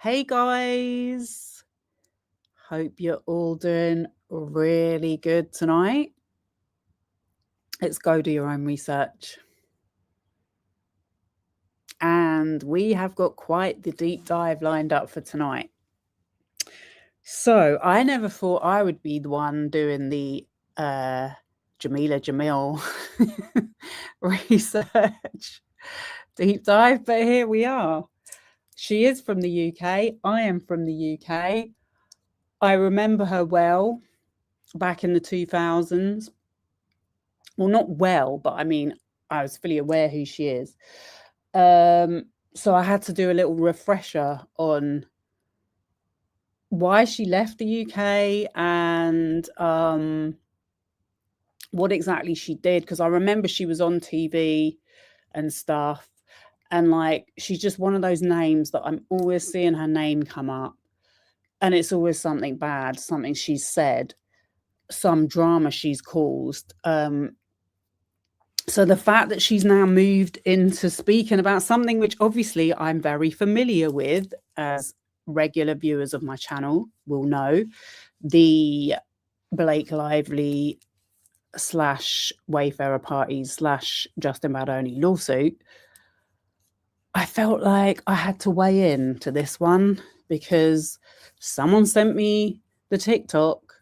Hey guys, hope you're all doing really good tonight. Let's go do your own research. And we have got quite the deep dive lined up for tonight. So I never thought I would be the one doing the Jameela Jamil research deep dive, but here we are. She is from the UK. I am from the UK. I remember her well back in the 2000s. Well, not well, but I mean, I was fully aware who she is. So I had to do a little refresher on why she left the UK and what exactly she did. Because I remember she was on TV and stuff. And like, she's just one of those names that I'm always seeing her name come up. And it's always something bad, something she's said, some drama she's caused. So the fact that she's now moved into speaking about something which obviously I'm very familiar with, as regular viewers of my channel will know, the Blake Lively / Wayfarer Parties / Justin Baldoni lawsuit, I felt like I had to weigh in to this one because someone sent me the TikTok,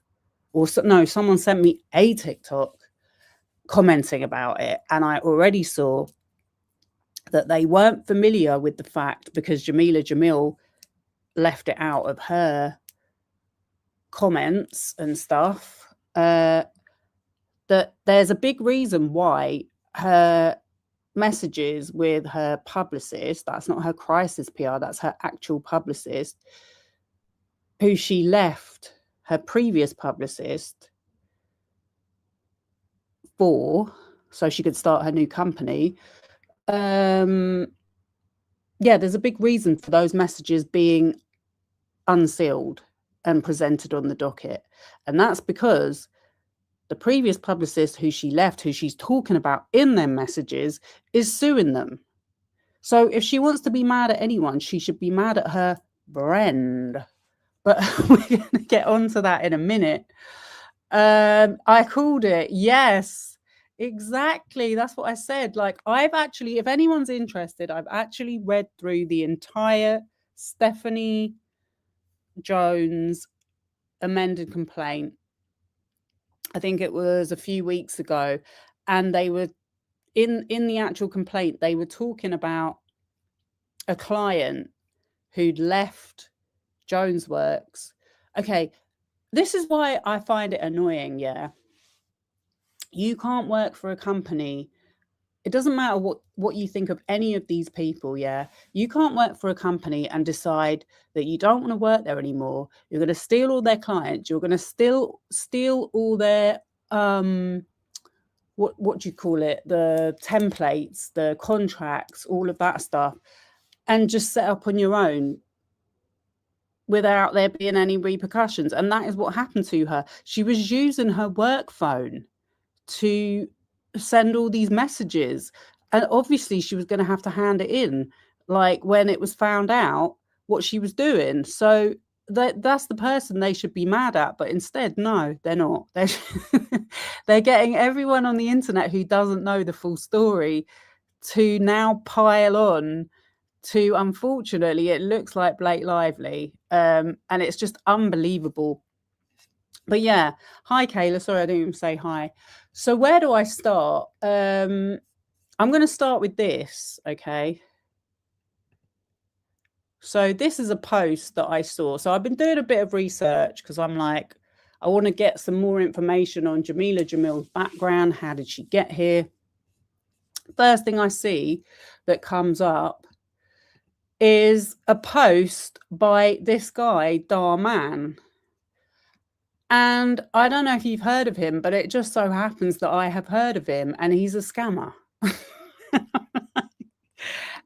or no, someone sent me a TikTok commenting about it, and I already saw that they weren't familiar with the fact, because Jamil left it out of her comments and stuff, that there's a big reason why her messages with her publicist, that's not her crisis PR, that's her actual publicist, who she left her previous publicist for so she could start her new company. Yeah, there's a big reason for those messages being unsealed and presented on the docket. And that's because the previous publicist who she left, who she's talking about in their messages, is suing them. So if she wants to be mad at anyone, she should be mad at her brand. But we're going to get onto that in a minute. I called it. Yes, exactly. That's what I said. Like, I've actually, if anyone's interested, I've actually read through the entire Stephanie Jones amended complaint. I think it was a few weeks ago, and they were in the actual complaint, they were talking about a client who'd left Jones Works. Okay, this is why I find it annoying. Yeah, you can't work for a company. It doesn't matter what you think of any of these people. Yeah, you can't work for a company and decide that you don't want to work there anymore. You're going to steal all their clients. You're going to steal all their what do you call it? The templates, the contracts, all of that stuff, and just set up on your own without there being any repercussions. And that is what happened to her. She was using her work phone to send all these messages, and obviously she was going to have to hand it in, like, when it was found out what she was doing. So that's the person they should be mad at, but instead, no, they're not. They're getting everyone on the internet who doesn't know the full story to now pile on to, unfortunately, it looks like Blake Lively, and it's just unbelievable. But yeah, hi Kayla, sorry I didn't even say hi. So where do I start? I'm going to start with this, okay? So this is a post that I saw. So I've been doing a bit of research because I'm like, I want to get some more information on Jamil's background. How did she get here? First thing I see that comes up is a post by this guy, Darman. And I don't know if you've heard of him, but it just so happens that I have heard of him, and he's a scammer.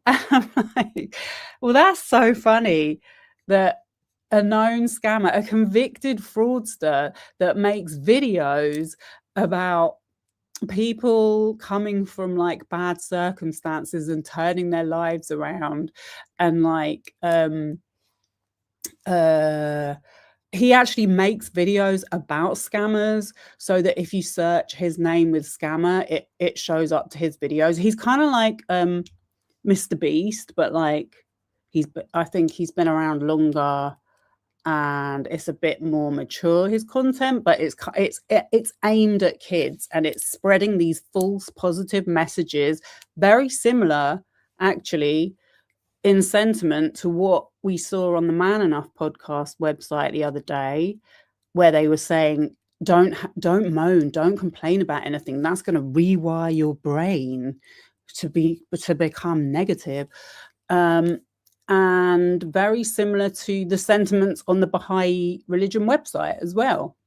I'm like, well, that's so funny that a known scammer, a convicted fraudster that makes videos about people coming from like bad circumstances and turning their lives around, and like He actually makes videos about scammers, so that if you search his name with scammer, it shows up to his videos. He's kind of like Mr. Beast, but like I think he's been around longer, and it's a bit more mature, his content, but it's aimed at kids, and it's spreading these false positive messages, very similar actually in sentiment to what we saw on the Man Enough podcast website the other day, where they were saying, don't moan, don't complain about anything. That's going to rewire your brain to become negative. And very similar to the sentiments on the Baha'i religion website as well.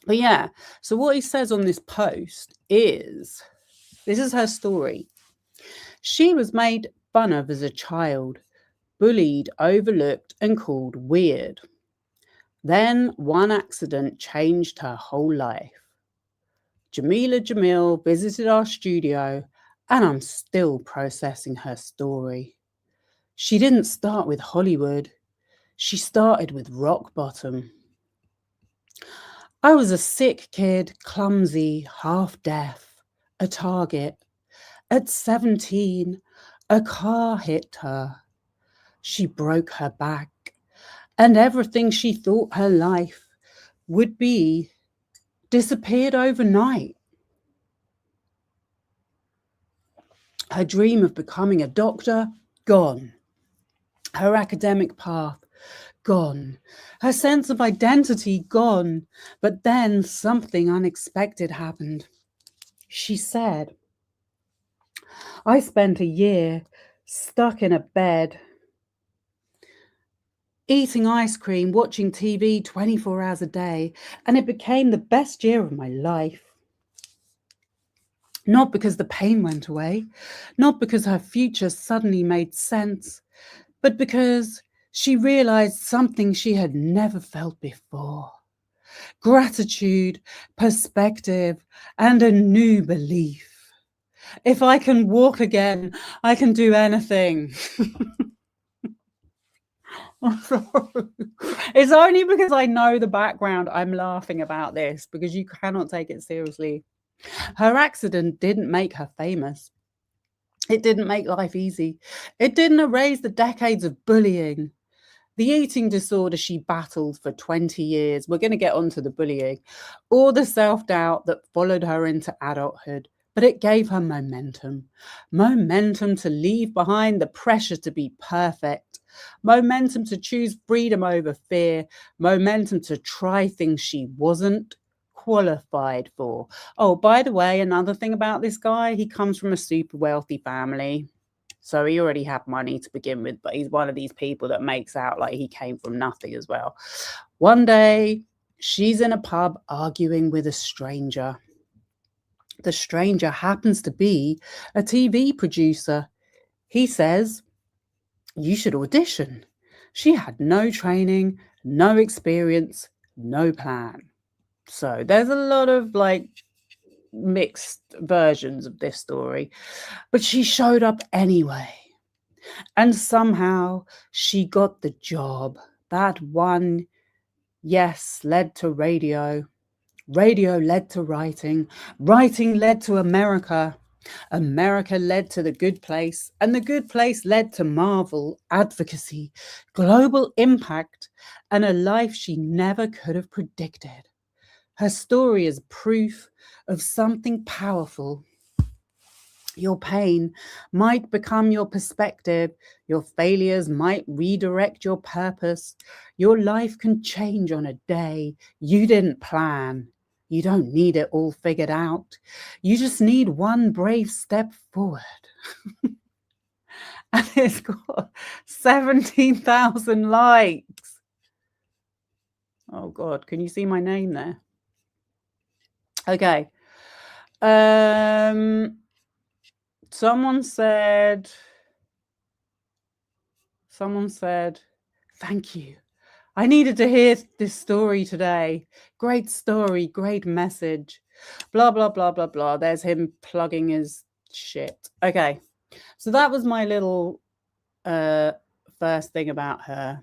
But yeah, so what he says on this post is, this is her story. She was made fun of as a child, bullied, overlooked, and called weird. Then one accident changed her whole life. Jameela Jamil visited our studio, and I'm still processing her story. She didn't start with Hollywood. She started with rock bottom. I was a sick kid, clumsy, half deaf, a target. At 17, a car hit her. She broke her back, and everything she thought her life would be disappeared overnight. Her dream of becoming a doctor, gone. Her academic path, gone. Her sense of identity, gone. But then something unexpected happened. She said, I spent a year stuck in a bed, eating ice cream, watching TV 24 hours a day, and it became the best year of my life. Not because the pain went away, not because her future suddenly made sense, but because she realized something she had never felt before. Gratitude, perspective, and a new belief. If I can walk again, I can do anything. It's only because I know the background I'm laughing about this, because you cannot take it seriously. Her accident didn't make her famous. It didn't make life easy. It didn't erase the decades of bullying. The eating disorder she battled for 20 years, we're going to get onto the bullying, or the self-doubt that followed her into adulthood, but it gave her momentum to leave behind the pressure to be perfect, momentum to choose freedom over fear, momentum to try things she wasn't qualified for. Oh, by the way, another thing about this guy, he comes from a super wealthy family. So he already had money to begin with, but he's one of these people that makes out like he came from nothing as well. One day, she's in a pub arguing with a stranger. The stranger happens to be a TV producer. He says, you should audition. She had no training, no experience, no plan. So there's a lot of like mixed versions of this story, but she showed up anyway. And somehow she got the job. That one yes led to radio. Radio led to writing. Writing led to America. America led to The Good Place. And The Good Place led to Marvel, advocacy, global impact, and a life she never could have predicted. Her story is proof of something powerful. Your pain might become your perspective. Your failures might redirect your purpose. Your life can change on a day you didn't plan. You don't need it all figured out. You just need one brave step forward. And it's got 17,000 likes. Oh God, can you see my name there? Okay. Someone said, thank you. I needed to hear this story today. Great story, great message. Blah, blah, blah, blah, blah. There's him plugging his shit. Okay. So that was my little first thing about her.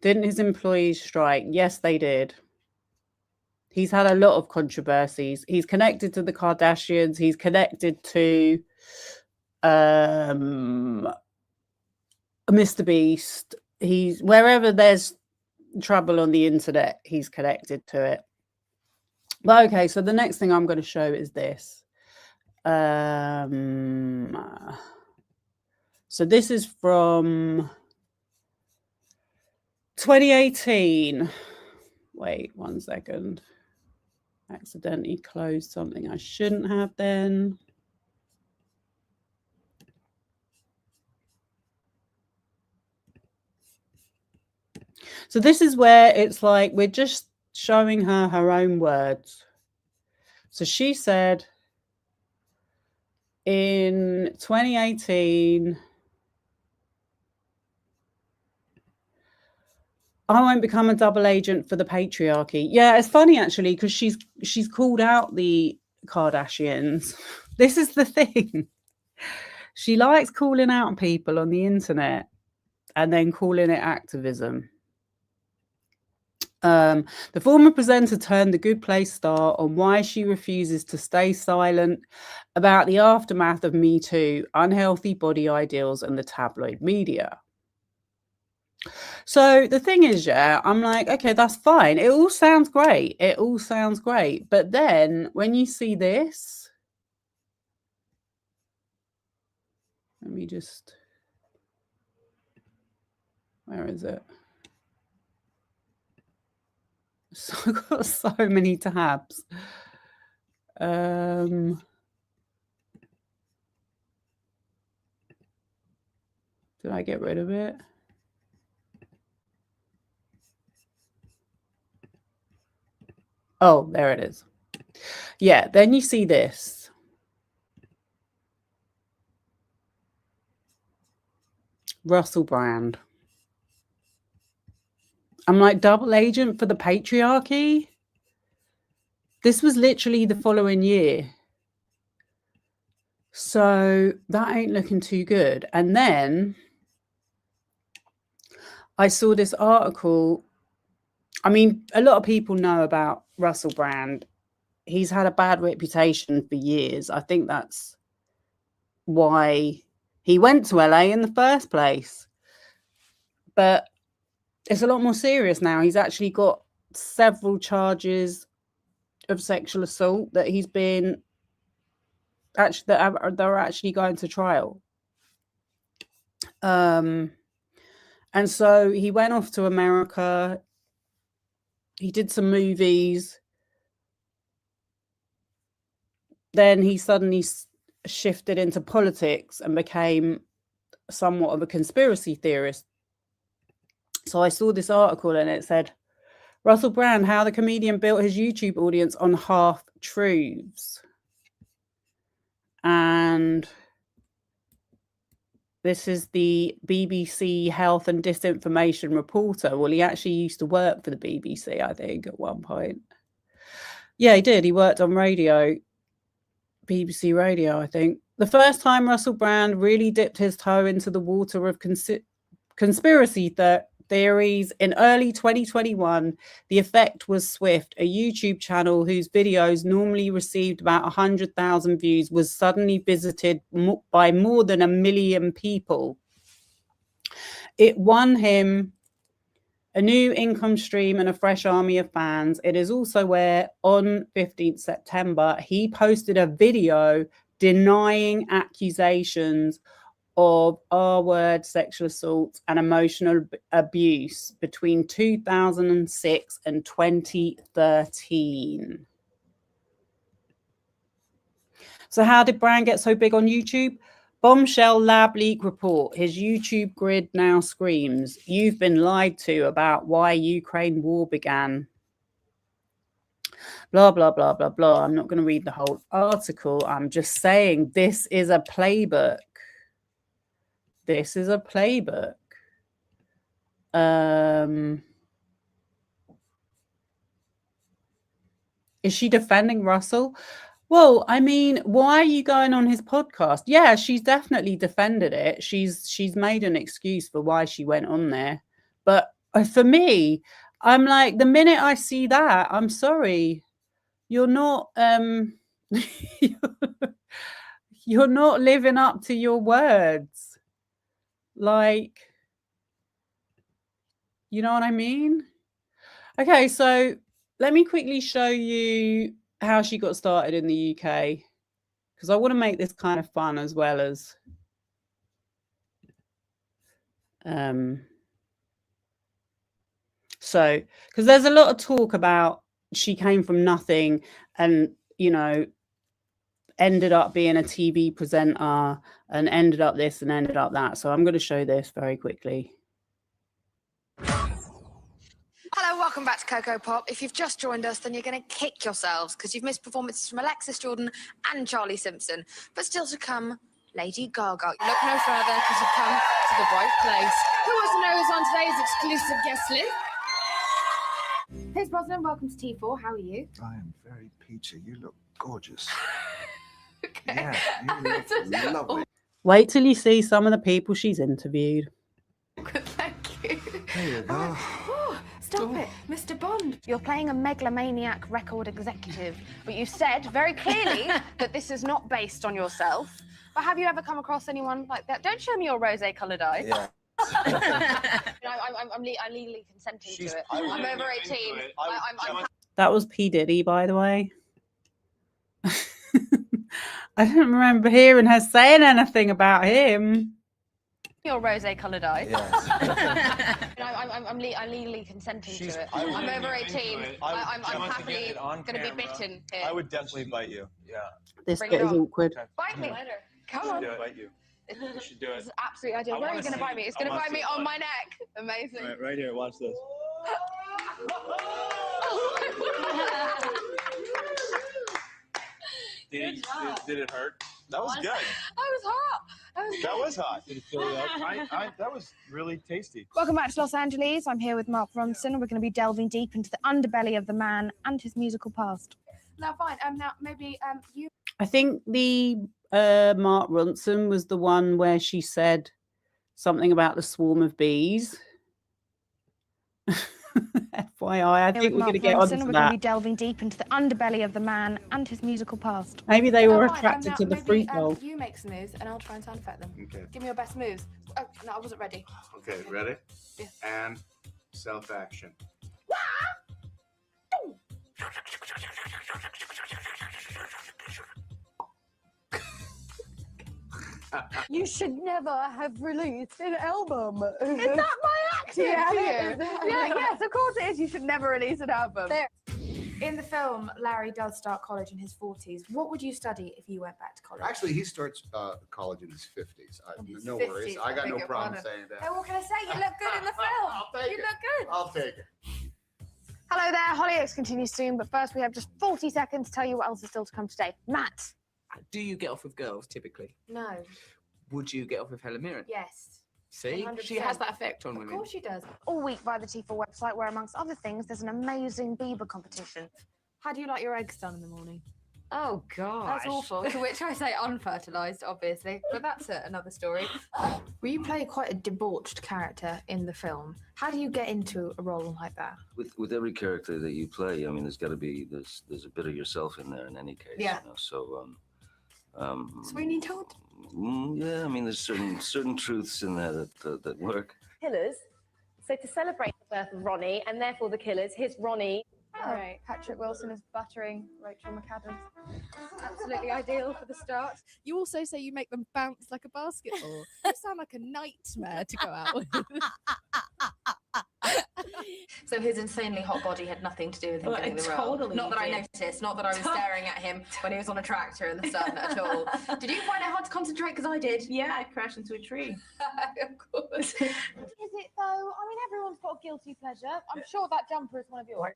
Didn't his employees strike? Yes, they did. He's had a lot of controversies. He's connected to the Kardashians. He's connected to Mr. Beast. He's wherever there's trouble on the internet, he's connected to it. But okay, so the next thing I'm going to show is this. So this is from 2018. Wait 1 second. Accidentally closed something I shouldn't have then. So this is where it's like we're just showing her own words. So she said in 2018, I won't become a double agent for the patriarchy. Yeah, it's funny actually, because she's called out the Kardashians. This is the thing. She likes calling out people on the internet and then calling it activism. The former presenter turned the Good Place star on why she refuses to stay silent about the aftermath of Me Too, unhealthy body ideals, and the tabloid media. So the thing is, yeah, I'm like, okay, that's fine. It all sounds great. It all sounds great. But then when you see this, let me just, where is it? So I've got so many tabs. Did I get rid of it? Oh, there it is. Yeah, then you see this. Russell Brand. I'm like, double agent for the patriarchy? This was literally the following year. So that ain't looking too good. And then I saw this article. I mean, a lot of people know about Russell Brand. He's had a bad reputation for years. I think that's why he went to LA in the first place. But it's a lot more serious now. He's actually got several charges of sexual assault that he's been actually that are actually going to trial. And so he went off to America. He did some movies. Then he suddenly shifted into politics and became somewhat of a conspiracy theorist. So I saw this article and it said, Russell Brand, how the comedian built his YouTube audience on half-truths. And this is the BBC health and disinformation reporter. Well, he actually used to work for the BBC, I think, at one point. Yeah, he did. He worked on radio, BBC Radio, I think. The first time Russell Brand really dipped his toe into the water of conspiracy theories in early 2021, the effect was swift. A YouTube channel whose videos normally received about 100,000 views was suddenly visited by more than 1 million people. It won him a new income stream and a fresh army of fans. It is also where on 15th September, he posted a video denying accusations of R-word sexual assault and emotional abuse between 2006 and 2013. So how did Brand get so big on YouTube? Bombshell lab leak report. His YouTube grid now screams, you've been lied to about why Ukraine war began. Blah, blah, blah, blah, blah. I'm not going to read the whole article. I'm just saying this is a playbook. This is a playbook. Is she defending Russell? Well, I mean, why are you going on his podcast? Yeah, she's definitely defended it. She's made an excuse for why she went on there. But For me, I'm like, the minute I see that, I'm sorry, you're not you're not living up to your words. Like, you know what I mean? Okay, so let me quickly show you how she got started in the UK, because I want to make this kind of fun as well as so, because there's a lot of talk about she came from nothing and, you know, ended up being a TV presenter and ended up this and ended up that. So I'm going to show this very quickly. Hello, welcome back to Coco Pop. If you've just joined us, then you're going to kick yourselves because you've missed performances from Alexis Jordan and Charlie Simpson. But still to come, Lady Gaga. Look no further because you've come to the right place. Who wants to know who's on today's exclusive guest list? Here's Brosnan, welcome to T4. How are you? I am very peachy. You look gorgeous. Okay. Yeah, you look lovely. Wait till you see some of the people she's interviewed. Thank you. There you go. Oh, stop it, Mr. Bond. You're playing a megalomaniac record executive, but you said very clearly that this is not based on yourself. But have you ever come across anyone like that? Don't show me your rose-coloured eyes. Yeah. I'm legally consenting to it. I'm over 18. I'm That was P. Diddy, by the way. I don't remember hearing her saying anything about him. your rose-coloured eyes. Yes. I'm legally consenting to it. I'm over 18. I'm happily going to be bitten here. I would definitely bite you. Yeah. This Bring bit it is on. awkward. Bite me. Come on. Bite you. You should do This it. is absolutely ideal. Where are you going to bite me? It's going to bite me on my neck. Amazing. Right here. Watch this. Did it hurt? That was good. That was hot. That was hot. Did it fill you up? That was really tasty. Welcome back to Los Angeles. I'm here with Mark Ronson. We're going to be delving deep into the underbelly of the man and his musical past. Now, fine. Now, maybe you... I think the Mark Ronson was the one where she said something about the swarm of bees. FYI, I think we're going to get onto We're going to that. be delving deep into the underbelly of the man and his musical past. Maybe they were Now, fine. attracted Now, to the maybe, fruit bowl. you make some moves and I'll try and sound effect them. Okay. Give me your best moves. Oh, no, I wasn't ready. Okay, ready? Yeah. And self-action. You should never have released an album. Is that my accent? Yeah, yes, of course it is. You should never release an album. In the film, Larry does start college in his 40s. What would you study if you went back to college? Actually, he starts college in his 50s. his No 50s, worries. I I got beg no your problem pardon. saying that. Hey, what can I say? You look good in the film. I'll take You it. look good. I'll take it. Hello there, Hollyoaks continues soon, but first we have just 40 seconds to tell you what else is still to come today. Matt. Do you get off with girls typically? No. Would you get off with Helen Mirren? Yes. See, 100%. she has that effect on Of women. course she does. All week via the T4 website, where amongst other things, there's an amazing Bieber competition. How do you like your eggs done in the morning? Oh God, That's awful. To which I say unfertilised, obviously, but that's another story. Well, you play quite a debauched character in the film. How do you get into a role like that? With every character that you play, I mean, there's got to be there's a bit of yourself in there in any case. Yeah. You know? So Sweeney Todd? yeah, I mean, there's certain truths in there that work. Killers. So to celebrate the birth of Ronnie and therefore the Killers, here's Ronnie. All right, Patrick Wilson is buttering Rachel McAdams. Absolutely ideal for the start. You also say you make them bounce like a basketball. You sound like a nightmare to go out with. So his insanely hot body had nothing to do with him getting the role. Totally Not that I did. noticed, not that I was staring at him when he was on a tractor in the sun at all. Did you find it hard to concentrate? Because I did. Yeah, I crashed into a tree. Of course. Is it though? I mean, everyone's got a guilty pleasure. I'm sure that jumper is one of yours.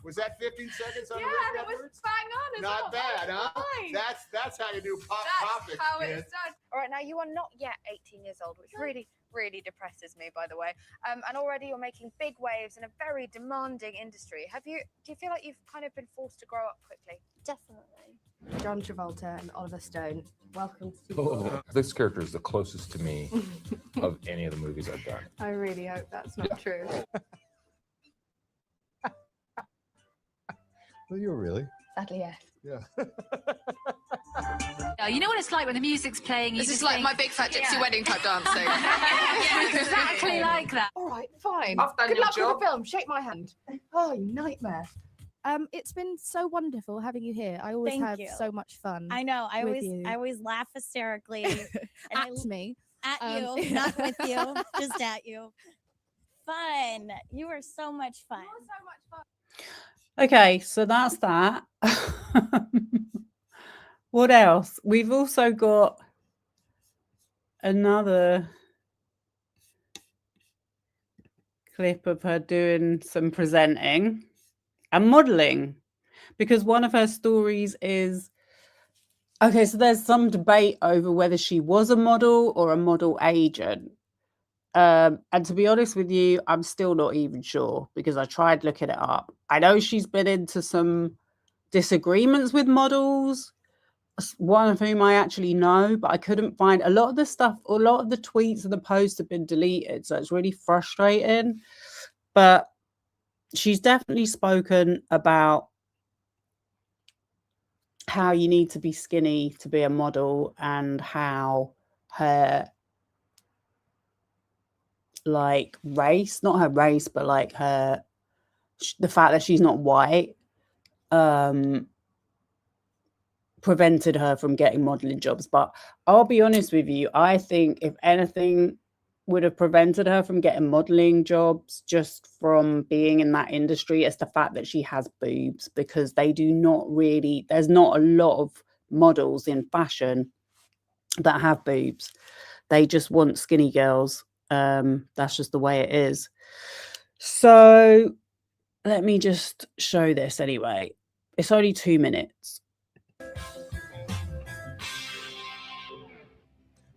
Was that 15 seconds on Yeah, the and it was Edwards? bang on as Not well. bad, huh? Fine. That's how you do pop That's topics, how kid. it's done. All right, now you are not yet 18 years old, which really really depresses me, by the way. And already you're making big waves in a very demanding industry. Do you feel like you've kind of been forced to grow up quickly? Definitely. John Travolta and Oliver Stone. Welcome to Oh, this character is the closest to me of any of the movies I've done. I really hope that's not true. Well, you really? Sadly, yes. Yeah. You know what it's like when the music's playing. This is like my big fat gypsy wedding type dancing. Exactly like that. All right, fine. I've done Good your luck job. with the film. Shake my hand. Oh, you nightmare. It's been so wonderful having you here. I always Thank have you. so much fun. I know. I with always you. I always laugh hysterically. And At me. At Um, you, not with you, just at you. Fun. You were so much fun. Okay, so that's that. What else? We've also got another clip of her doing some presenting and modeling, because one of her stories is, okay, so there's some debate over whether she was a model or a model agent. And to be honest with you, I'm still not even sure, because I tried looking it up. I know she's been into some disagreements with models, one of whom I actually know, but I couldn't find a lot of the stuff. A lot of the tweets and the posts have been deleted, so it's really frustrating. But she's definitely spoken about how you need to be skinny to be a model, and how her like race, not her race, but like her, the fact that she's not white, prevented her from getting modeling jobs. But I'll be honest with you, I think if anything would have prevented her from getting modeling jobs just from being in that industry, it's the fact that she has boobs, because they do not really, there's not a lot of models in fashion that have boobs. They just want skinny girls. That's just the way it is. So let me just show this anyway. It's only 2 minutes.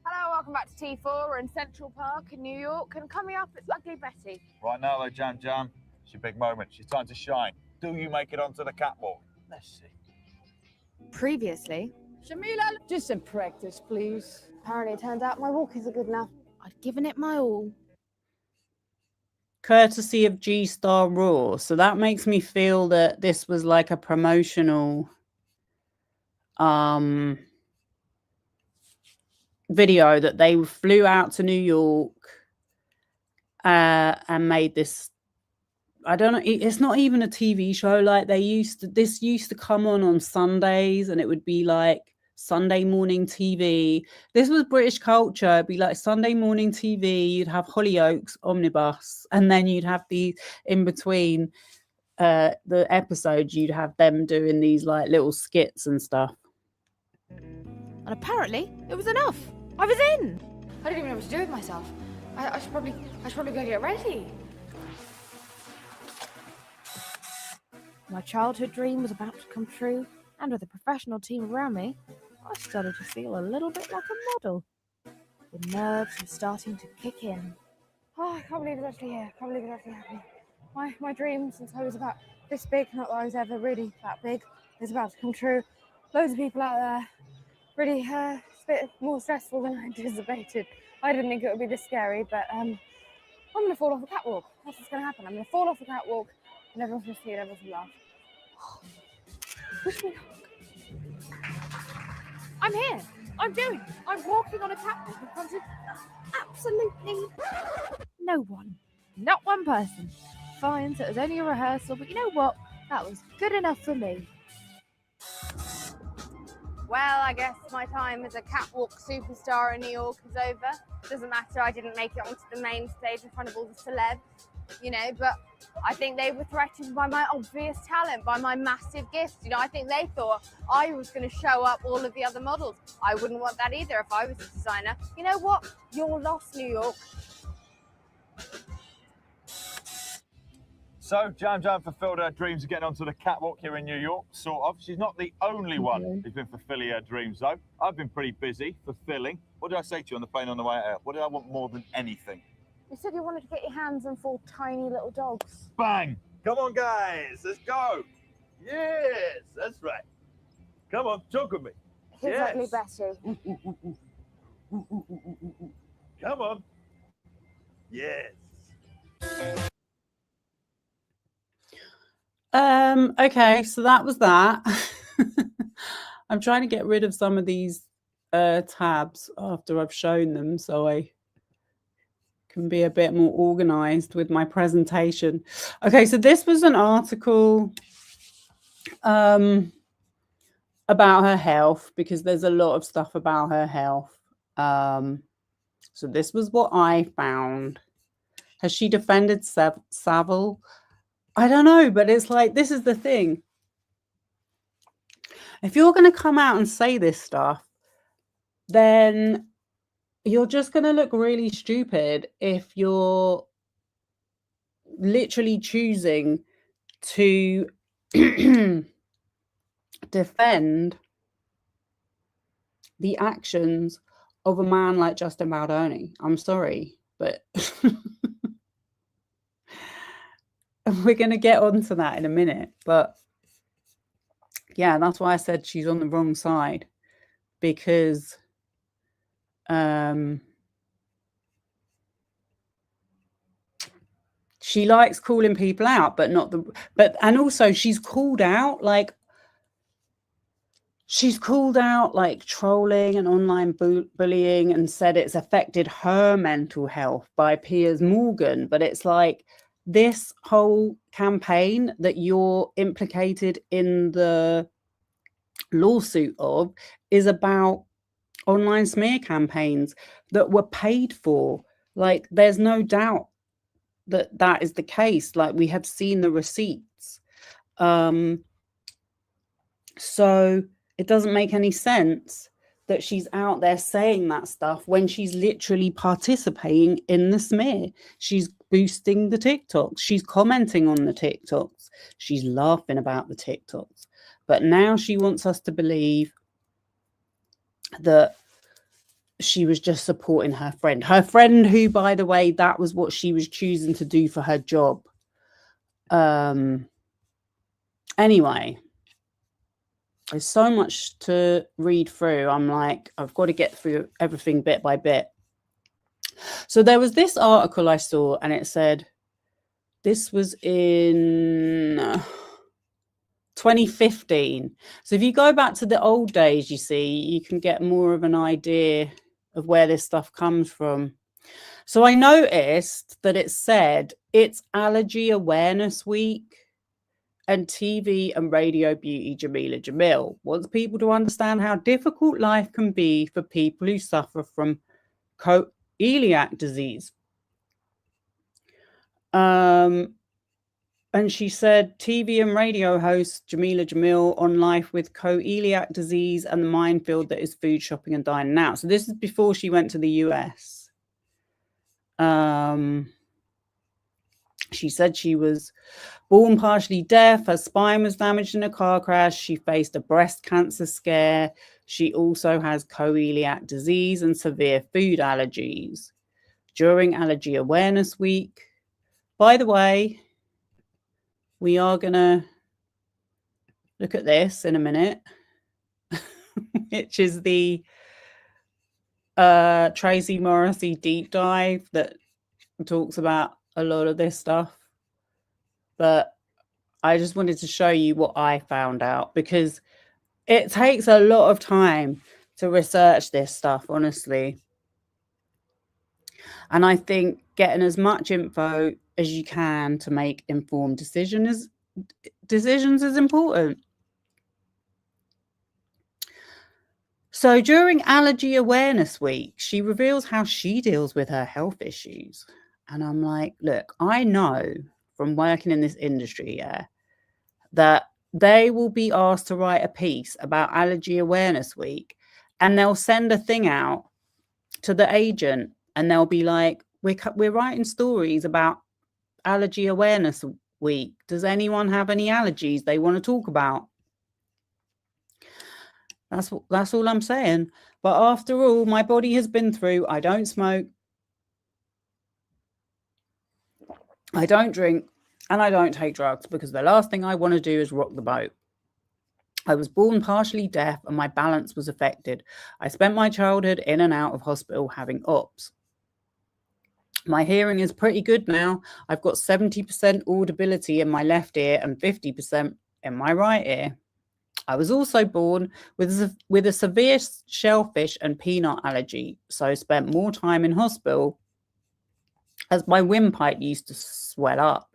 Hello, welcome back to T4. We're in Central Park in New York, and coming up, it's Ugly Betty. Right now, though, Jam Jam, it's your big moment. She's time to shine. Do you make it onto the catwalk? Let's see. Previously, Jameela, just some practice, please. Apparently, it turns out my walkies are good enough. I'd given it my all. Courtesy of G Star Raw. So that makes me feel that this was like a promotional video, that they flew out to New York and made this. I don't know, it's not even a TV show. Like this used to come on Sundays, and it would be like Sunday morning TV. This was British culture. It'd be like Sunday morning TV. You'd have Hollyoaks omnibus, and then you'd have the in between the episodes, you'd have them doing these like little skits and stuff. and apparently it was enough. I was in. I didn't even know what to do with myself. I should probably go get ready. My childhood dream was about to come true, and with a professional team around me, I started to feel a little bit like a model. The nerves were starting to kick in. Oh, I can't believe it's actually here. I can't believe it's actually happening. My dream since I was about this big, not that I was ever really that big, is about to come true. Loads of people out there. Really, it's a bit more stressful than I anticipated. I didn't think it would be this scary, but I'm going to fall off a catwalk. That's what's going to happen. I'm going to fall off a catwalk, and everyone's going to see it, everyone's going to laugh. Wish me luck. I'm here. I'm walking on a catwalk in front of absolutely No one, not one person. Fine, so it was only a rehearsal, but you know what? That was good enough for me. Well, I guess my time as a catwalk superstar in New York is over. Doesn't matter, I didn't make it onto the main stage in front of all the celebs, but I think they were threatened by my obvious talent, by my massive gift. I think they thought I was going to show up all of the other models. I wouldn't want that either if I was a designer. You know what? You're lost, New York. So, Jam fulfilled her dreams of getting onto the catwalk here in New York, sort of. She's not the only one who's been fulfilling her dreams, though. I've been pretty busy fulfilling. What did I say to you on the plane on the way out? What did I want more than anything? You said you wanted to get your hands on 4 tiny little dogs. Bang! Come on, guys, let's go. Yes, that's right. Come on, talk with me. He's Yes. likely better. Come on. Yes. Okay, so that was that. I'm trying to get rid of some of these tabs after I've shown them so I can be a bit more organized with my presentation. Okay, so this was an article about her health, because there's a lot of stuff about her health. So this was what I found. Has she defended Savile? I don't know, but it's like, this is the thing. If you're going to come out and say this stuff, then you're just going to look really stupid if you're literally choosing to defend the actions of a man like Justin Baldoni. I'm sorry, but we're going to get onto that in a minute. But yeah, that's why I said she's on the wrong side, because she likes calling people out, but not the, and also she's called out like trolling and online bullying, and said it's affected her mental health by Piers Morgan. But it's like, this whole campaign that you're implicated in the lawsuit of is about online smear campaigns that were paid for. Like, there's no doubt that that is the case. Like, we have seen the receipts. So it doesn't make any sense that she's out there saying that stuff when she's literally participating in the smear. She's boosting the TikToks. She's commenting on the TikToks. She's laughing about the TikToks. But now she wants us to believe that she was just supporting her friend. Her friend who, by the way, that was what she was choosing to do for her job. Anyway, there's so much to read through. I'm like, I've got to get through everything bit by bit. So there was this article I saw, and it said, this was in 2015. So if you go back to the old days, you see, you can get more of an idea of where this stuff comes from. So I noticed that it said it's Allergy Awareness Week, and TV and radio beauty Jameela Jamil wants people to understand how difficult life can be for people who suffer from celiac disease. And she said TV and radio host Jameela Jamil on life with celiac disease and the minefield that is food shopping and dining out. So this is before she went to the US. She said she was born partially deaf. Her spine was damaged in a car crash. She faced a breast cancer scare. She also has celiac disease and severe food allergies. During Allergy Awareness Week, by the way, we are going to look at this in a minute, which is the Tracy Morrissey deep dive that talks about a lot of this stuff. But I just wanted to show you what I found out, because it takes a lot of time to research this stuff, honestly. And I think getting as much info as you can to make informed decisions is important. So during Allergy Awareness Week, she reveals how she deals with her health issues. And I'm like, look, I know from working in this industry, that they will be asked to write a piece about Allergy Awareness Week, and they'll send a thing out to the agent, and they'll be like, we're writing stories about Allergy Awareness week. Does anyone have any allergies they want to talk about? That's all I'm saying. But after all my body has been through, I don't smoke, I don't drink, and I don't take drugs because the last thing I want to do is rock the boat. I was born partially deaf and my balance was affected. I spent my childhood in and out of hospital having ops. My hearing is pretty good now. I've got 70% audibility in my left ear and 50% in my right ear. I was also born with a severe shellfish and peanut allergy, so spent more time in hospital as my windpipe used to swell up.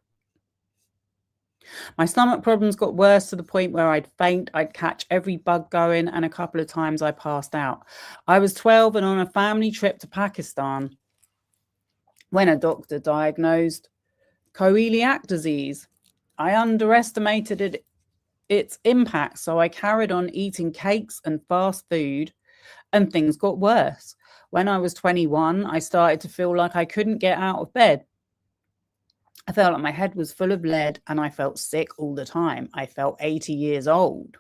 My stomach problems got worse to the point where I'd faint, I'd catch every bug going, and a couple of times I passed out. I was 12 and on a family trip to Pakistan when a doctor diagnosed celiac disease. I underestimated its impact, so I carried on eating cakes and fast food, and things got worse. When I was 21, I started to feel like I couldn't get out of bed. I felt like my head was full of lead and I felt sick all the time. I felt 80 years old.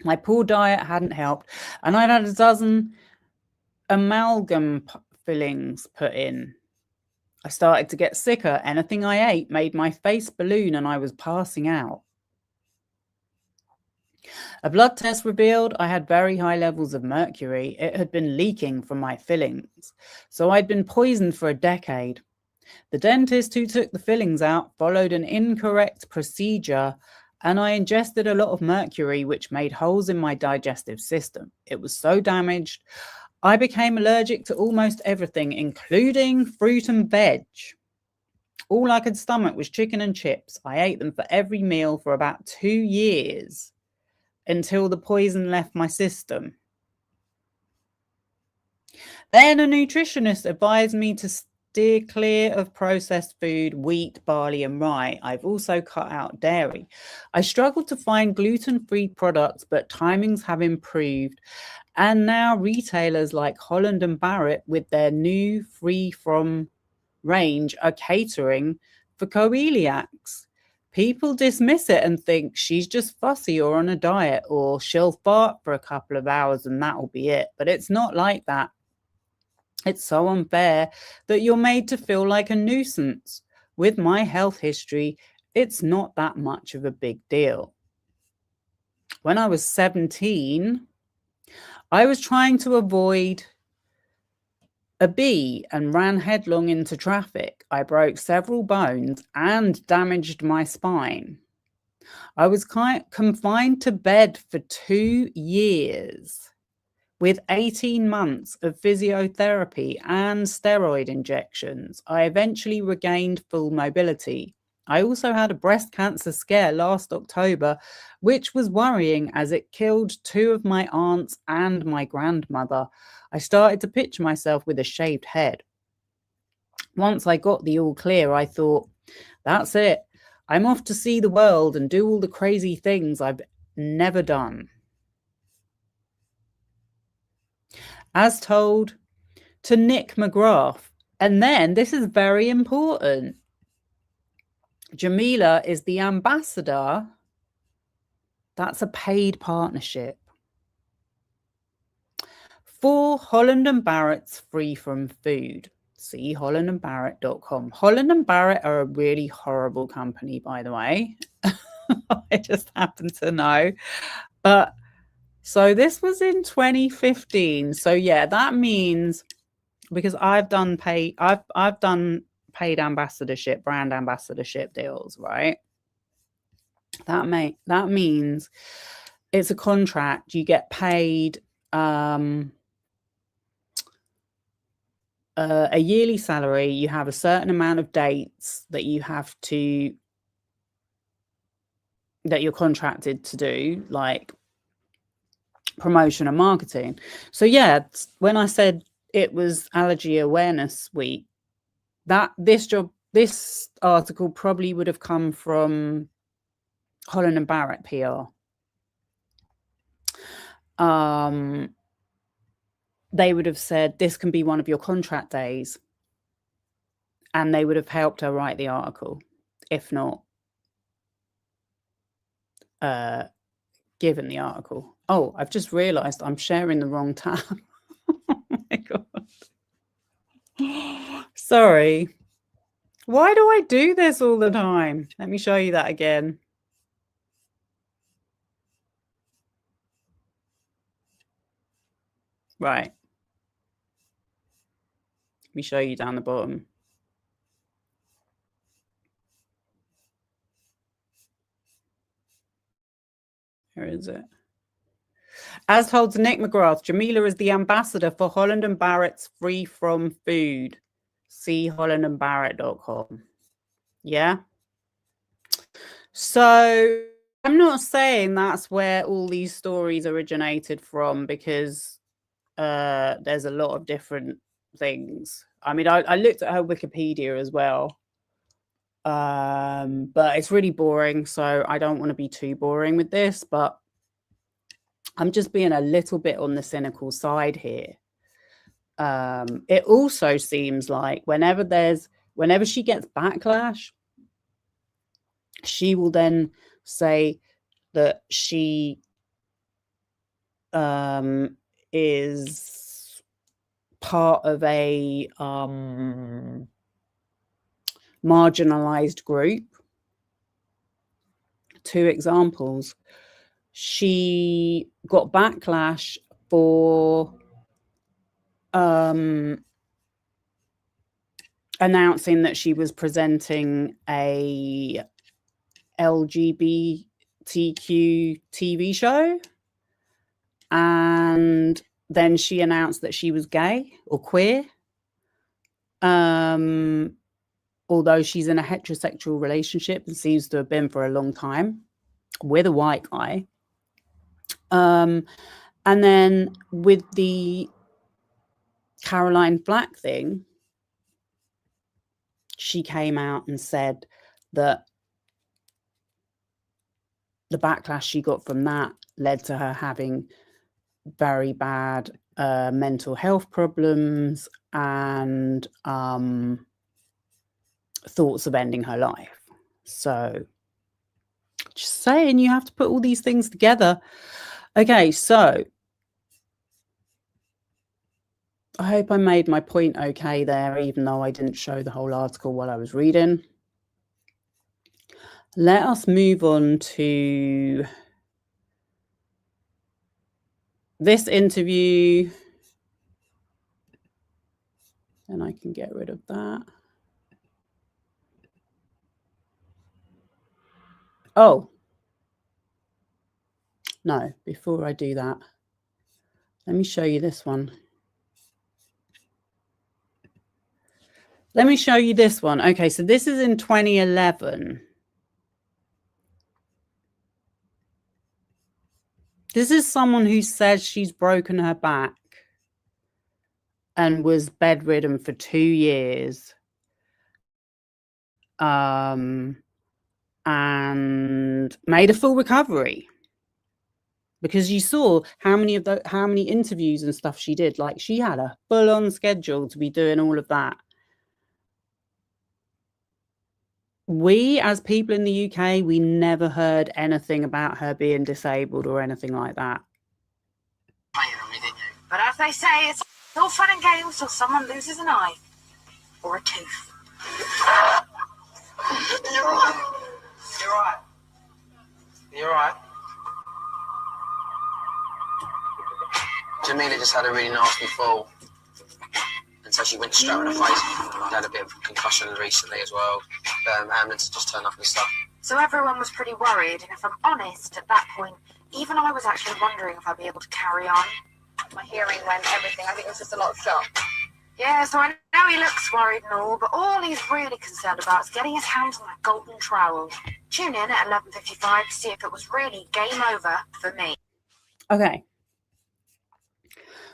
My poor diet hadn't helped, and I'd had a dozen amalgam fillings put in. I started to get sicker. Anything I ate made my face balloon and I was passing out. A blood test revealed I had very high levels of mercury. It had been leaking from my fillings, so I'd been poisoned for a decade. The dentist who took the fillings out followed an incorrect procedure, and I ingested a lot of mercury, which made holes in my digestive system. It was so damaged, I became allergic to almost everything, including fruit and veg. All I could stomach was chicken and chips. I ate them for every meal for about 2 years until the poison left my system. Then a nutritionist advised me to steer clear of processed food, wheat, barley, and rye. I've also cut out dairy. I struggled to find gluten-free products, but timings have improved. And now retailers like Holland and Barrett, with their new free from range, are catering for celiacs. People dismiss it and think she's just fussy or on a diet, or she'll fart for a couple of hours and that'll be it. But it's not like that. It's so unfair that you're made to feel like a nuisance. With my health history, it's not that much of a big deal. When I was 17, I was trying to avoid a bee and ran headlong into traffic. I broke several bones and damaged my spine. I was confined to bed for 2 years with 18 months of physiotherapy and steroid injections. I eventually regained full mobility. I also had a breast cancer scare last October, which was worrying as it killed 2 of my aunts and my grandmother. I started to picture myself with a shaved head. Once I got the all clear, I thought, that's it. I'm off to see the world and do all the crazy things I've never done. As told to Nick McGrath. And then, this is very important, Jameela is the ambassador. That's a paid partnership for Holland and Barrett's Free From Food. See hollandandbarrett.com. Holland and Barrett are a really horrible company, by the way. I just happen to know. But so this was in 2015. So yeah, that means, because I've done paid ambassadorship, brand ambassadorship deals, right? That means it's a contract. You get paid a yearly salary. You have a certain amount of dates that you're contracted to do, like promotion and marketing. So yeah, when I said it was Allergy Awareness Week, that this article probably would have come from Holland and Barrett PR. They would have said this can be one of your contract days, and they would have helped her write the article, if not given the article. Oh, I've just realized I'm sharing the wrong tab. Oh my God. Sorry. Why do I do this all the time? Let me show you that again. Right. Let me show you down the bottom. Where is it? As told to Nick McGrath, Jameela is the ambassador for Holland and Barrett's Free From Food. See hollandandbarrett.com. Yeah. So I'm not saying that's where all these stories originated from, because there's a lot of different things. I mean, I looked at her Wikipedia as well. But it's really boring, so I don't want to be too boring with this, but I'm just being a little bit on the cynical side here. It also seems like whenever she gets backlash, she will then say that she is part of a marginalized group. 2 examples. She got backlash for announcing that she was presenting a LGBTQ TV show, and then she announced that she was gay or queer, although she's in a heterosexual relationship and seems to have been for a long time with a white guy. And then with the Caroline Flack thing, she came out and said that the backlash she got from that led to her having very bad mental health problems and thoughts of ending her life. So just saying, you have to put all these things together. Okay, so I hope I made my point okay there, even though I didn't show the whole article while I was reading. Let us move on to this interview. And I can get rid of that. Oh. No, before I do that, let me show you this one. Let me show you this one. Okay, so this is in 2011. This is someone who says she's broken her back and was bedridden for 2 years. And made a full recovery. Because you saw how many interviews and stuff she did. Like, she had a full-on schedule to be doing all of that. We, as people in the UK, we never heard anything about her being disabled or anything like that. But as they say, it's all fun and games till someone loses an eye or a tooth. You're right. You're right. You're right. Jameela just had a really nasty fall, and so she went straight on her face. Had a bit of concussion recently as well. Ambulance just turned up and stuff. So everyone was pretty worried, and if I'm honest, at that point, even I was actually wondering if I'd be able to carry on. My hearing went, everything. I think it was just a lot of shock. Yeah, so I know he looks worried and all, but all he's really concerned about is getting his hands on that golden trowel. Tune in at 11:55 to see if it was really game over for me. Okay.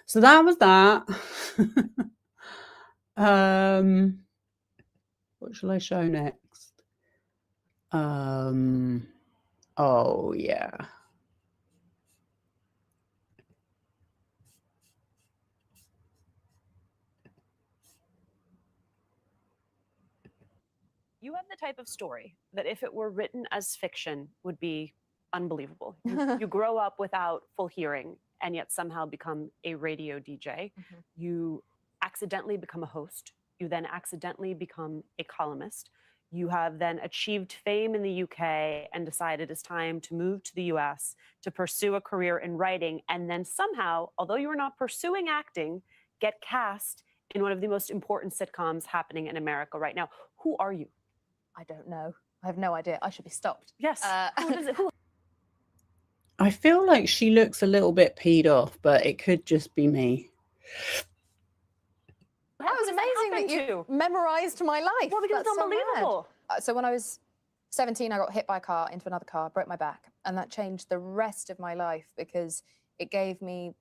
So that was that. What shall I show next? Oh yeah. You have the type of story that if it were written as fiction would be unbelievable. You grow up without full hearing and yet somehow become a radio DJ. You accidentally become a host. You then accidentally become a columnist. You have then achieved fame in the UK and decided it's time to move to the US to pursue a career in writing. And then somehow, although you are not pursuing acting, get cast in one of the most important sitcoms happening in America right now. Who are you? I don't know. I have no idea. I should be stopped. Yes. Who I feel like she looks a little bit peed off, but it could just be me. That was amazing that you memorized my life. Well, because it's unbelievable. So when I was 17, I got hit by a car into another car, broke my back. And that changed the rest of my life because it gave me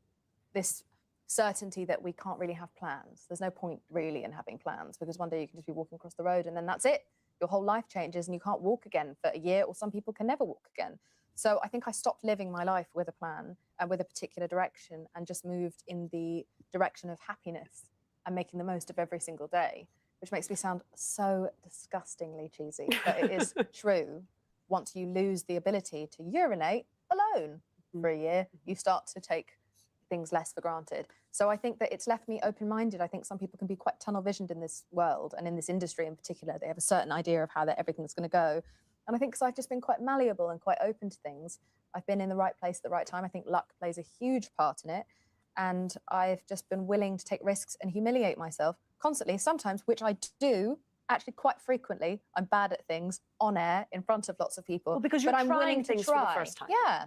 this certainty that we can't really have plans. There's no point really in having plans because one day you can just be walking across the road and then that's it. Your whole life changes and you can't walk again for a year, or some people can never walk again. So I think I stopped living my life with a plan and with a particular direction and just moved in the direction of happiness and making the most of every single day, which makes me sound so disgustingly cheesy, but it is true. Once you lose the ability to urinate alone for a year, you start to take things less for granted. So I think that it's left me open-minded. I think some people can be quite tunnel visioned in this world and in this industry in particular. They have a certain idea of how everything's going to go. And I think because I've just been quite malleable and quite open to things, I've been in the right place at the right time. I think luck plays a huge part in it. And I've just been willing to take risks and humiliate myself constantly, sometimes, which I do actually quite frequently. I'm bad at things on air in front of lots of people. Well, because you're but I'm trying willing things to for the try. first time. Yeah.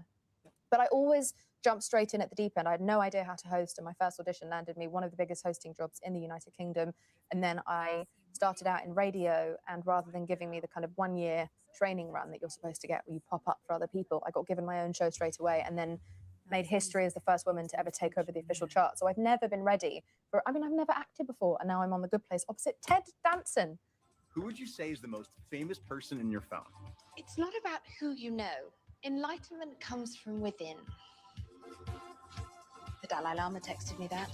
But I always jump straight in at the deep end. I had no idea how to host, and my first audition landed me one of the biggest hosting jobs in the United Kingdom. And then I started out in radio, and rather than giving me the kind of 1 year training run that you're supposed to get where you pop up for other people, I got given my own show straight away and then made history as the first woman to ever take over the official chart. So I've never been ready for, I've never acted before, and now I'm on The Good Place opposite Ted Danson. Who would you say is the most famous person in your phone? It's not about who you know. Enlightenment comes from within. The Dalai Lama texted me that.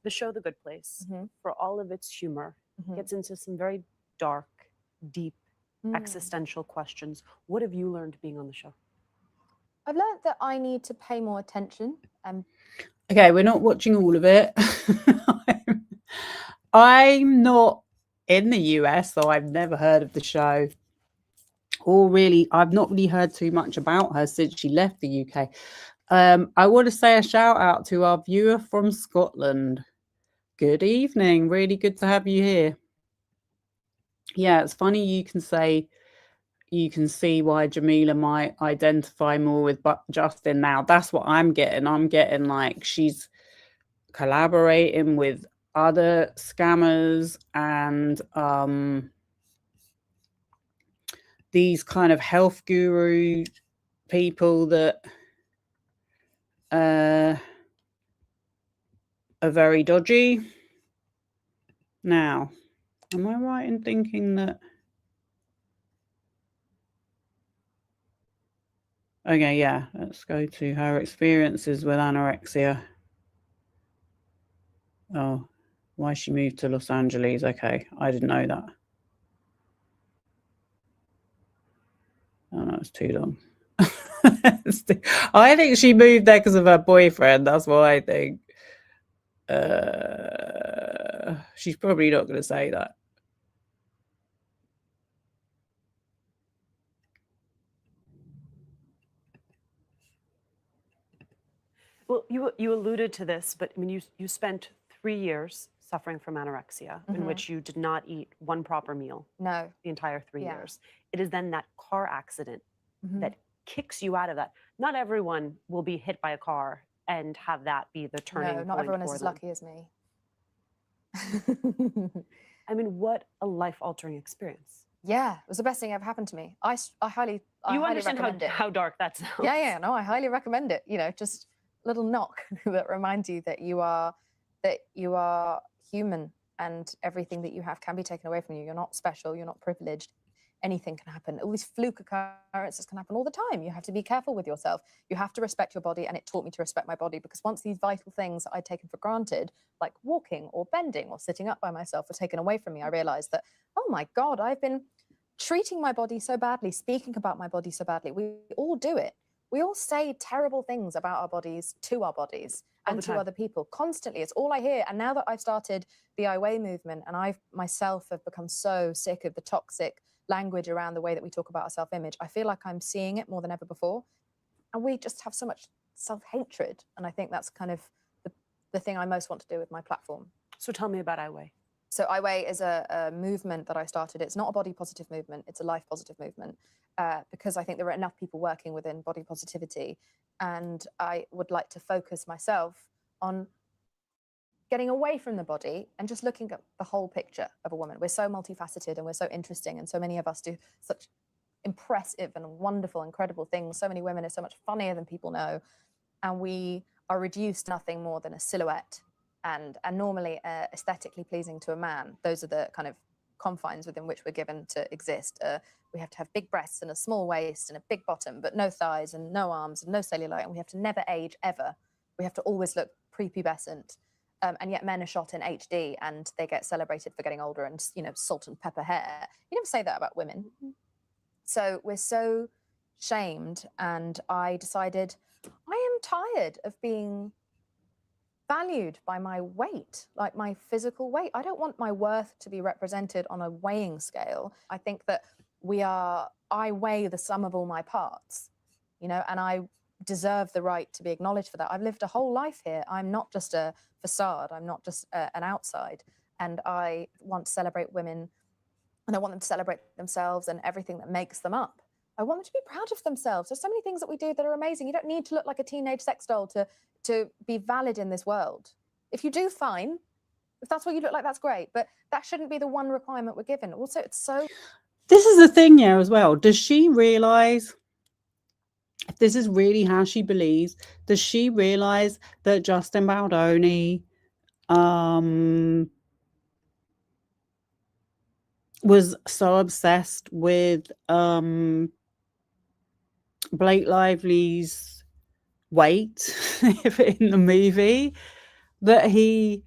The show The Good Place, for all of its humor, gets into some very dark, deep, existential questions. What have you learned being on the show? I've learned that I need to pay more attention. Okay, we're not watching all of it. I'm not in the US, so I've never heard of the show. Or really, I've not really heard too much about her since she left the UK. I want to say a shout out to our viewer from Scotland. Good evening. Really good to have you here. Yeah, it's funny you can see why Jameela might identify more with Justin now. That's what I'm getting. I'm getting like she's collaborating with other scammers and these kind of health guru people that are very dodgy. Now, am I right in thinking that? Okay, yeah, let's go to her experiences with anorexia. Oh, why she moved to Los Angeles. Okay, I didn't know that. Oh, no, it's too long. I think she moved there because of her boyfriend. That's what I think. She's probably not going to say that. Well, you alluded to this, but I mean, you spent 3 years suffering from anorexia in which you did not eat one proper meal. No. The entire 3 years. It is then that car accident that kicks you out of that. Not everyone will be hit by a car and have that be the turning point. No, not everyone is for as them. lucky as me. I mean, what a life-altering experience. Yeah, it was the best thing ever happened to me. I highly understand recommend it. how dark that sounds. Yeah, no, I highly recommend it. You know, just a little knock that reminds you that you are human and everything that you have can be taken away from you. You're not special. You're not privileged. Anything can happen. All these fluke occurrences can happen all the time. You have to be careful with yourself. You have to respect your body, and it taught me to respect my body because once these vital things I'd taken for granted, like walking or bending or sitting up by myself, were taken away from me, I realized that, oh my God, I've been treating my body so badly, speaking about my body so badly. We all do it. We all say terrible things about our bodies to our bodies All and the to time. other people constantly. It's all I hear. And now that I've started the I Weigh movement, and I myself have become so sick of the toxic language around the way that we talk about our self-image, I feel like I'm seeing it more than ever before. And we just have so much self-hatred. And I think that's kind of the thing I most want to do with my platform. So tell me about I Weigh. So I Weigh is a movement that I started. It's not a body positive movement, it's a life positive movement, because I think there are enough people working within body positivity. And I would like to focus myself on getting away from the body and just looking at the whole picture of a woman. We're so multifaceted and we're so interesting, and so many of us do such impressive and wonderful, incredible things. So many women are so much funnier than people know, and we are reduced to nothing more than a silhouette and normally aesthetically pleasing to a man. Those are the kind of confines within which we're given to exist. We have to have big breasts and a small waist and a big bottom, but no thighs and no arms and no cellulite, and we have to never age ever. We have to always look prepubescent. And yet men are shot in HD and they get celebrated for getting older and, you know, salt and pepper hair. You never say that about women. So we're so shamed, and I decided I am tired of being valued by my weight, like my physical weight. I don't want my worth to be represented on a weighing scale. I think that I weigh the sum of all my parts, you know, and I deserve the right to be acknowledged for that. I've lived a whole life here. I'm not just a facade. I'm not just an outside. And I want to celebrate women, and I want them to celebrate themselves and everything that makes them up. I want them to be proud of themselves. There's so many things that we do that are amazing. You don't need to look like a teenage sex doll to be valid in this world. If you do, fine. If that's what you look like, that's great. But that shouldn't be the one requirement we're given. Also, it's so... This is the thing here as well. Does she realise, if this is really how she believes, does she realise that Justin Baldoni was so obsessed with Blake Lively's weight in the movie that he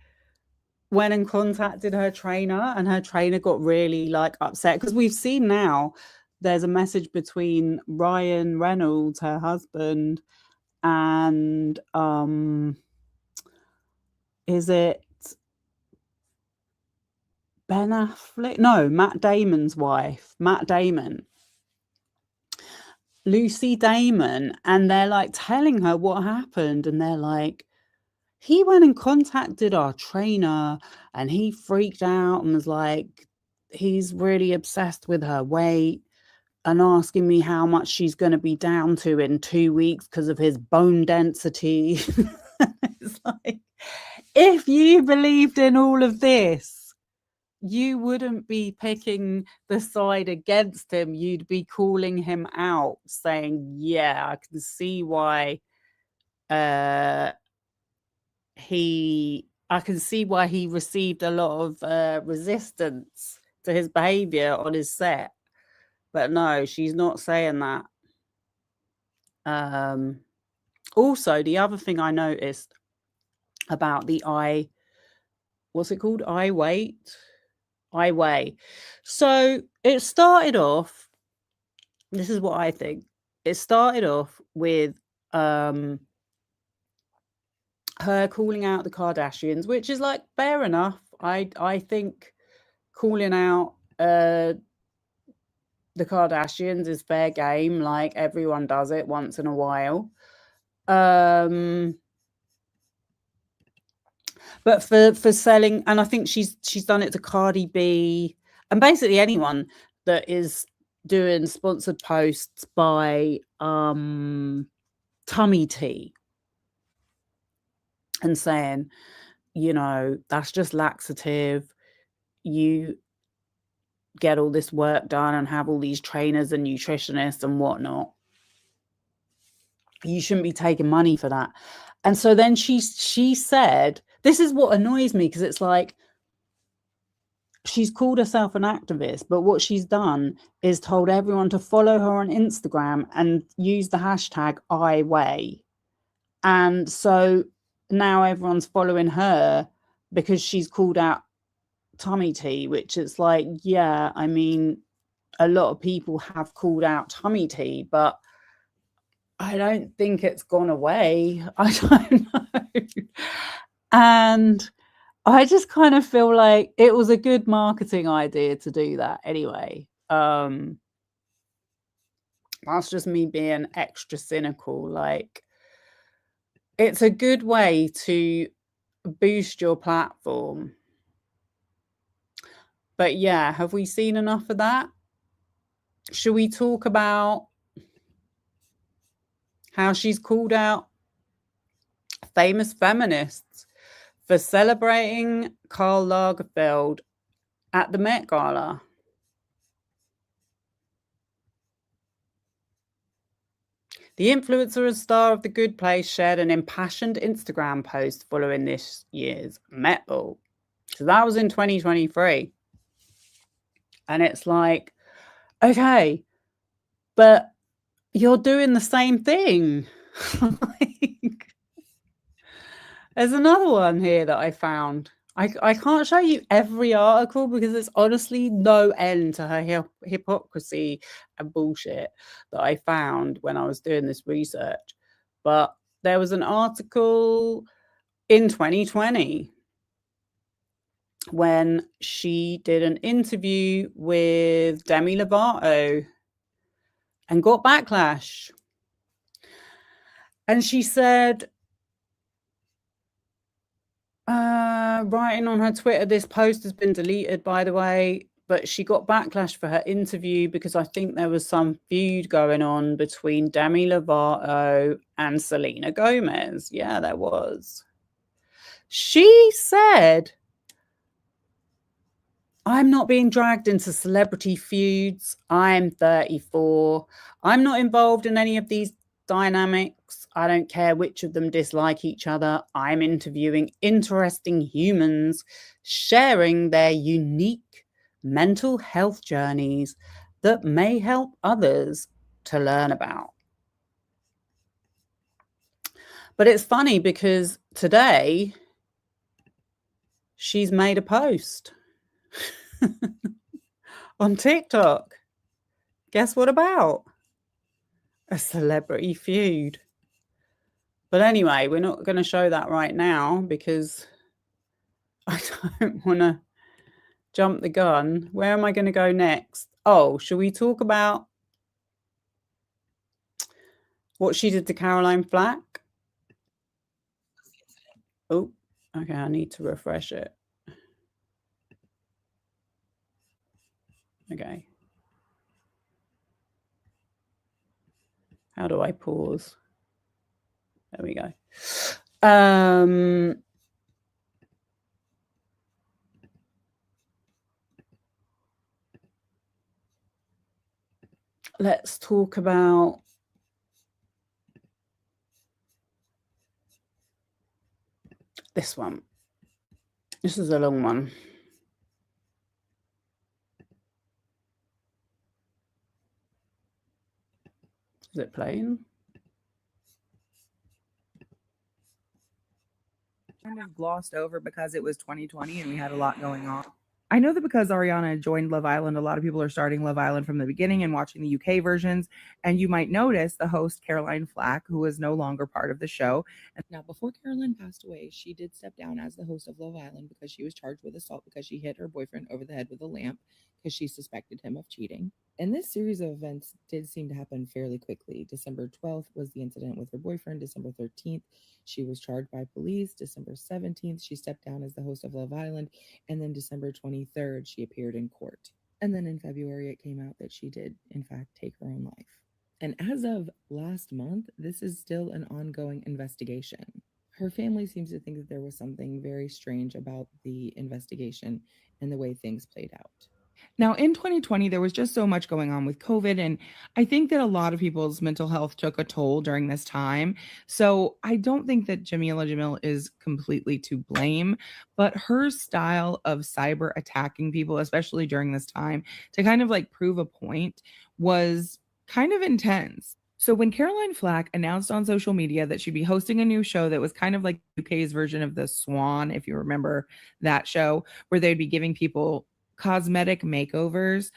went and contacted her trainer, and her trainer got really like upset? Because we've seen now there's a message between Ryan Reynolds, her husband, and is it Ben Affleck? No, Matt Damon's wife, Matt Damon, Lucy Damon, and they're like telling her what happened, and they're like, he went and contacted our trainer and he freaked out and was like, he's really obsessed with her weight and asking me how much she's going to be down to in 2 weeks because of his bone density. It's like, if you believed in all of this, you wouldn't be picking the side against him. You'd be calling him out, saying, yeah, I can see why I can see why he received a lot of resistance to his behavior on his set. But no, she's not saying that. Also, the other thing I noticed about the what's it called? I Weigh. So it started off, this is what I think. It started off with her calling out the Kardashians, which is like fair enough. I think calling out the Kardashians is fair game. Like, everyone does it once in a while. But for selling, and I think she's done it to Cardi B and basically anyone that is doing sponsored posts by Tummy Tea and saying, you know, that's just laxative. You get all this work done and have all these trainers and nutritionists and whatnot. You shouldn't be taking money for that. And so then she said, this is what annoys me, because it's like, she's called herself an activist, but what she's done is told everyone to follow her on Instagram and use the hashtag I Weigh. And so now everyone's following her because she's called out Tummy Tea, which is like, yeah, I mean, a lot of people have called out tummy tea, but I don't think it's gone away. I don't know. And I just kind of feel like it was a good marketing idea to do that anyway. That's just me being extra cynical. Like, it's a good way to boost your platform. But yeah, have we seen enough of that? Should we talk about how she's called out famous feminists for celebrating Karl Lagerfeld at the Met Gala? The influencer and star of The Good Place shared an impassioned Instagram post following this year's Met Ball. So that was in 2023. And it's like, okay, but you're doing the same thing. Like, there's another one here that I found. I can't show you every article because there's honestly no end to her hypocrisy and bullshit that I found when I was doing this research. But there was an article in 2020 when she did an interview with Demi Lovato and got backlash. And she said, writing on her Twitter, this post has been deleted, by the way, but she got backlash for her interview because I think there was some feud going on between Demi Lovato and Selena Gomez. Yeah, there was. She said, I'm not being dragged into celebrity feuds. I'm 34. I'm not involved in any of these dynamics. I don't care which of them dislike each other. I'm interviewing interesting humans sharing their unique mental health journeys that may help others to learn about. But it's funny because today she's made a post on TikTok. Guess what about? A celebrity feud. But anyway, we're not going to show that right now because I don't want to jump the gun. Where am I going to go next? Oh, shall we talk about what she did to Caroline Flack? Oh, okay, I need to refresh it. Okay. How do I pause? There we go. Let's talk about this one. This is a long one. Is it playing? Kind of glossed over because it was 2020 and we had a lot going on. I know that because Ariana joined Love Island, a lot of people are starting Love Island from the beginning and watching the UK versions. And you might notice the host, Caroline Flack, who is no longer part of the show. And now, before Caroline passed away, she did step down as the host of Love Island because she was charged with assault because she hit her boyfriend over the head with a lamp because she suspected him of cheating. And this series of events did seem to happen fairly quickly. December 12th was the incident with her boyfriend. December 13th, she was charged by police. December 17th, she stepped down as the host of Love Island. And then December 23rd, she appeared in court. And then in February, it came out that she did, in fact, take her own life. And as of last month, this is still an ongoing investigation. Her family seems to think that there was something very strange about the investigation and the way things played out. Now, in 2020, there was just so much going on with COVID, and I think that a lot of people's mental health took a toll during this time. So I don't think that Jameela Jamil is completely to blame, but her style of cyber attacking people, especially during this time, to kind of like prove a point was kind of intense. So when Caroline Flack announced on social media that she'd be hosting a new show that was kind of like UK's version of The Swan, if you remember that show, where they'd be giving people cosmetic makeovers,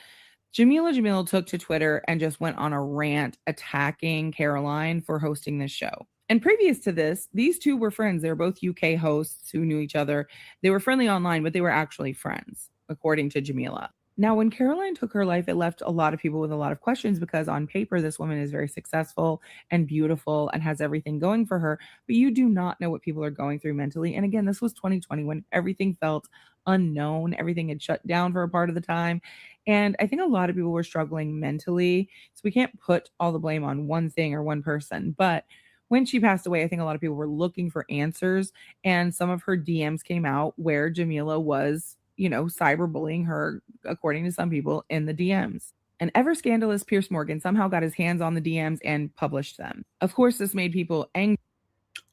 Jamila took to Twitter and just went on a rant attacking Caroline for hosting this show. And previous to this, these two were friends. They were both UK hosts who knew each other. They were friendly online, but they were actually friends, according to Jamila. Now, when Caroline took her life, it left a lot of people with a lot of questions because on paper, this woman is very successful and beautiful and has everything going for her. But you do not know what people are going through mentally. And again, this was 2020 when everything felt unknown. Everything had shut down for a part of the time. And I think a lot of people were struggling mentally. So we can't put all the blame on one thing or one person. But when she passed away, I think a lot of people were looking for answers. And some of her DMs came out where Jameela was, cyberbullying her, according to some people, in the DMs. And ever scandalous Piers Morgan somehow got his hands on the DMs and published them. Of course, this made people angry.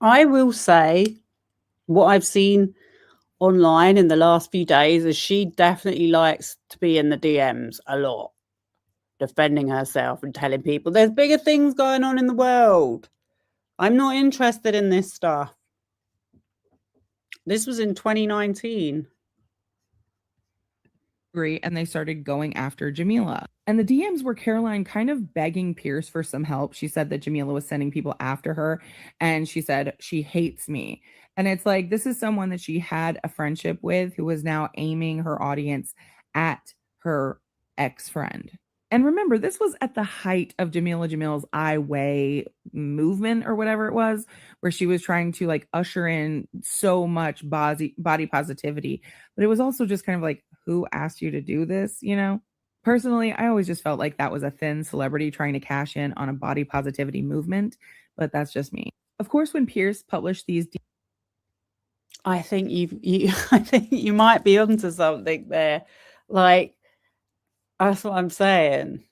I will say what I've seen online in the last few days is she definitely likes to be in the DMs a lot, defending herself and telling people there's bigger things going on in the world. I'm not interested in this stuff. This was in 2019. And they started going after Jameela. And the DMs were Caroline kind of begging Pierce for some help. She said that Jameela was sending people after her, and she said she hates me. And it's like, this is someone that she had a friendship with who was now aiming her audience at her ex-friend. And remember, this was at the height of Jamil's I Weigh movement or whatever it was, where she was trying to usher in so much body positivity. But it was also just kind of like, who asked you to do this? Personally, I always just felt like that was a thin celebrity trying to cash in on a body positivity movement, but that's just me. Of course, when Pierce published these, I think I think you might be onto something there. That's what I'm saying.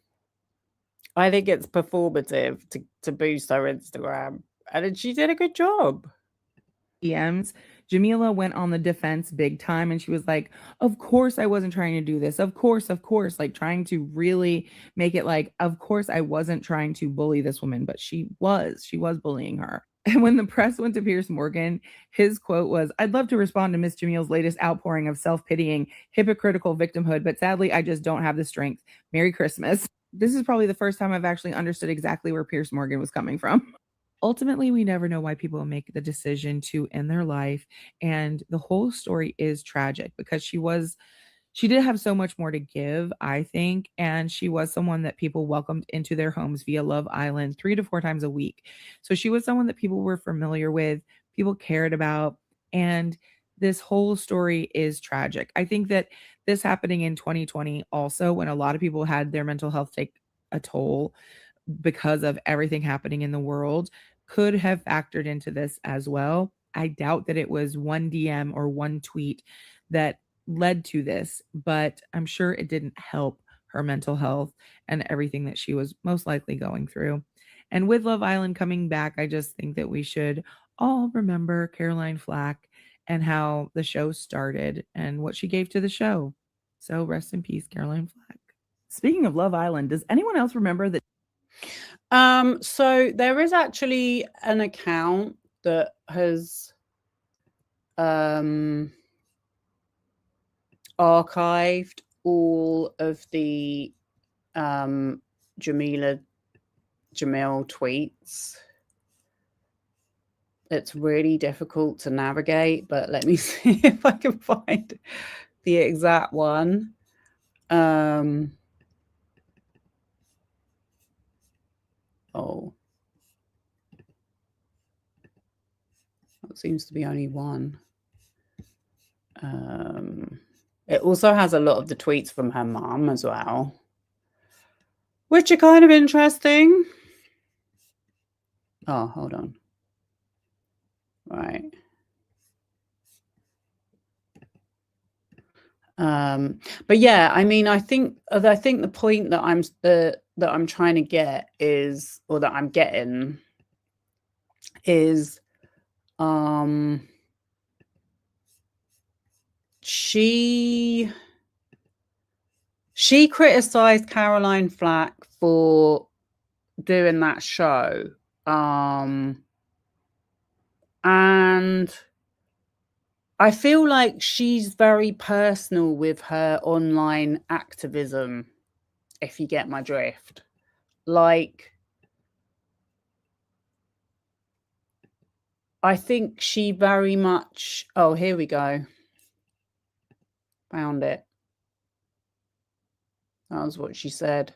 I think it's performative to boost her Instagram, and she did a good job. DMs, Jameela went on the defense big time, and she was like, of course I wasn't trying to do this. Of course, trying to really make it like, of course I wasn't trying to bully this woman, but she was bullying her. And when the press went to Piers Morgan, his quote was, I'd love to respond to Miss Jameel's latest outpouring of self-pitying, hypocritical victimhood, but sadly, I just don't have the strength. Merry Christmas. This is probably the first time I've actually understood exactly where Piers Morgan was coming from. Ultimately, we never know why people make the decision to end their life. And the whole story is tragic because she did have so much more to give, I think. And she was someone that people welcomed into their homes via Love Island 3 to 4 times a week. So she was someone that people were familiar with, people cared about. And this whole story is tragic. I think that this happening in 2020 also, when a lot of people had their mental health take a toll because of everything happening in the world, could have factored into this as well. I doubt that it was one DM or one tweet that led to this, but I'm sure it didn't help her mental health and everything that she was most likely going through. And with Love Island coming back, I just think that we should all remember Caroline Flack and how the show started and what she gave to the show. So rest in peace, Caroline Flack. Speaking of Love Island, does anyone else remember that? So there is actually an account that has archived all of the Jamil tweets. It's really difficult to navigate, but let me see if I can find the exact one. Oh, it seems to be only one. It also has a lot of the tweets from her mom as well, which are kind of interesting. Oh, hold on. Right. But yeah, I mean, I think the point that I'm trying to get is, or that I'm getting is, she criticized Caroline Flack for doing that show, and I feel like she's very personal with her online activism if you get my drift. Like, I think she very much, oh, here we go. Found it. That was what she said.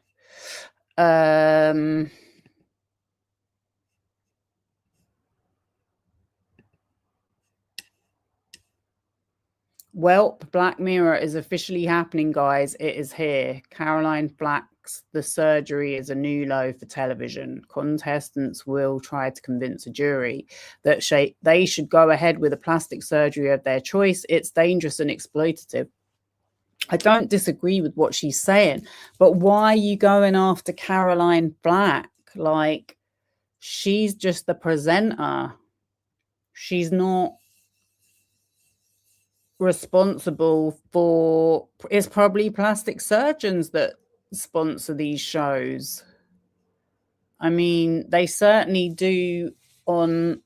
Welp, Black Mirror is officially happening, guys. It is here. Caroline Flack's The Surgery is a new low for television. Contestants will try to convince a jury that they should go ahead with a plastic surgery of their choice. It's dangerous and exploitative. I don't disagree with what she's saying, but why are you going after Caroline Flack? Like, she's just the presenter. She's not responsible for, it's probably plastic surgeons that sponsor these shows. I mean, they certainly do on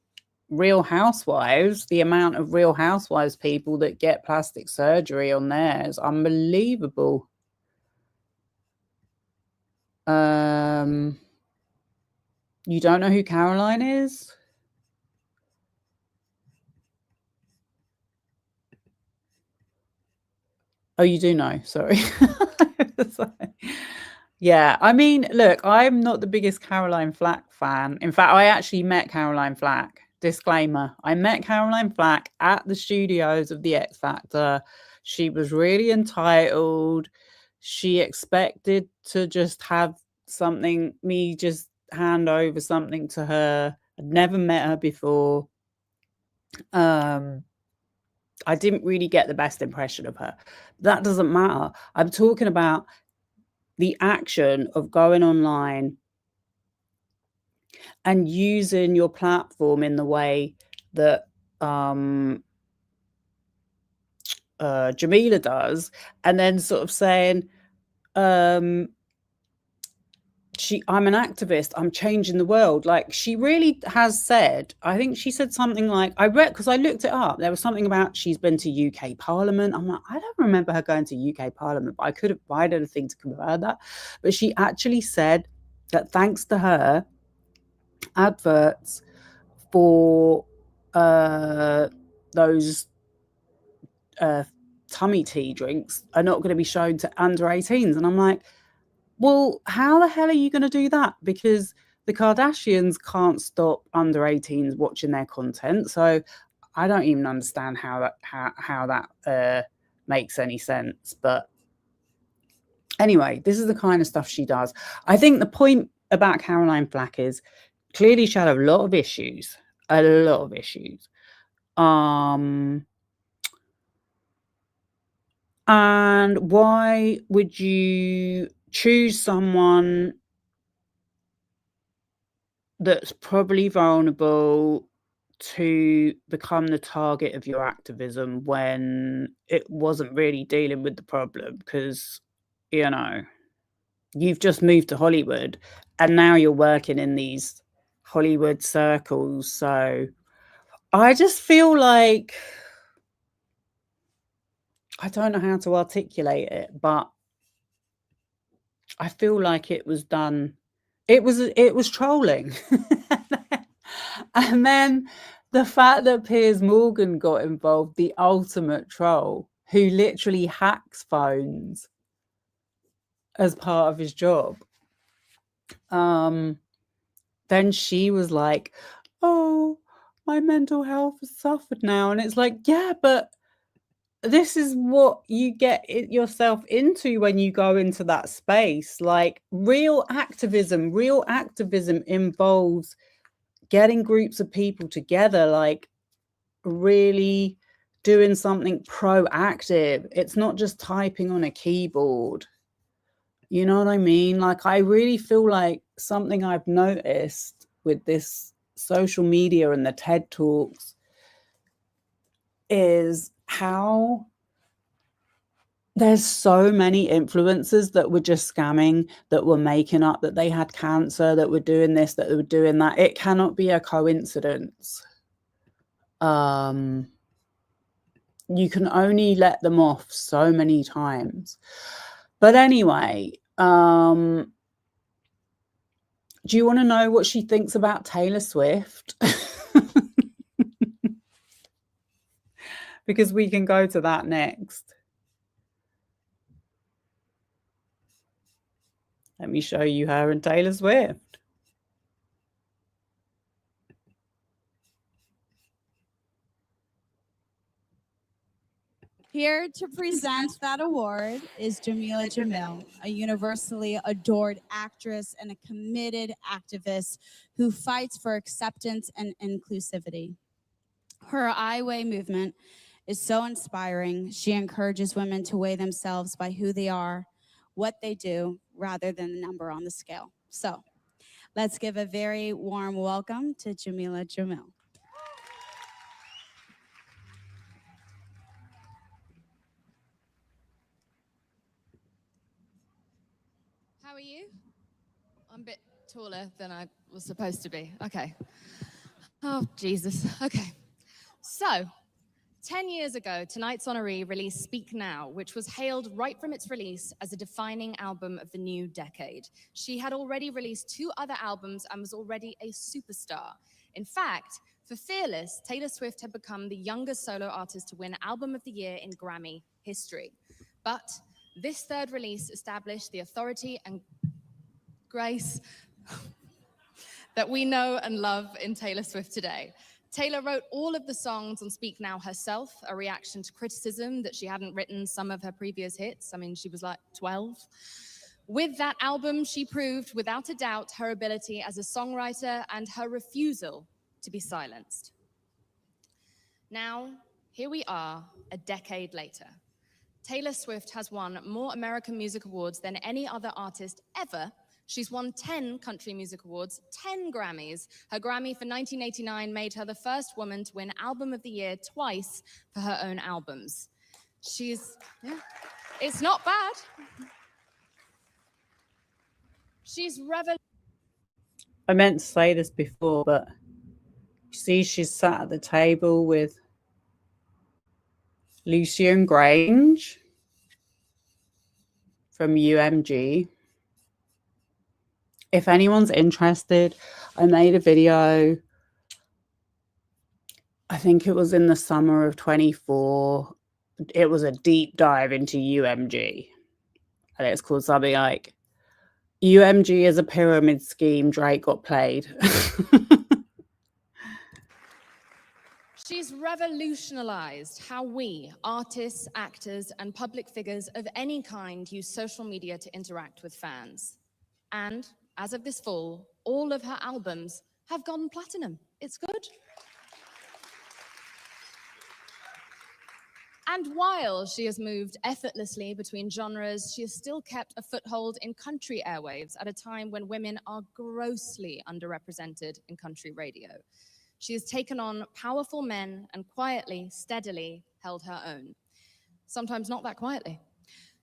Real Housewives. The amount of Real Housewives people that get plastic surgery on there is unbelievable. You don't know who Caroline is? Oh, you do know. Sorry. Yeah, I mean, look, I'm not the biggest Caroline Flack fan. In fact, I actually met Caroline Flack. Disclaimer. I met Caroline Flack at the studios of The X Factor. She was really entitled. She expected to just have something, me just hand over something to her. I'd never met her before. I didn't really get the best impression of her. That doesn't matter. I'm talking about the action of going online and using your platform in the way that Jameela does, and then sort of saying, I'm an activist, I'm changing the world. Like, she really has said, I think she said something like, I read, because I looked it up, there was something about she's been to UK Parliament. I'm like, I don't remember her going to UK Parliament, but I could have tried anything to confirm that. But she actually said that thanks to her, adverts for those tummy tea drinks are not going to be shown to under 18s. And I'm like, well, how the hell are you going to do that? Because the Kardashians can't stop under 18s watching their content. So I don't even understand how that makes any sense. But anyway, this is the kind of stuff she does. I think the point about Caroline Flack is clearly she had a lot of issues. And why would you choose someone that's probably vulnerable to become the target of your activism when it wasn't really dealing with the problem? Because, you know, you've just moved to Hollywood and now you're working in these Hollywood circles. So I just feel like, I don't know how to articulate it, but I feel like it was done. It was trolling. And then the fact that Piers Morgan got involved, the ultimate troll, who literally hacks phones as part of his job. Then she was like, oh, my mental health has suffered now. And it's like, yeah, but this is what you get yourself into when you go into that space. Like, real activism involves getting groups of people together, like really doing something proactive. It's not just typing on a keyboard. You know what I mean? Like, I really feel like something I've noticed with this social media and the TED Talks is how there's so many influencers that were just scamming, that were making up that they had cancer, that were doing this, that they were doing that. It cannot be a coincidence. You can only let them off so many times. But anyway, Do you want to know what she thinks about Taylor Swift? Because we can go to that next. Let me show you her and Taylor Swift. Here to present that award is Jameela Jamil, a universally adored actress and a committed activist who fights for acceptance and inclusivity. Her I Weigh movement is so inspiring. She encourages women to weigh themselves by who they are, what they do, rather than the number on the scale. So let's give a very warm welcome to Jameela Jamil. How are you? I'm a bit taller than I was supposed to be. Okay. Oh, Jesus. Okay. So, 10 years ago, tonight's honoree released Speak Now, which was hailed right from its release as a defining album of the new decade. She had already released 2 other albums and was already a superstar. In fact, for Fearless, Taylor Swift had become the youngest solo artist to win Album of the Year in Grammy history. But this third release established the authority and grace that we know and love in Taylor Swift today. Taylor wrote all of the songs on Speak Now herself, a reaction to criticism that she hadn't written some of her previous hits. I mean, she was like 12. With that album, she proved without a doubt her ability as a songwriter and her refusal to be silenced. Now, here we are, a decade later. Taylor Swift has won more American Music Awards than any other artist ever. She's won 10 Country Music Awards, 10 Grammys. Her Grammy for 1989 made her the first woman to win Album of the Year twice for her own albums. It's not bad. I meant to say this before, but you see she's sat at the table with Lucian Grange from UMG. If anyone's interested, I made a video, I think it was in the summer of 24. It was a deep dive into UMG. And it's called something like, UMG is a pyramid scheme, Drake got played. She's revolutionized how we, artists, actors, and public figures of any kind use social media to interact with fans. And as of this fall, all of her albums have gone platinum. It's good. And while she has moved effortlessly between genres, she has still kept a foothold in country airwaves at a time when women are grossly underrepresented in country radio. She has taken on powerful men and quietly, steadily held her own. Sometimes not that quietly.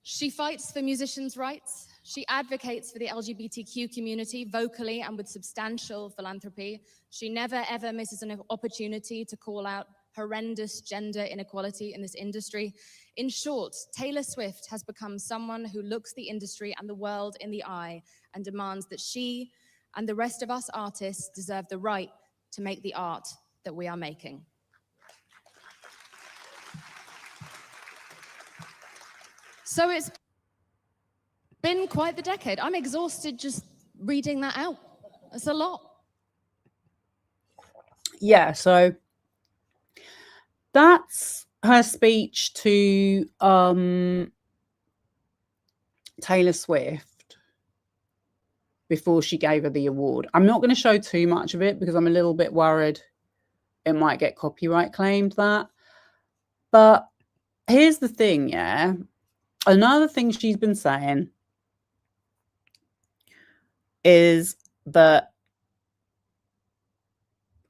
She fights for musicians' rights. She advocates for the LGBTQ community vocally and with substantial philanthropy. She never, ever misses an opportunity to call out horrendous gender inequality in this industry. In short, Taylor Swift has become someone who looks the industry and the world in the eye and demands that she and the rest of us artists deserve the right to make the art that we are making. So it's been quite the decade. I'm exhausted just reading that out. It's a lot. Yeah, so that's her speech to Taylor Swift before she gave her the award. I'm not going to show too much of it because I'm a little bit worried it might get copyright claimed that. But here's the thing, yeah. Another thing she's been saying is that,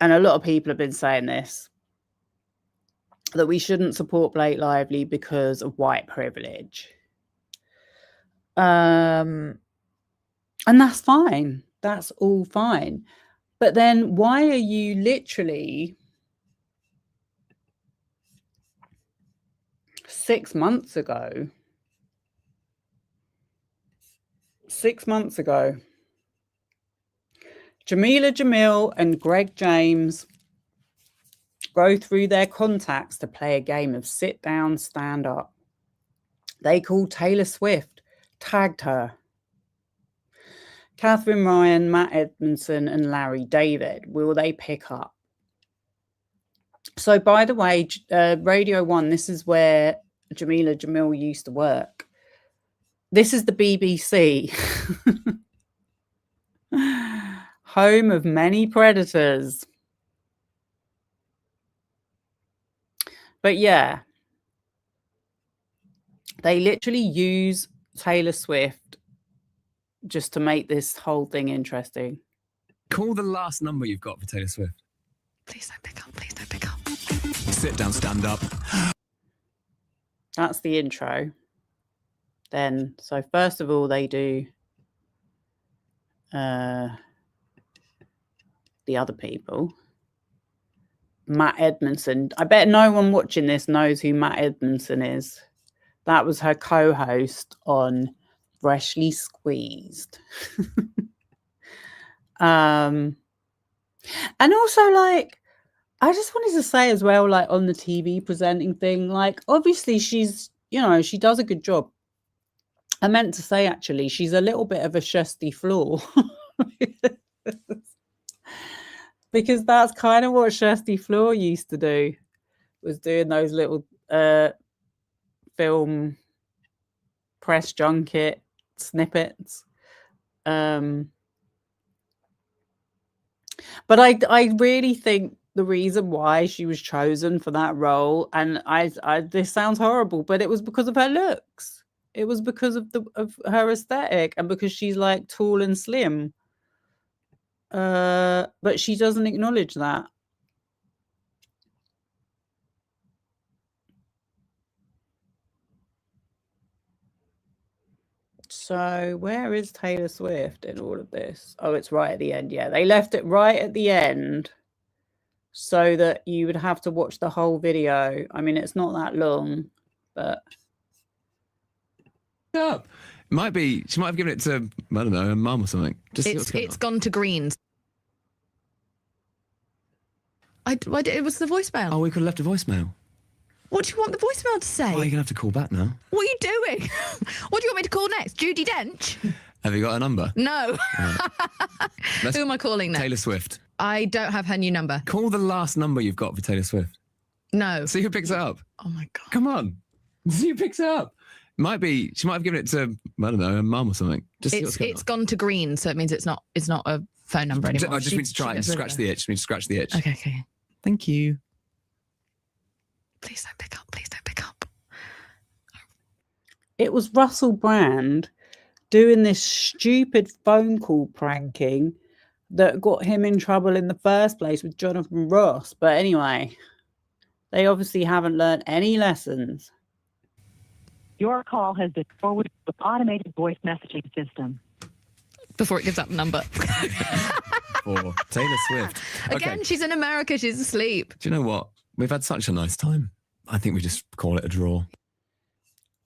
and a lot of people have been saying this, that we shouldn't support Blake Lively because of white privilege. And that's fine. That's all fine. But then why are you literally 6 months ago 6 months ago. Jameela Jamil and Greg James go through their contacts to play a game of sit down, stand up. They called Taylor Swift, tagged her. Catherine Ryan, Matt Edmondson, and Larry David. Will they pick up? So, by the way, Radio 1, this is where Jameela Jamil used to work. This is the BBC. Home of many predators. But yeah, they literally use Taylor Swift just to make this whole thing interesting. Call the last number you've got for Taylor Swift. Please don't pick up. Please don't pick up. Sit down, stand up. That's the intro. Then, so first of all, they do the other people. Matt Edmondson. I bet no one watching this knows who Matt Edmondson is. That was her co-host on Freshly Squeezed. And also, like, I just wanted to say as well, like, on the TV presenting thing, like, obviously she's, you know, she does a good job. I meant to say, actually, she's a little bit of a Kirsty Floor. Because that's kind of what Kirsty Floor used to do, was doing those little film press junket snippets. But I really think the reason why she was chosen for that role, and I this sounds horrible, but it was because of her looks. It was because of her aesthetic, and because she's like tall and slim. But she doesn't acknowledge that. So where is Taylor Swift in all of this? Oh, it's right at the end. Yeah, they left it right at the end so that you would have to watch the whole video. I mean, it's not that long, but... Up. Might be, she might have given it to, I don't know, her mum or something. Just It's gone to greens. It was the voicemail. Oh, we could have left a voicemail. What do you want the voicemail to say? Oh, you're going to have to call back now. What are you doing? What do you want me to call next? Judi Dench? Have you got a number? No. Let's- Who am I calling next? Taylor Swift. I don't have her new number. Call the last number you've got for Taylor Swift. No. See who picks it up. Oh my God. Come on. See who picks it up. Might be, she might have given it to, I don't know, her mum or something. Just see what's going It's gone to green, so it means it's not a phone number anymore. I just need to try and scratch the itch. Need to scratch the itch. Okay. Thank you. Please don't pick up. Please don't pick up. It was Russell Brand doing this stupid phone call pranking that got him in trouble in the first place with Jonathan Ross. But anyway, they obviously haven't learned any lessons. Your call has been forwarded to the automated voice messaging system. Before it gives up number. For Taylor Swift. Again, she's in America. She's asleep. Do you know what? We've had such a nice time. I think we just call it a draw.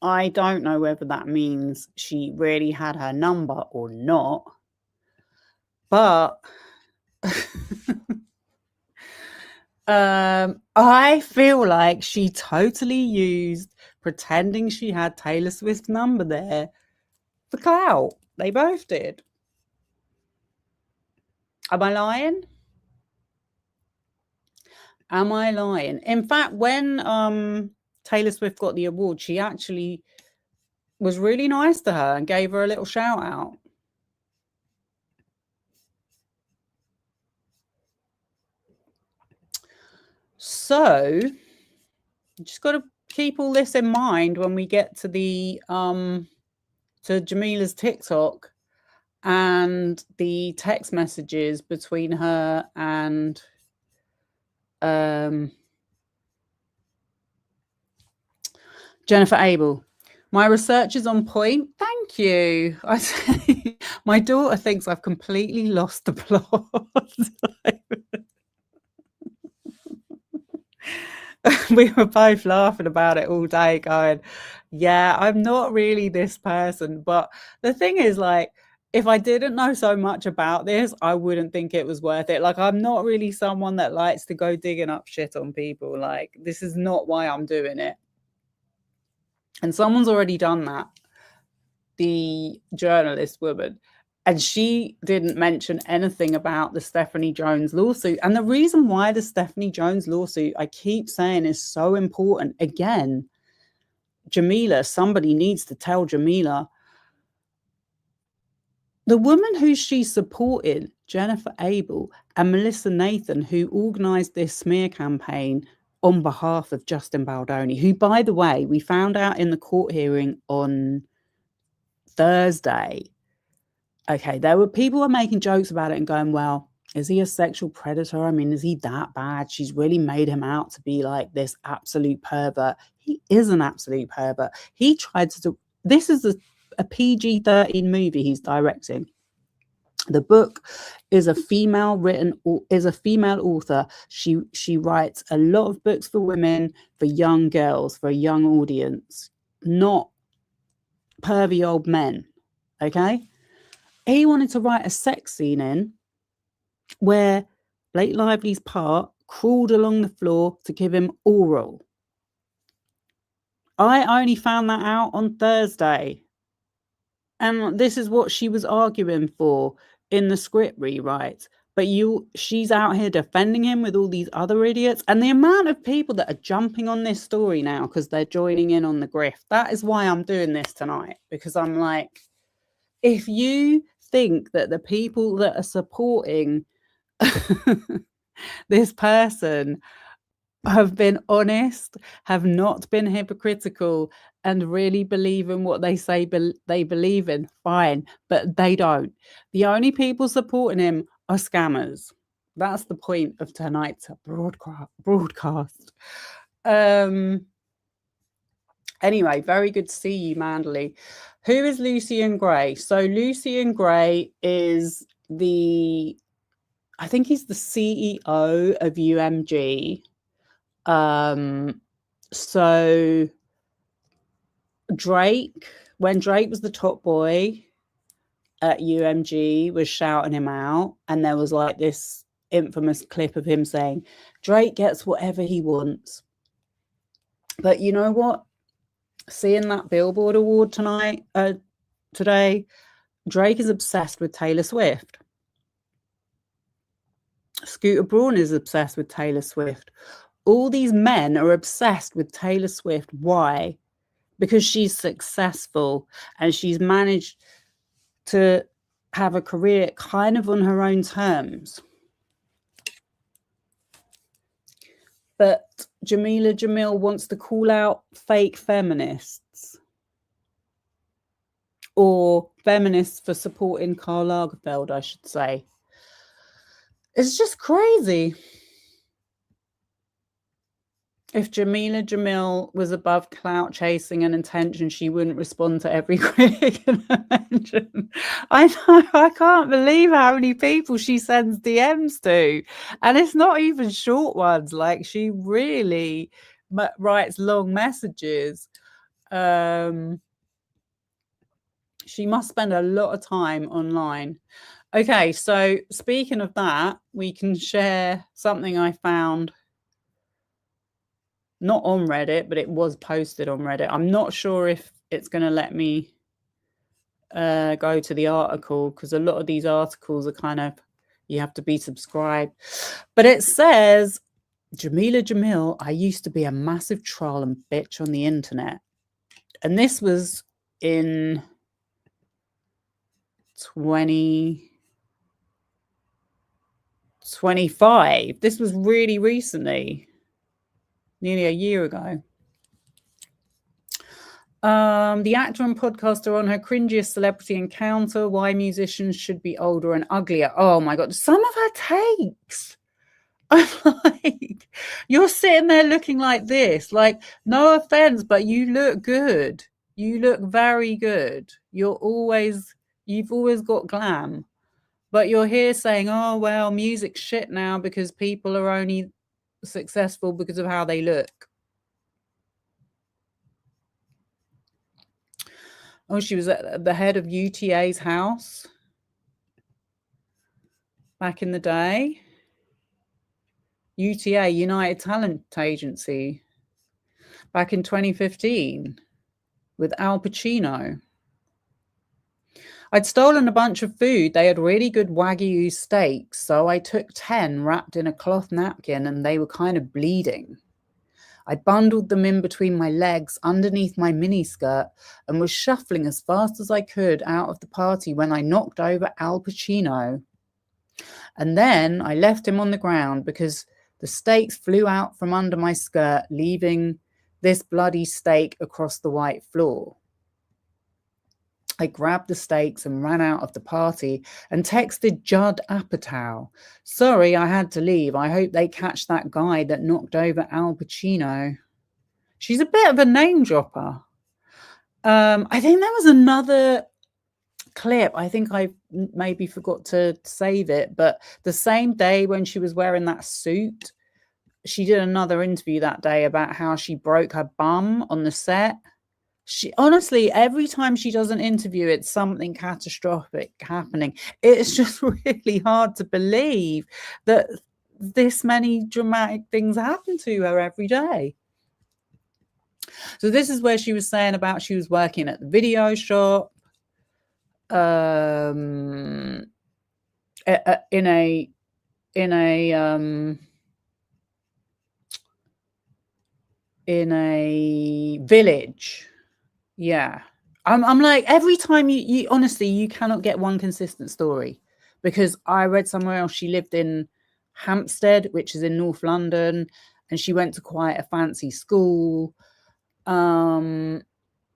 I don't know whether that means she really had her number or not. But I feel like she totally used pretending she had Taylor Swift's number there for clout. They both did. Am I lying? Am I lying? In fact, when Taylor Swift got the award, she actually was really nice to her and gave her a little shout out. So, just got to keep all this in mind when we get to the to Jameela's TikTok and the text messages between her and Jennifer Abel. My research is on point. Thank you. My daughter thinks I've completely lost the plot. We were both laughing about it all day, going, yeah, I'm not really this person. But the thing is, like, if I didn't know so much about this, I wouldn't think it was worth it. Like, I'm not really someone that likes to go digging up shit on people. Like, this is not why I'm doing it. And someone's already done that, the journalist woman, and she didn't mention anything about the Stephanie Jones lawsuit. And the reason why the Stephanie Jones lawsuit, I keep saying, is so important. Again, Jameela, somebody needs to tell Jameela. The woman who she supported, Jennifer Abel and Melissa Nathan, who organised this smear campaign on behalf of Justin Baldoni, who, by the way, we found out in the court hearing on Thursday. Okay, there were people who were making jokes about it and going, well, is he a sexual predator? I mean, is he that bad? She's really made him out to be like this absolute pervert. He is an absolute pervert. He tried to do, this is a PG-13 movie he's directing. The book is a female author. She writes a lot of books for women, for young girls, for a young audience, not pervy old men. Okay? He wanted to write a sex scene in where Blake Lively's part crawled along the floor to give him oral. I only found that out on Thursday. And this is what she was arguing for in the script rewrite. But she's out here defending him with all these other idiots. And the amount of people that are jumping on this story now because they're joining in on the grift. That is why I'm doing this tonight. Because I'm like, if you think that the people that are supporting this person have been honest, have not been hypocritical, and really believe in what they say they believe in, fine, but they don't. The only people supporting him are scammers. That's the point of tonight's broadcast. Anyway, very good to see you, Mandley. Who is Lucian Gray? So Lucian Gray is I think he's the CEO of UMG. So Drake, when Drake was the top boy at UMG, was shouting him out, and there was like this infamous clip of him saying, Drake gets whatever he wants. But you know what? Seeing that Billboard award today, Drake is obsessed with Taylor Swift. Scooter Braun is obsessed with Taylor Swift. All these men are obsessed with Taylor Swift. Why? Because she's successful and she's managed to have a career kind of on her own terms. But Jameela Jamil wants to call out fake feminists, or feminists for supporting Karl Lagerfeld, I should say. It's just crazy. If Jameela Jamil was above clout chasing and intention, she wouldn't respond to every critic in her mention. I know, I can't believe how many people she sends DMs to. And it's not even short ones. Like, she really writes long messages. She must spend a lot of time online. Okay, so speaking of that, we can share something I found. Not on Reddit, but it was posted on Reddit. I'm not sure if it's going to let me go to the article, because a lot of these articles are kind of, you have to be subscribed. But it says, Jameela Jamil, I used to be a massive troll and bitch on the internet. And this was in 2025. This was really recently. Nearly a year ago. The actor and podcaster on her cringiest celebrity encounter, why musicians should be older and uglier. Oh my God, some of her takes. I'm like, you're sitting there looking like this. Like, no offense, but you look good. You look very good. You've always got glam. But you're here saying, oh, well, music's shit now because people are only successful because of how they look. Oh, she was at the head of UTA's house. back in the day. UTA, United Talent Agency, back in 2015 with Al Pacino. I'd stolen a bunch of food. They had really good Wagyu steaks, so I took 10 wrapped in a cloth napkin and they were kind of bleeding. I bundled them in between my legs underneath my miniskirt and was shuffling as fast as I could out of the party when I knocked over Al Pacino. And then I left him on the ground because the steaks flew out from under my skirt, leaving this bloody steak across the white floor. I grabbed the steaks and ran out of the party and texted Judd Apatow. Sorry, I had to leave. I hope they catch that guy that knocked over Al Pacino. She's a bit of a name dropper. I think there was another clip. I think I maybe forgot to save it, but the same day when she was wearing that suit, she did another interview that day about how she broke her bum on the set. She honestly, every time she does an interview, it's something catastrophic happening. It's just really hard to believe that this many dramatic things happen to her every day. So this is where she was saying about she was working at the video shop, in a village. Yeah. I'm like, every time you honestly, you cannot get one consistent story, because I read somewhere else she lived in Hampstead, which is in North London, and she went to quite a fancy school.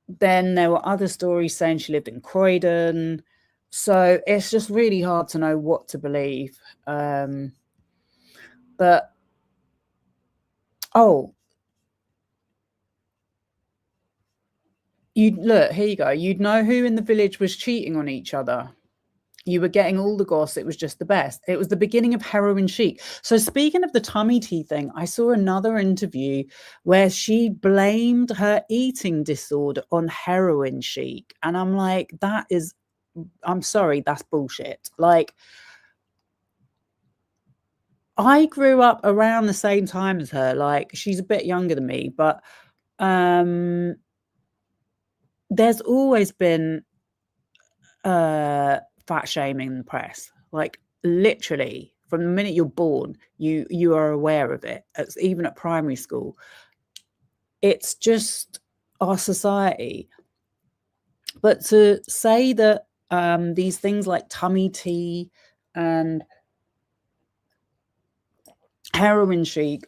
Then there were other stories saying she lived in Croydon. So it's just really hard to know what to believe. But you'd look, here you go. You'd know who in the village was cheating on each other. You were getting all the goss. It was just the best. It was the beginning of heroin chic. So speaking of the tummy tea thing, I saw another interview where she blamed her eating disorder on heroin chic. And I'm like, I'm sorry, that's bullshit. Like, I grew up around the same time as her. Like, she's a bit younger than me, but there's always been fat shaming in the press. Like, literally from the minute you're born, you are aware of it. It's even at primary school. It's just our society. But to say that these things like tummy tea and heroin chic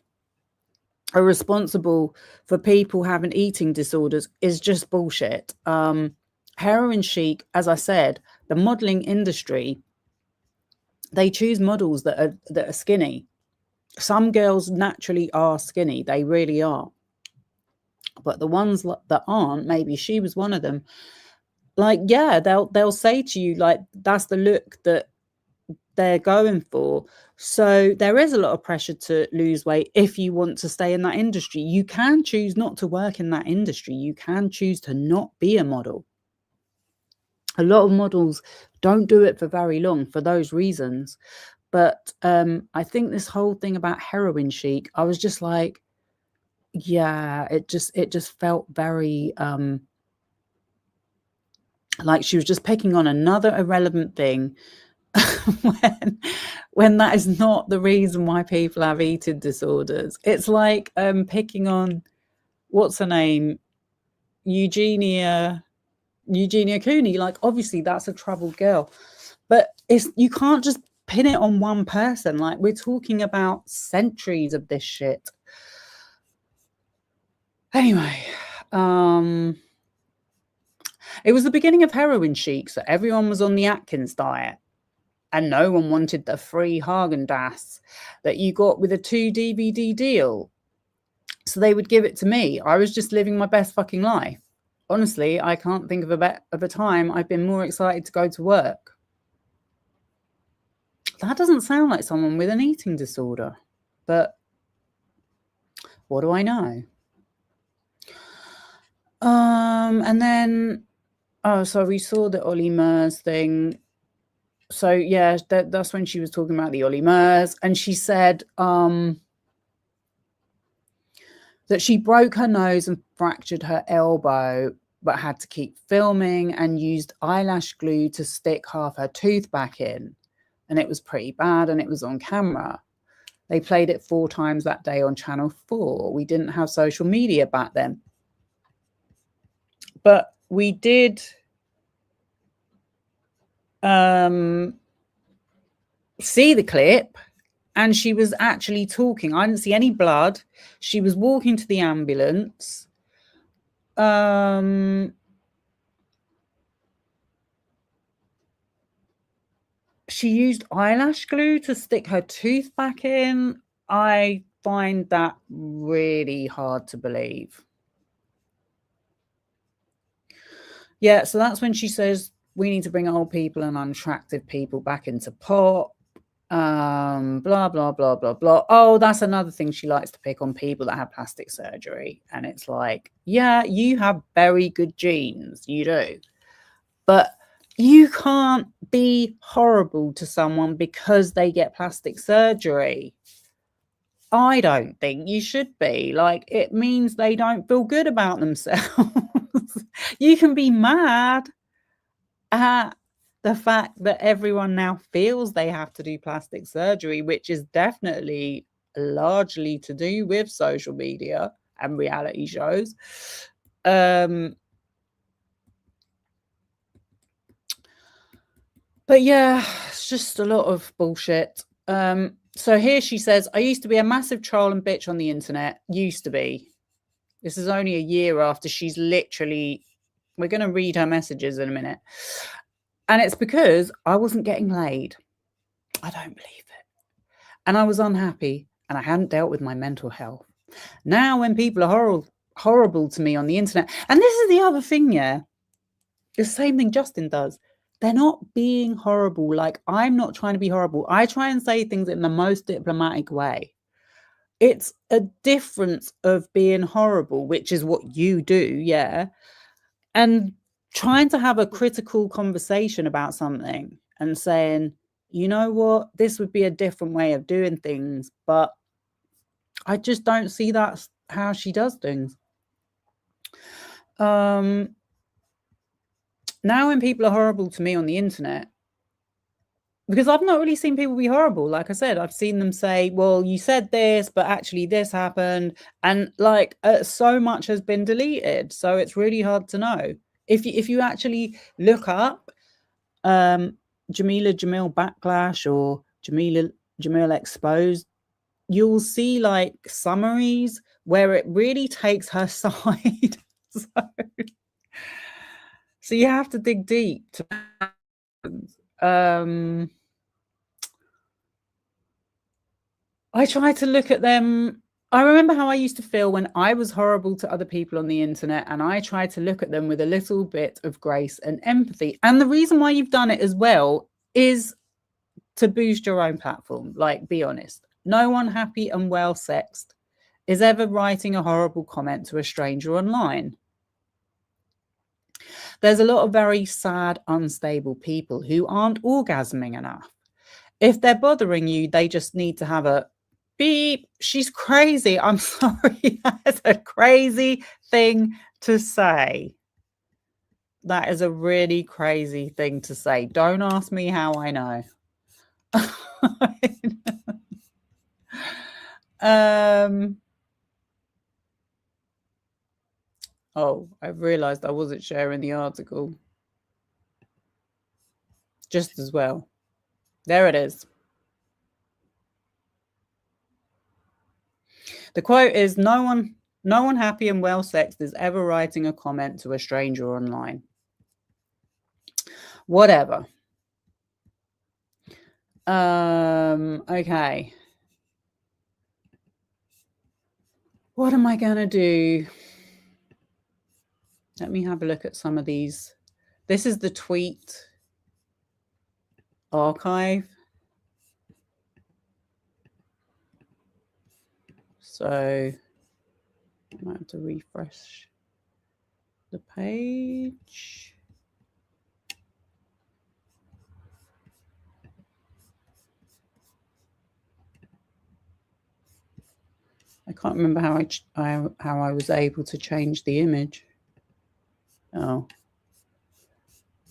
are responsible for people having eating disorders is just bullshit. Heroin chic, as I said, the modeling industry, they choose models that are skinny. Some girls naturally are skinny, they really are. But the ones that aren't, maybe she was one of them. Like, yeah, they'll say to you, like, that's the look that they're going for. So there is a lot of pressure to lose weight if you want to stay in that industry. You can choose not to work in that industry. You can choose to not be a model. A lot of models don't do it for very long for those reasons. But I think this whole thing about heroin chic, I was just like, yeah, it just felt very like she was just picking on another irrelevant thing when that is not the reason why people have eating disorders. It's like picking on, what's her name, Eugenia Cooney. Like, obviously that's a troubled girl, but you can't just pin it on one person. Like, we're talking about centuries of this shit. Anyway, it was the beginning of heroin chic, so everyone was on the Atkins diet. And no one wanted the free Haagen-Dazs that you got with a 2 DVD deal. So they would give it to me. I was just living my best fucking life. Honestly, I can't think of a time I've been more excited to go to work. That doesn't sound like someone with an eating disorder, but what do I know? And then, so we saw the Ollie Murs thing. So yeah, that's when she was talking about the Ollie Murs, and she said that she broke her nose and fractured her elbow, but had to keep filming and used eyelash glue to stick half her tooth back in. And it was pretty bad, and it was on camera. They played it 4 times that day on Channel 4. We didn't have social media back then. But we did see the clip, and she was actually talking. I didn't see any blood. She was walking to the ambulance. She used eyelash glue to stick her tooth back in. I find that really hard to believe. Yeah, so that's when she says we need to bring old people and unattractive people back into pop. Blah, blah, blah, blah, blah. Oh, that's another thing she likes to pick on people that have plastic surgery. And it's like, yeah, you have very good genes. You do. But you can't be horrible to someone because they get plastic surgery. I don't think you should be. Like, it means they don't feel good about themselves. You can be mad at the fact that everyone now feels they have to do plastic surgery, which is definitely largely to do with social media and reality shows. But yeah, it's just a lot of bullshit. So here she says, I used to be a massive troll and bitch on the internet. Used to be. This is only a year after she's literally... We're going to read her messages in a minute. And it's because I wasn't getting laid. I don't believe it. And I was unhappy, and I hadn't dealt with my mental health. Now when people are horrible to me on the internet... And this is the other thing, yeah? The same thing Justin does. They're not being horrible. Like, I'm not trying to be horrible. I try and say things in the most diplomatic way. It's a difference of being horrible, which is what you do, yeah, and trying to have a critical conversation about something and saying, you know what, this would be a different way of doing things, but I just don't see that's how she does things. Now when people are horrible to me on the internet, because I've not really seen people be horrible. Like I said, I've seen them say, well, you said this, but actually this happened. And like so much has been deleted. So it's really hard to know. If you actually look up Jameela Jamil backlash or Jamil exposed, you'll see like summaries where it really takes her side. So you have to dig deep to I try to look at them. I remember how I used to feel when I was horrible to other people on the internet, and I try to look at them with a little bit of grace and empathy. And the reason why you've done it as well is to boost your own platform. Like, be honest. No one happy and well sexed is ever writing a horrible comment to a stranger online. There's a lot of very sad, unstable people who aren't orgasming enough. If they're bothering you, they just need to have a beep. She's crazy. I'm sorry. That's a crazy thing to say. That is a really crazy thing to say. Don't ask me how I know. Oh, I've realized I wasn't sharing the article. Just as well. There it is. The quote is, no one happy and well sexed is ever writing a comment to a stranger online. Whatever. Okay. What am I gonna do? Let me have a look at some of these. This is the tweet archive. So I might have to refresh the page. I can't remember how I was able to change the image. Oh,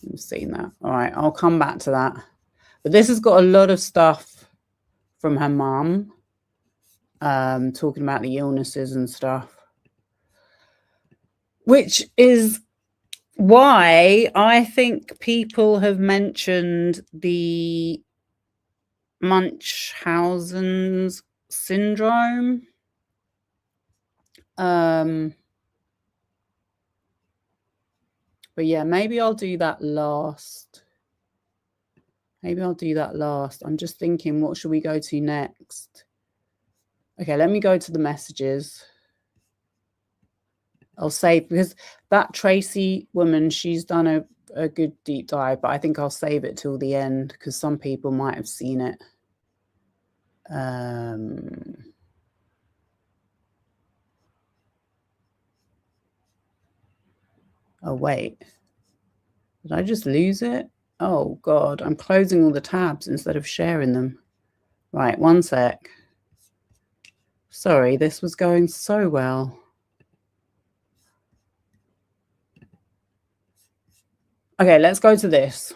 you've seen that. All right, I'll come back to that. But this has got a lot of stuff from her mum, talking about the illnesses and stuff, which is why I think people have mentioned the Munchausen's syndrome. But yeah, maybe I'll do that last. I'm just thinking, what should we go to next? Okay, let me go to the messages. I'll save, because that Tracy woman, she's done a good deep dive, but I think I'll save it till the end because some people might have seen it. Oh, wait. Did I just lose it? Oh, God. I'm closing all the tabs instead of sharing them. Right, one sec. Sorry, this was going so well. Okay, let's go to this.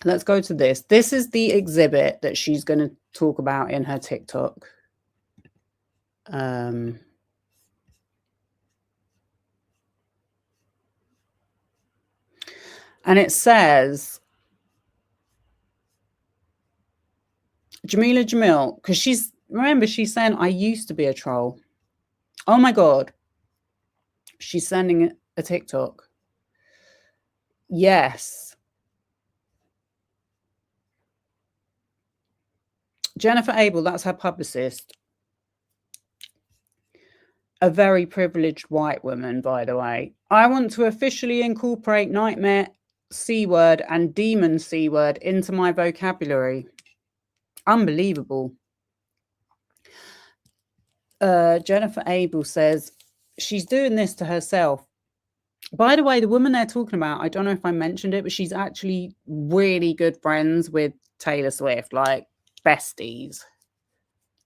Let's go to this. This is the exhibit that she's going to talk about in her TikTok. And it says, Jameela Jamil, because she's saying, I used to be a troll. Oh my God. She's sending a TikTok. Yes. Jennifer Abel, that's her publicist. A very privileged white woman, by the way. I want to officially incorporate nightmare C word and demon C word into my vocabulary. Unbelievable. Jennifer Abel says she's doing this to herself. By the way, the woman they're talking about, I don't know if I mentioned it, but she's actually really good friends with Taylor Swift, like besties.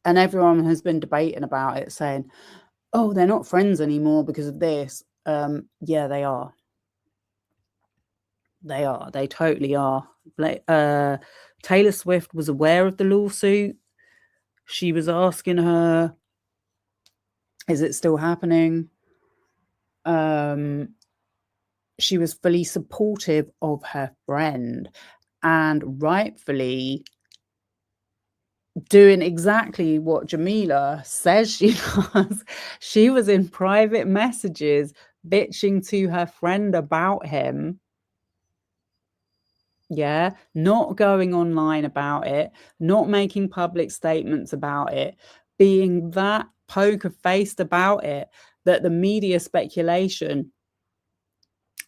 And everyone has been debating about it, saying, oh, they're not friends anymore because of this. Yeah, they are. They are. They totally are. Taylor Swift was aware of the lawsuit. She was asking her, is it still happening? She was fully supportive of her friend and rightfully doing exactly what Jameela says she does. She was in private messages bitching to her friend about him. Yeah, not going online about it, not making public statements about it, being that poker-faced about it, that the media speculation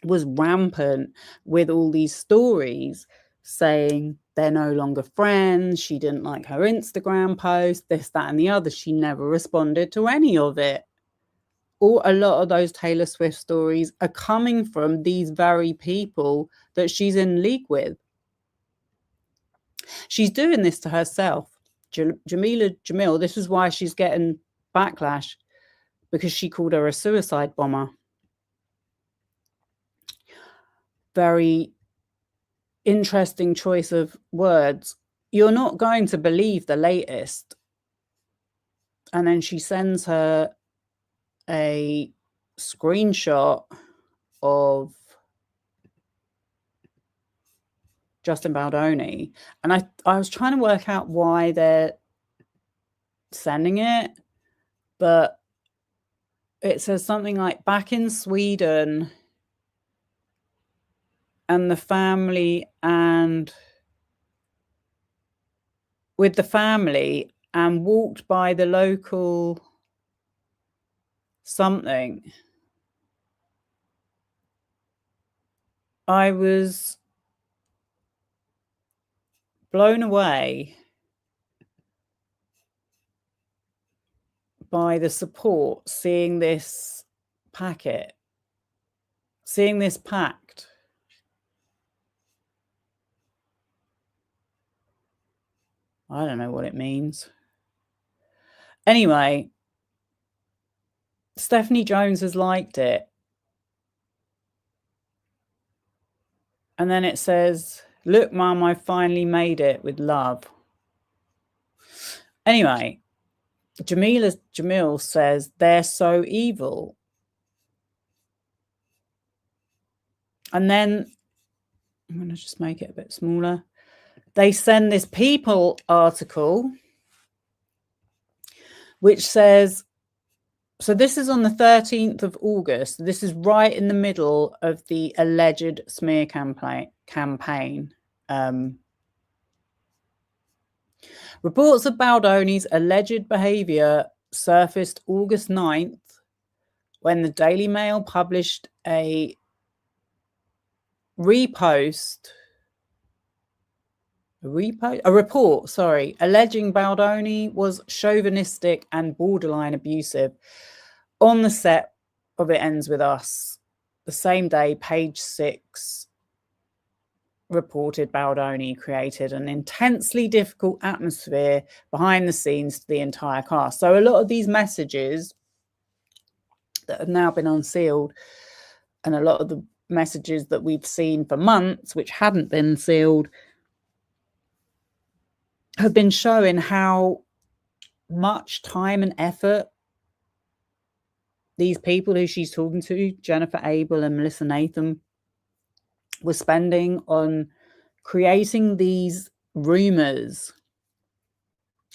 was rampant with all these stories saying they're no longer friends, she didn't like her Instagram post, this, that, and the other. She never responded to any of it. Or a lot of those Taylor Swift stories are coming from these very people that she's in league with. She's doing this to herself. Jameela Jamil, this is why she's getting backlash, because she called her a suicide bomber. Very interesting choice of words. You're not going to believe the latest. And then she sends her a screenshot of Justin Baldoni. And I was trying to work out why they're sending it, but it says something like, back in Sweden and the family and with the family and walked by the local something. I was blown away by the support, seeing this packet, seeing this pact. I don't know what it means. Anyway, Stephanie Jones has liked it. And then it says, "Look, Mum, I finally made it with love." Anyway, Jamil says, "They're so evil." And then I'm going to just make it a bit smaller. They send this People article, which says, so this is on the 13th of August. This is right in the middle of the alleged smear campaign. Reports of Baldoni's alleged behaviour surfaced August 9th when the Daily Mail published a report, alleging Baldoni was chauvinistic and borderline abusive on the set of It Ends With Us. The same day, Page 6 reported Baldoni created an intensely difficult atmosphere behind the scenes to the entire cast. So a lot of these messages that have now been unsealed, and a lot of the messages that we've seen for months, which hadn't been sealed, have been showing how much time and effort these people who she's talking to, Jennifer Abel and Melissa Nathan, were spending on creating these rumors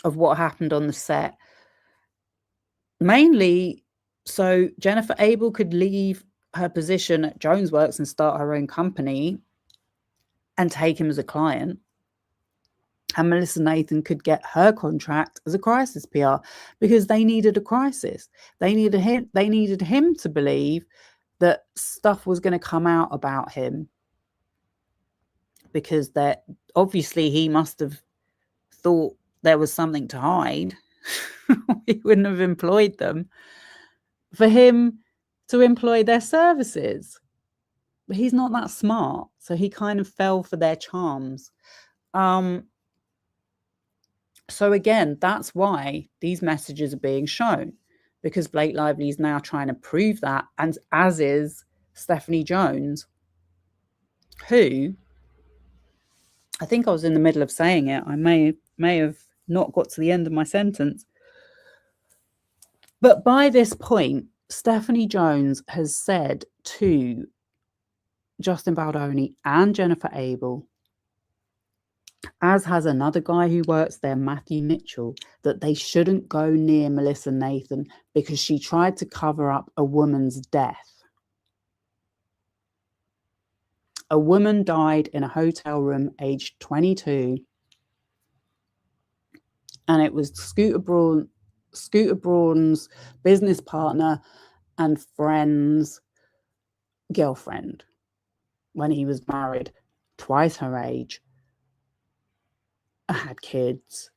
of what happened on the set. Mainly so Jennifer Abel could leave her position at Jonesworks and start her own company and take him as a client. And Melissa Nathan could get her contract as a crisis PR because they needed a crisis. They needed him to believe that stuff was going to come out about him, because that obviously he must have thought there was something to hide. He wouldn't have employed them. For him to employ their services. But he's not that smart, so he kind of fell for their charms. So again, that's why these messages are being shown, because Blake Lively is now trying to prove that, and as is Stephanie Jones, who, I think I was in the middle of saying it. I may have not got to the end of my sentence. But by this point, Stephanie Jones has said to Justin Baldoni and Jennifer Abel, as has another guy who works there, Matthew Mitchell, that they shouldn't go near Melissa Nathan because she tried to cover up a woman's death. A woman died in a hotel room aged 22, and it was Scooter Braun's business partner and friend's girlfriend when he was married, twice her age, had kids,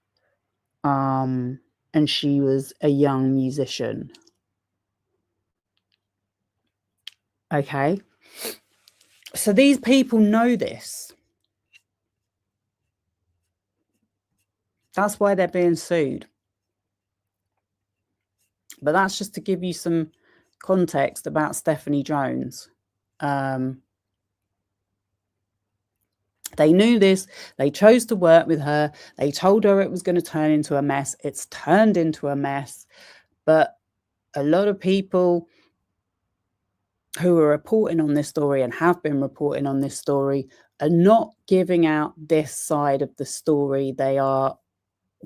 and she was a young musician. Okay, so these people know this. That's why they're being sued. But that's just to give you some context about Stephanie Jones. They knew this. They chose to work with her. They told her it was going to turn into a mess. It's turned into a mess. But a lot of people who are reporting on this story and have been reporting on this story are not giving out this side of the story. They are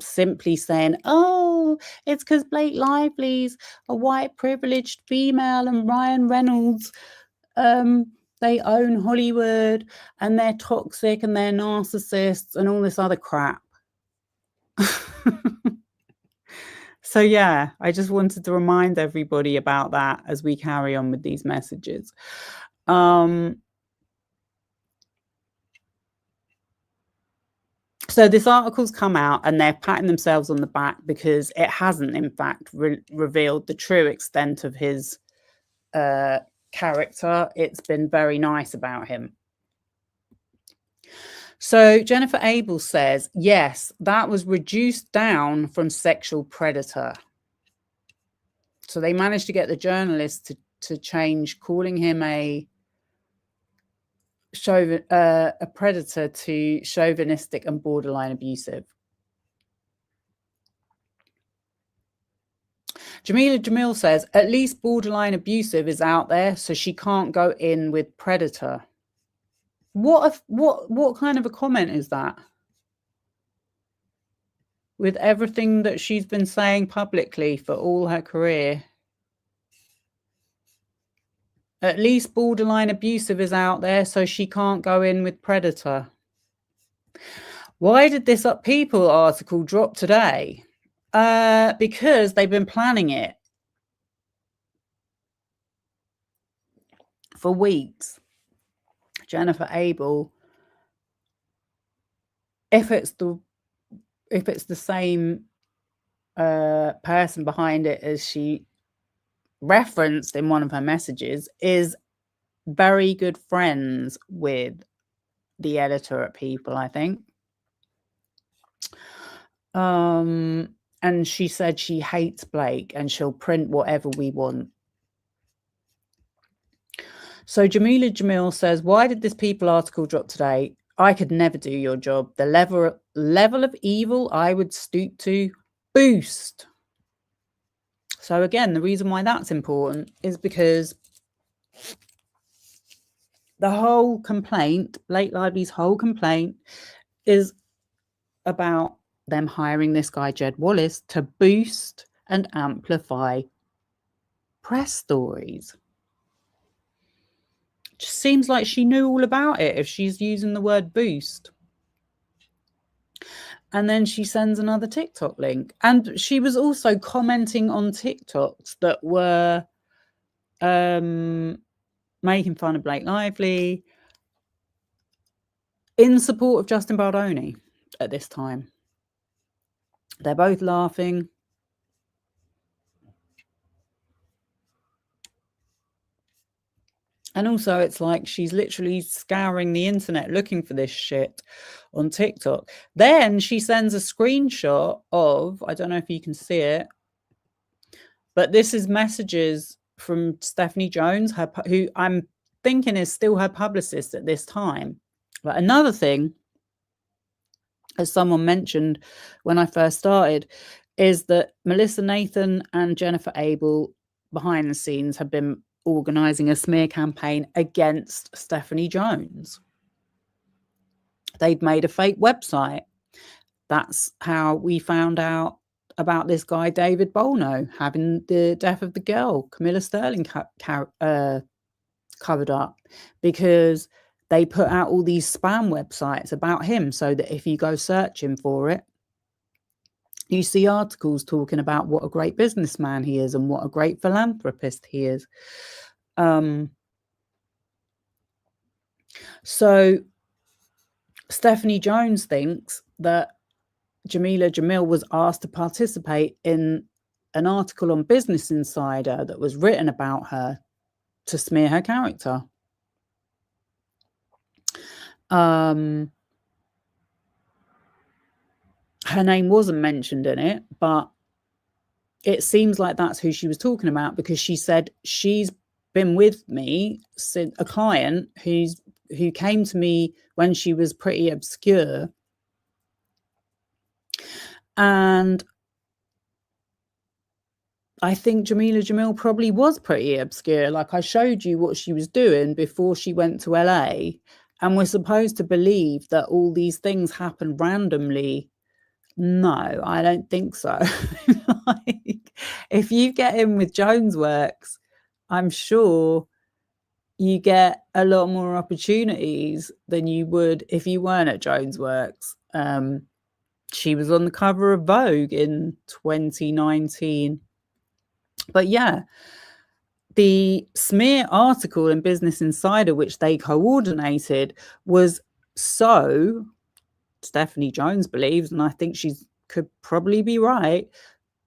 simply saying, oh, it's because Blake Lively's a white privileged female and Ryan Reynolds, they own Hollywood and they're toxic and they're narcissists and all this other crap. So yeah, I just wanted to remind everybody about that as we carry on with these messages. So this article's come out and they're patting themselves on the back because it hasn't, in fact, revealed the true extent of his character. It's been very nice about him. So Jennifer Abel says, yes, that was reduced down from sexual predator. So they managed to get the journalist to change calling him a predator to chauvinistic and borderline abusive. Jamil says, at least borderline abusive is out there, so she can't go in with predator. What kind of a comment is that? With everything that she's been saying publicly for all her career. At least borderline abusive is out there, so she can't go in with predator. Why did this People article drop today? Because they've been planning it for weeks. Jennifer Abel, if it's the same person behind it as she referenced in one of her messages, is very good friends with the editor at People, I think. And she said she hates Blake and she'll print whatever we want. So Jamil says, why did this People article drop today? I could never do your job. The level of evil I would stoop to, boost. So again, the reason why that's important is because the whole complaint, Blake Lively's whole complaint, is about them hiring this guy, Jed Wallace, to boost and amplify press stories. Just seems like she knew all about it if she's using the word boost. And then she sends another TikTok link. And she was also commenting on TikToks that were making fun of Blake Lively in support of Justin Baldoni at this time. They're both laughing. And also, it's like she's literally scouring the internet looking for this shit on TikTok. Then she sends a screenshot of, I don't know if you can see it, but this is messages from Stephanie Jones, who I'm thinking is still her publicist at this time. But another thing, as someone mentioned when I first started, is that Melissa Nathan and Jennifer Abel behind the scenes have been organising a smear campaign against Stephanie Jones. They'd made a fake website. That's how we found out about this guy, David Bolno, having the death of the girl, Camilla Sterling, covered up, because they put out all these spam websites about him so that if you go searching for it, you see articles talking about what a great businessman he is and what a great philanthropist he is. So Stephanie Jones thinks that Jameela Jamil was asked to participate in an article on Business Insider that was written about her to smear her character. Her name wasn't mentioned in it, but it seems like that's who she was talking about, because she said she's been with me, a client who came to me when she was pretty obscure, and I think Jameela Jamil probably was pretty obscure. Like, I showed you what she was doing before she went to LA, and we're supposed to believe that all these things happen randomly. No, I don't think so. Like, if you get in with Jones Works, I'm sure you get a lot more opportunities than you would if you weren't at Jones Works. She was on the cover of Vogue in 2019. But yeah, the smear article in Business Insider, which they coordinated, was so, Stephanie Jones believes, and I think she could probably be right,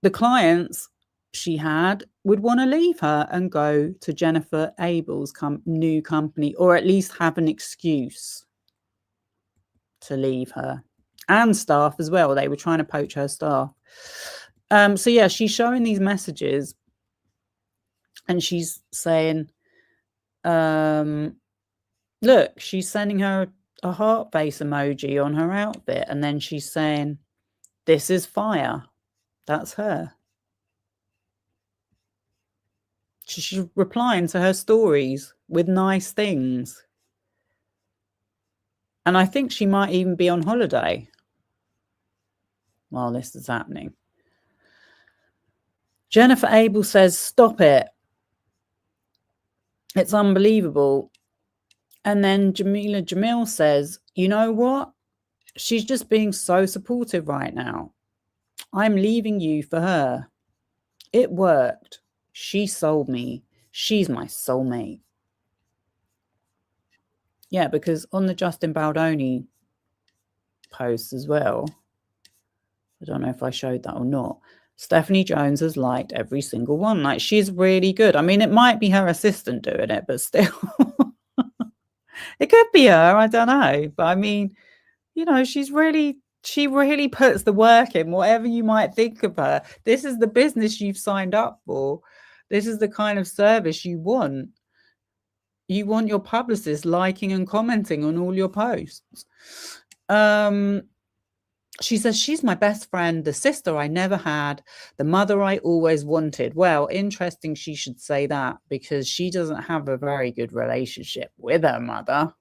the clients she had would want to leave her and go to Jennifer Abel's new company, or at least have an excuse to leave her, and staff as well. They were trying to poach her staff. So yeah, she's showing these messages And she's saying, look, she's sending her a heart face emoji on her outfit. And then she's saying, this is fire. That's her. She's replying to her stories with nice things. And I think she might even be on holiday while this is happening. Jennifer Abel says, stop it. It's unbelievable. And then Jameela Jamil says, you know what? She's just being so supportive right now. I'm leaving you for her. It worked. She sold me. She's my soulmate. Yeah, because on the Justin Baldoni post as well, I don't know if I showed that or not, Stephanie Jones has liked every single one. Like, she's really good. I mean, it might be her assistant doing it, but still. It could be her, I don't know. But I mean, you know, she really puts the work in, whatever you might think of her. This is the business you've signed up for. This is the kind of service you want. You want your publicist liking and commenting on all your posts. She says, she's my best friend, the sister I never had, the mother I always wanted. Well, interesting she should say that, because she doesn't have a very good relationship with her mother.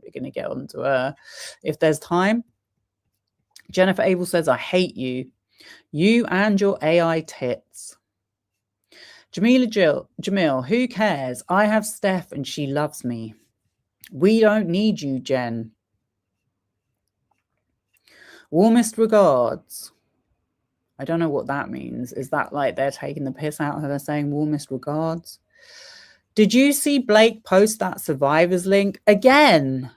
We're going to get on to her if there's time. Jennifer Abel says, I hate you. You and your AI tits. Jamil, who cares? I have Steph and she loves me. We don't need you, Jen. Warmest regards. I don't know what that means. Is that like they're taking the piss out of her saying warmest regards? Did you see Blake post that survivors link? Again,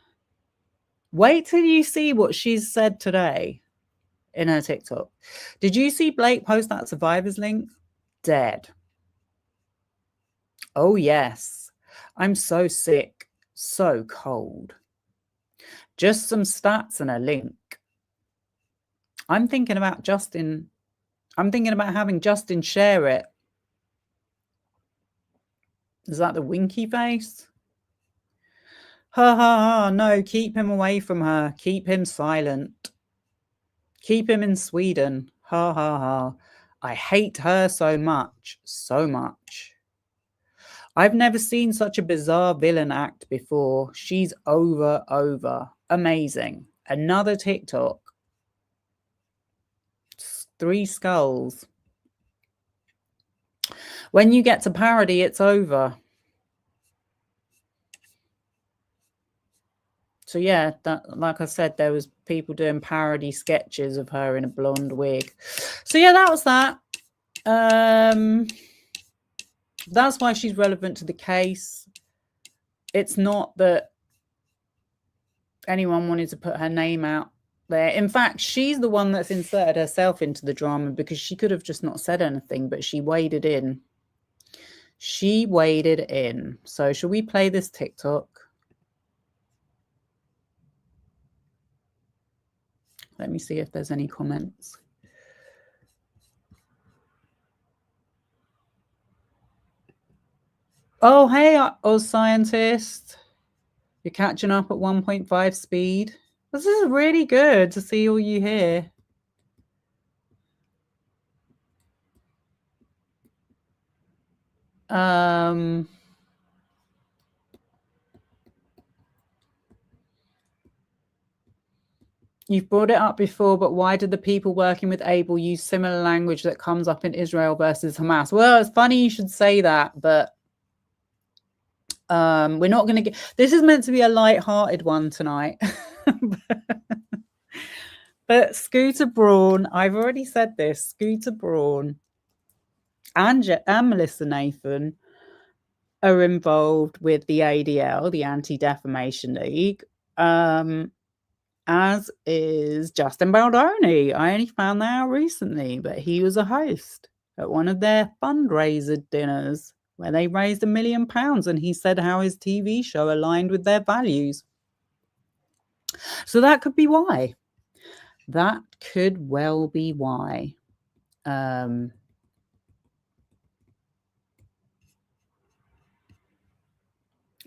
wait till you see what she's said today in her TikTok. Did you see Blake post that survivors link? Dead. Oh, yes. I'm so sick, so cold. Just some stats and a link. I'm thinking about Justin. I'm thinking about having Justin share it. Is that the winky face? Ha ha ha. No, keep him away from her. Keep him silent. Keep him in Sweden. Ha ha ha. I hate her so much. So much. I've never seen such a bizarre villain act before. She's over. Amazing. Another TikTok. 3 skulls. When you get to parody, it's over. So yeah, that, like I said, there was people doing parody sketches of her in a blonde wig. So yeah, that was that. That's why she's relevant to the case. It's not that anyone wanted to put her name out there. In fact, she's the one that's inserted herself into the drama, because she could have just not said anything, but she waded in. She waded in. So shall we play this TikTok? Let me see if there's any comments. Oh, hey, Oz Scientist. You're catching up at 1.5 speed. This is really good to see all you here. You've brought it up before, but why did the people working with Abel use similar language that comes up in Israel versus Hamas? Well, it's funny you should say that, but we're not going to get... This is meant to be a light-hearted one tonight. But Scooter Braun, I've already said this, Scooter Braun and Melissa Nathan are involved with the ADL, the Anti-Defamation League, as is Justin Baldoni. I only found that out recently, but he was a host at one of their fundraiser dinners where they raised £1 million, and he said how his TV show aligned with their values. So that could be why. That could well be why.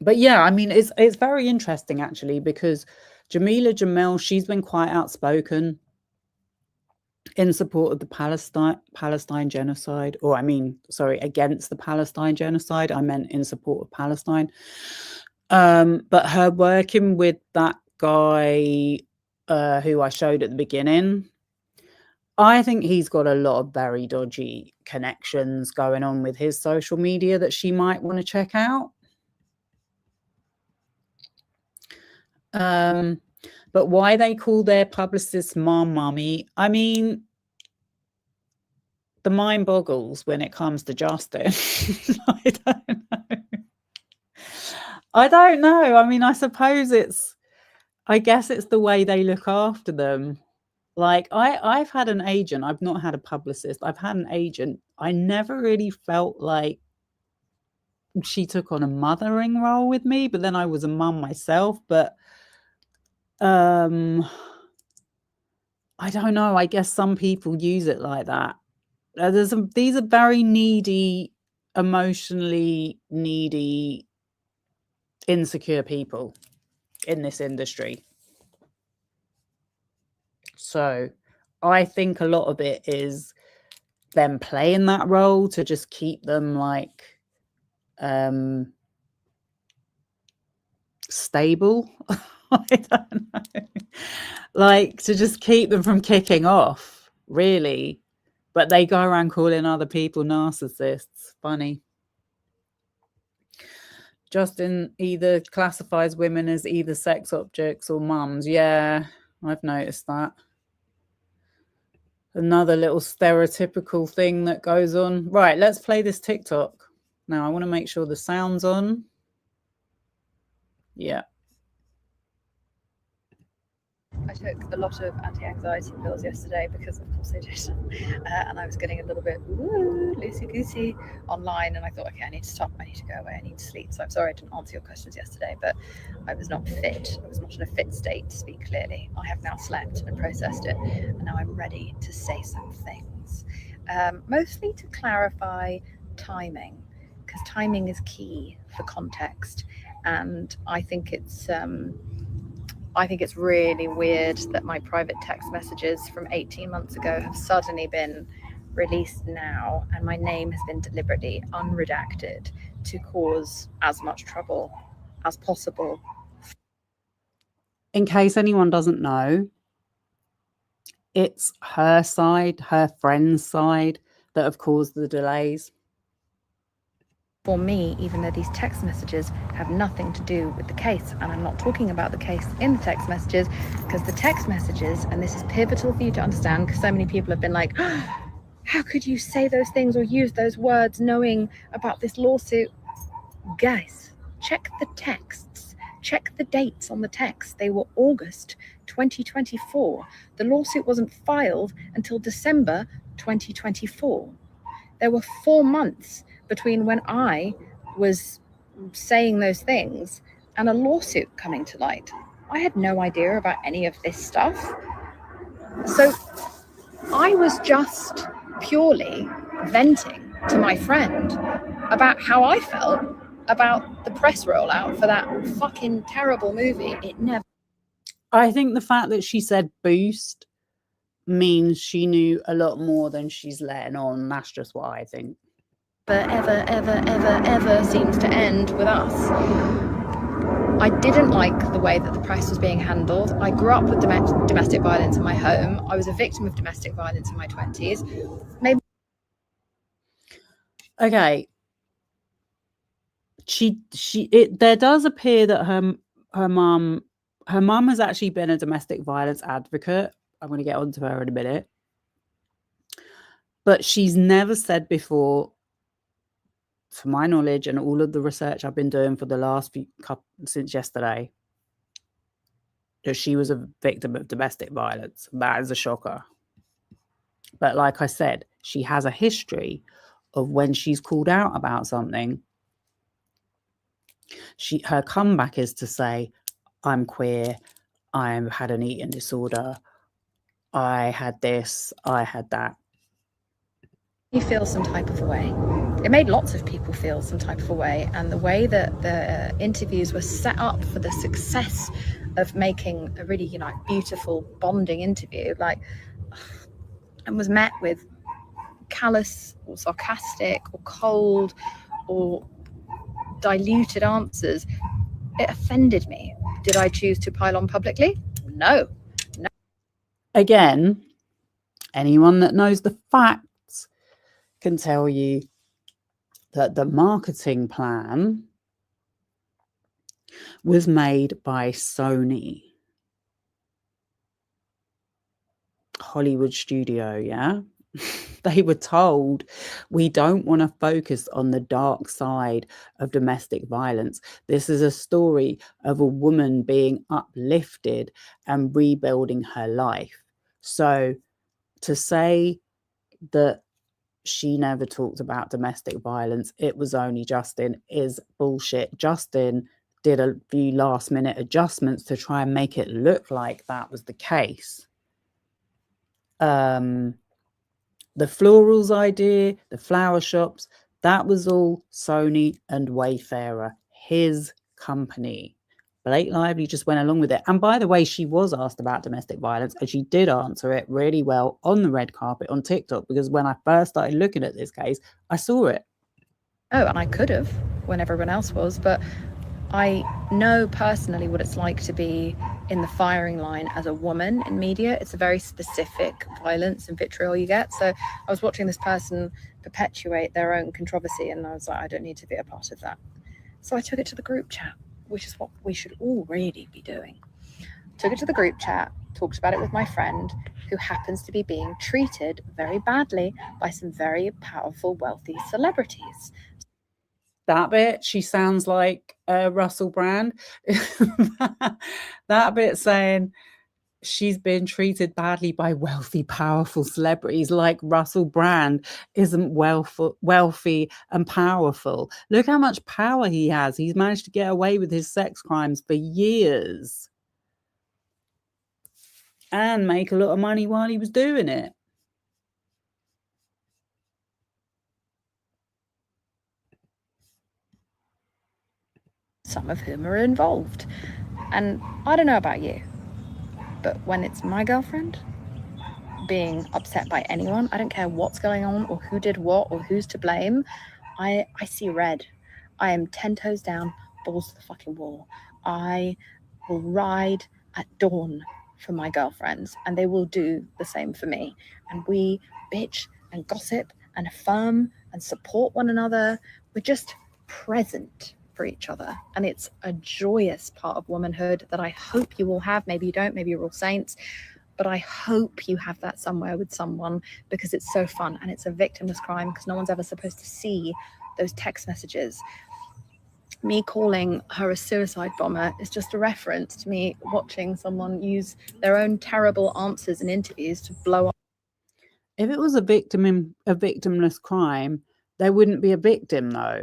But yeah, I mean, it's very interesting actually, because Jameela Jamil, she's been quite outspoken in support of the Palestine genocide, or I mean, sorry, against the Palestine genocide. I meant in support of Palestine. But her working with that guy who I showed at the beginning, I think he's got a lot of very dodgy connections going on with his social media that she might want to check out. But why they call their publicist mummy, I mean, the mind boggles when it comes to justice. I don't know. I mean, I suppose I guess it's the way they look after them. Like I've had an agent. I've not had a publicist. I've had an agent. I never really felt like she took on a mothering role with me, but then I was a mum myself. But I don't know. I guess some people use it like that. These are very needy, emotionally needy, insecure people in this industry. So I think a lot of it is them playing that role to just keep them like stable. I don't know. Like to just keep them from kicking off, really. But they go around calling other people narcissists. Funny. Justin either classifies women as either sex objects or mums. Yeah, I've noticed that. Another little stereotypical thing that goes on. Right, let's play this TikTok. Now, I want to make sure the sound's on. Yeah. I took a lot of anti-anxiety pills yesterday because, of course, I did, and I was getting a little bit loosey-goosey online, and I thought, okay, I need to stop, I need to go away, I need to sleep. So I'm sorry I didn't answer your questions yesterday, but I was not fit. I was not in a fit state to speak clearly. I have now slept and processed it, and now I'm ready to say some things, mostly to clarify timing, because timing is key for context, and I think it's really weird that my private text messages from 18 months ago have suddenly been released now, and my name has been deliberately unredacted to cause as much trouble as possible. In case anyone doesn't know, it's her side, her friend's side, that have caused the delays. For me, even though these text messages have nothing to do with the case, and I'm not talking about the case in the text messages, because the text messages, and this is pivotal for you to understand, because so many people have been like, oh, how could you say those things or use those words knowing about this lawsuit? Guys, check the texts. Check the dates on the text. They were August 2024. The lawsuit wasn't filed until December 2024. There were 4 months between when I was saying those things and a lawsuit coming to light. I had no idea about any of this stuff. So I was just purely venting to my friend about how I felt about the press rollout for that fucking terrible movie. It never. I think the fact that she said boost means she knew a lot more than she's letting on. That's just what I think. ever seems to end with us. I didn't like the way that the press was being handled. I grew up with domestic violence in my home. I was a victim of domestic violence in my 20s. Maybe. Okay. There does appear that her mum has actually been a domestic violence advocate. I'm going to get onto her in a minute. But she's never said before, to my knowledge, and all of the research I've been doing for the last since yesterday, that she was a victim of domestic violence. That is a shocker. But like I said, she has a history of when she's called out about something, her comeback is to say, I'm queer, I had an eating disorder, I had this, I had that. You feel some type of way. It made lots of people feel some type of a way, and the way that the interviews were set up for the success of making a really, you know, beautiful bonding interview, like, and was met with callous or sarcastic or cold or diluted answers, it offended me. Did I choose to pile on publicly? No. Again, anyone that knows the facts can tell you that the marketing plan was made by Sony. Hollywood studio, yeah? They were told, we don't want to focus on the dark side of domestic violence. This is a story of a woman being uplifted and rebuilding her life. So to say that she never talked about domestic violence, it was only Justin, is bullshit. Justin did a few last minute adjustments to try and make it look like that was the case. The florals idea, the flower shops, that was all Sony and Wayfarer, his company. Blake Lively just went along with it. And by the way, she was asked about domestic violence, and she did answer it really well on the red carpet on TikTok, because when I first started looking at this case, I saw it. Oh, and I could have when everyone else was, but I know personally what it's like to be in the firing line as a woman in media. It's a very specific violence and vitriol you get. So I was watching this person perpetuate their own controversy, and I was like, I don't need to be a part of that. So I took it to the group chat, which is what we should all really be doing. Took it to the group chat, talked about it with my friend, who happens to be being treated very badly by some very powerful, wealthy celebrities. That bit, she sounds like Russell Brand. That bit saying she's been treated badly by wealthy, powerful celebrities, like Russell Brand isn't wealthy and powerful. Look how much power he has. He's managed to get away with his sex crimes for years and make a lot of money while he was doing it. Some of whom are involved. And I don't know about you, but when it's my girlfriend being upset by anyone, I don't care what's going on or who did what or who's to blame, I see red. I am 10 toes down, balls to the fucking wall. I will ride at dawn for my girlfriends, and they will do the same for me. And we bitch and gossip and affirm and support one another. We're just present for each other, and it's a joyous part of womanhood that I hope you all have. Maybe you don't, maybe you're all saints, but I hope you have that somewhere with someone, because it's so fun, and it's a victimless crime because no one's ever supposed to see those text messages. Me calling her a suicide bomber is just a reference to me watching someone use their own terrible answers in interviews to blow up. If it was a victimless crime, there wouldn't be a victim, though.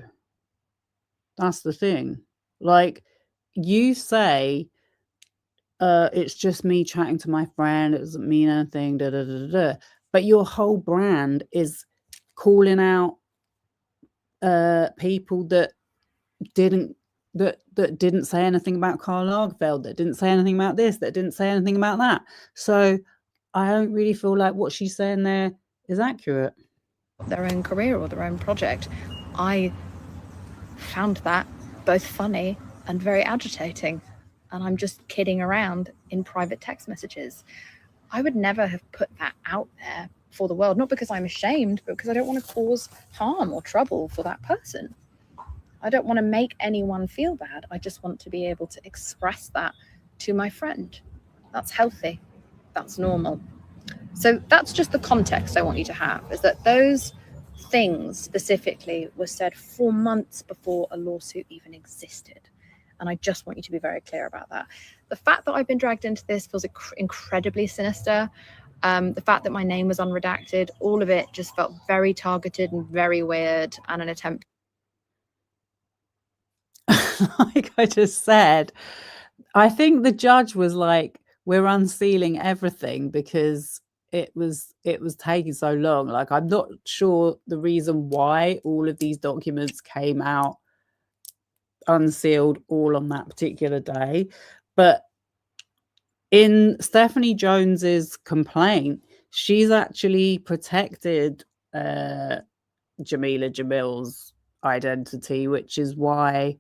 That's the thing. Like, you say, it's just me chatting to my friend, it doesn't mean anything, da da da da. But your whole brand is calling out people that didn't say anything about Karl Lagerfeld, that didn't say anything about this, that didn't say anything about that. So I don't really feel like what she's saying there is accurate. Their own career or their own project. I found that both funny and very agitating, and I'm just kidding around in private text messages. I would never have put that out there for the world, not because I'm ashamed, but because I don't want to cause harm or trouble for that person. I don't want to make anyone feel bad. I just want to be able to express that to my friend. That's healthy. That's normal. So that's just the context I want you to have, is that those things specifically were said 4 months before a lawsuit even existed. And I just want you to be very clear about that. The fact that I've been dragged into this feels incredibly sinister. The fact that my name was unredacted, all of it just felt very targeted and very weird, and an attempt. Like I just said, I think the judge was like, we're unsealing everything because it was taking so long. Like, I'm not sure the reason why all of these documents came out unsealed all on that particular day, but in Stephanie Jones's complaint, she's actually protected Jamil's identity, which is why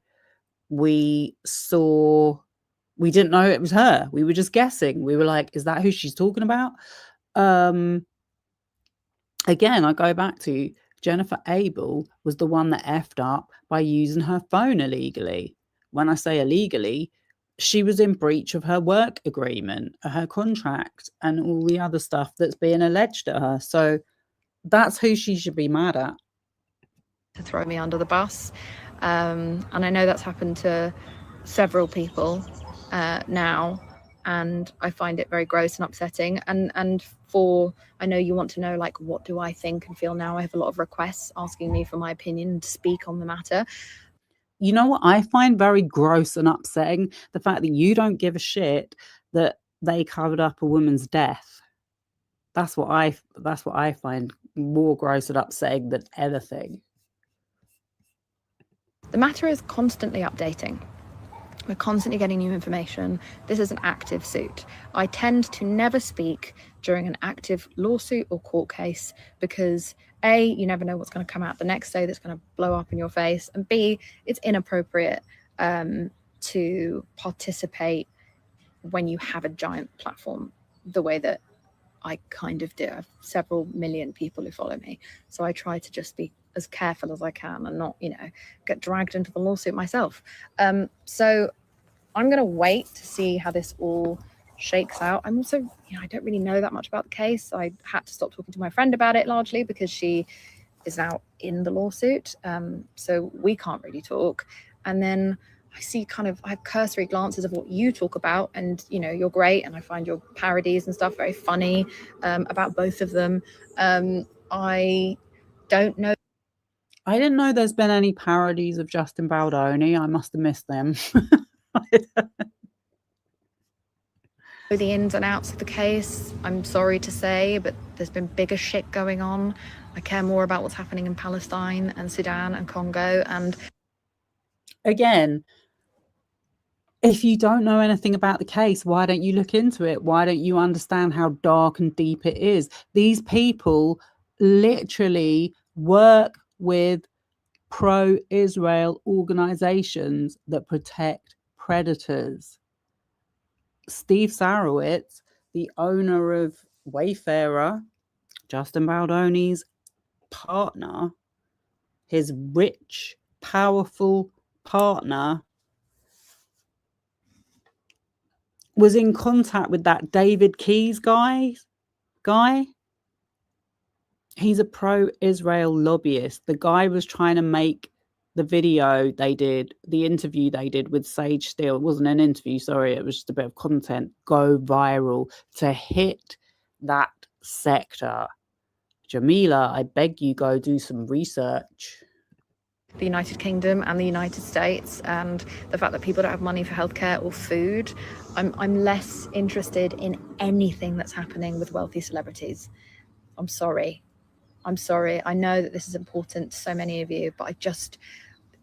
we didn't know it was her. We were just guessing. We were like, is that who she's talking about? Again, I go back to Jennifer Abel was the one that effed up by using her phone illegally. When I say illegally, she was in breach of her work agreement, her contract, and all the other stuff that's being alleged at her. So that's who she should be mad at. To throw me under the bus. And I know that's happened to several people now, and I find it very gross and upsetting. And I know you want to know, like, what do I think and feel now? I have a lot of requests asking me for my opinion and to speak on the matter. You know what I find very gross and upsetting? The fact that you don't give a shit that they covered up a woman's death. That's what I find more gross and upsetting than anything. The matter is constantly updating. We're constantly getting new information. This is an active suit. I tend to never speak during an active lawsuit or court case because A, you never know what's going to come out the next day that's going to blow up in your face, and B, it's inappropriate to participate when you have a giant platform the way that I kind of do. I have several million people who follow me, so I try to just be as careful as I can and not, get dragged into the lawsuit myself. So I'm going to wait to see how this all shakes out. I'm also, I don't really know that much about the case. I had to stop talking to my friend about it largely because she is now in the lawsuit. So we can't really talk. And then I have cursory glances of what you talk about, and you're great, and I find your parodies and stuff very funny about both of them. I don't know. I didn't know there's been any parodies of Justin Baldoni. I must have missed them. The ins and outs of the case, I'm sorry to say, but there's been bigger shit going on. I care more about what's happening in Palestine and Sudan and Congo. And again, if you don't know anything about the case, why don't you look into it? Why don't you understand how dark and deep it is? These people literally work with pro-Israel organizations that protect predators. Steve Sarowitz, the owner of Wayfarer, Justin Baldoni's partner, his rich, powerful partner, was in contact with that David Keyes guy. He's a pro-Israel lobbyist. The guy was trying to make the video they did, the interview they did with Sage Steele. It wasn't an interview, sorry, it was just a bit of content, go viral to hit that sector. Jameela, I beg you, go do some research. The United Kingdom and the United States, and the fact that people don't have money for healthcare or food. I'm less interested in anything that's happening with wealthy celebrities. I'm sorry. I know that this is important to so many of you, but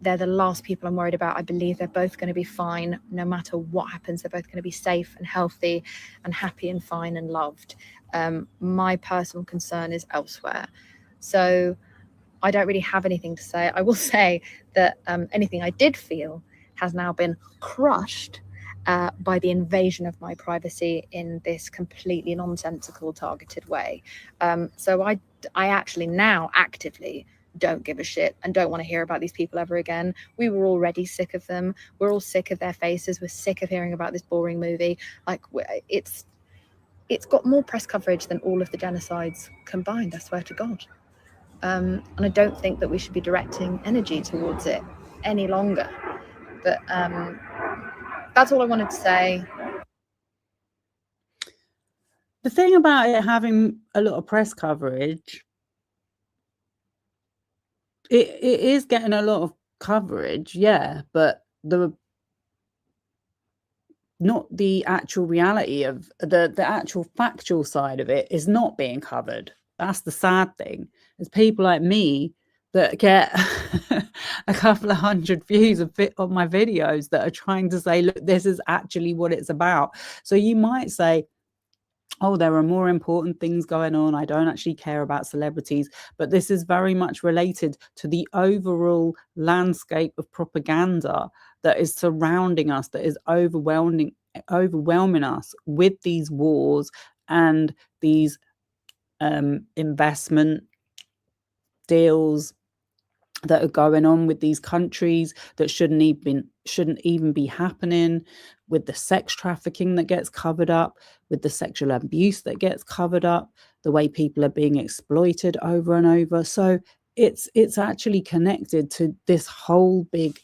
they're the last people I'm worried about. I believe they're both going to be fine no matter what happens. They're both going to be safe and healthy and happy and fine and loved. My personal concern is elsewhere. So I don't really have anything to say. I will say that anything I did feel has now been crushed by the invasion of my privacy in this completely nonsensical, targeted way. So I actually now actively don't give a shit and don't want to hear about these people ever again. We were already sick of them. We're all sick of their faces. We're sick of hearing about this boring movie. Like, it's got more press coverage than all of the genocides combined, I swear to God. And I don't think that we should be directing energy towards it any longer. But that's all I wanted to say. The thing about it having a lot of press coverage, it is getting a lot of coverage, yeah, but the not the actual reality of the actual factual side of it is not being covered. That's the sad thing. There's people like me that get a couple of hundred views on my videos that are trying to say, look, this is actually what it's about. So you might say, oh, there are more important things going on. I don't actually care about celebrities, but this is very much related to the overall landscape of propaganda that is surrounding us, that is overwhelming us with these wars and these investment deals that are going on with these countries that shouldn't even be happening, with the sex trafficking that gets covered up, with the sexual abuse that gets covered up, the way people are being exploited over and over. So it's actually connected to this whole big